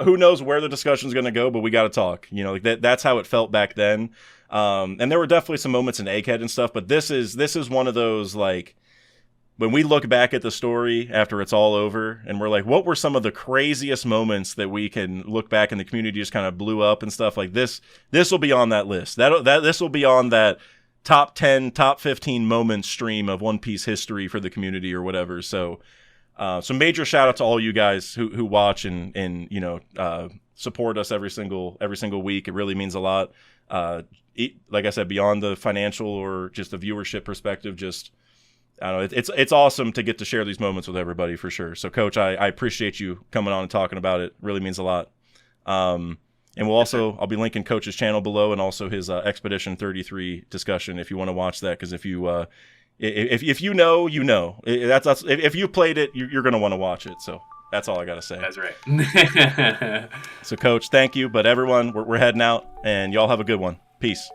who knows where the discussion's going to go, but we got to talk, like, that's how it felt back then. And there were definitely some moments in Egghead and stuff, but this is one of those, like, when we look back at the story after it's all over and we're like, what were some of the craziest moments that we can look back and the community just kind of blew up and stuff like this? This will be on that list. This will be on that top 10, top 15 moments stream of One Piece history for the community or whatever. So, major shout out to all you guys who watch and support us every single week. It really means a lot. Like I said, beyond the financial or just the viewership perspective, just, I don't know, it's awesome to get to share these moments with everybody, for sure. So, Coach, I appreciate you coming on and talking about it. Really means a lot. And I'll be linking Coach's channel below, and also his Expedition 33 discussion if you want to watch that. Because if you if you know, that's if you played it, you're going to want to watch it. So that's all I got to say. That's right. So, Coach, thank you. But everyone, we're heading out, and y'all have a good one. Peace.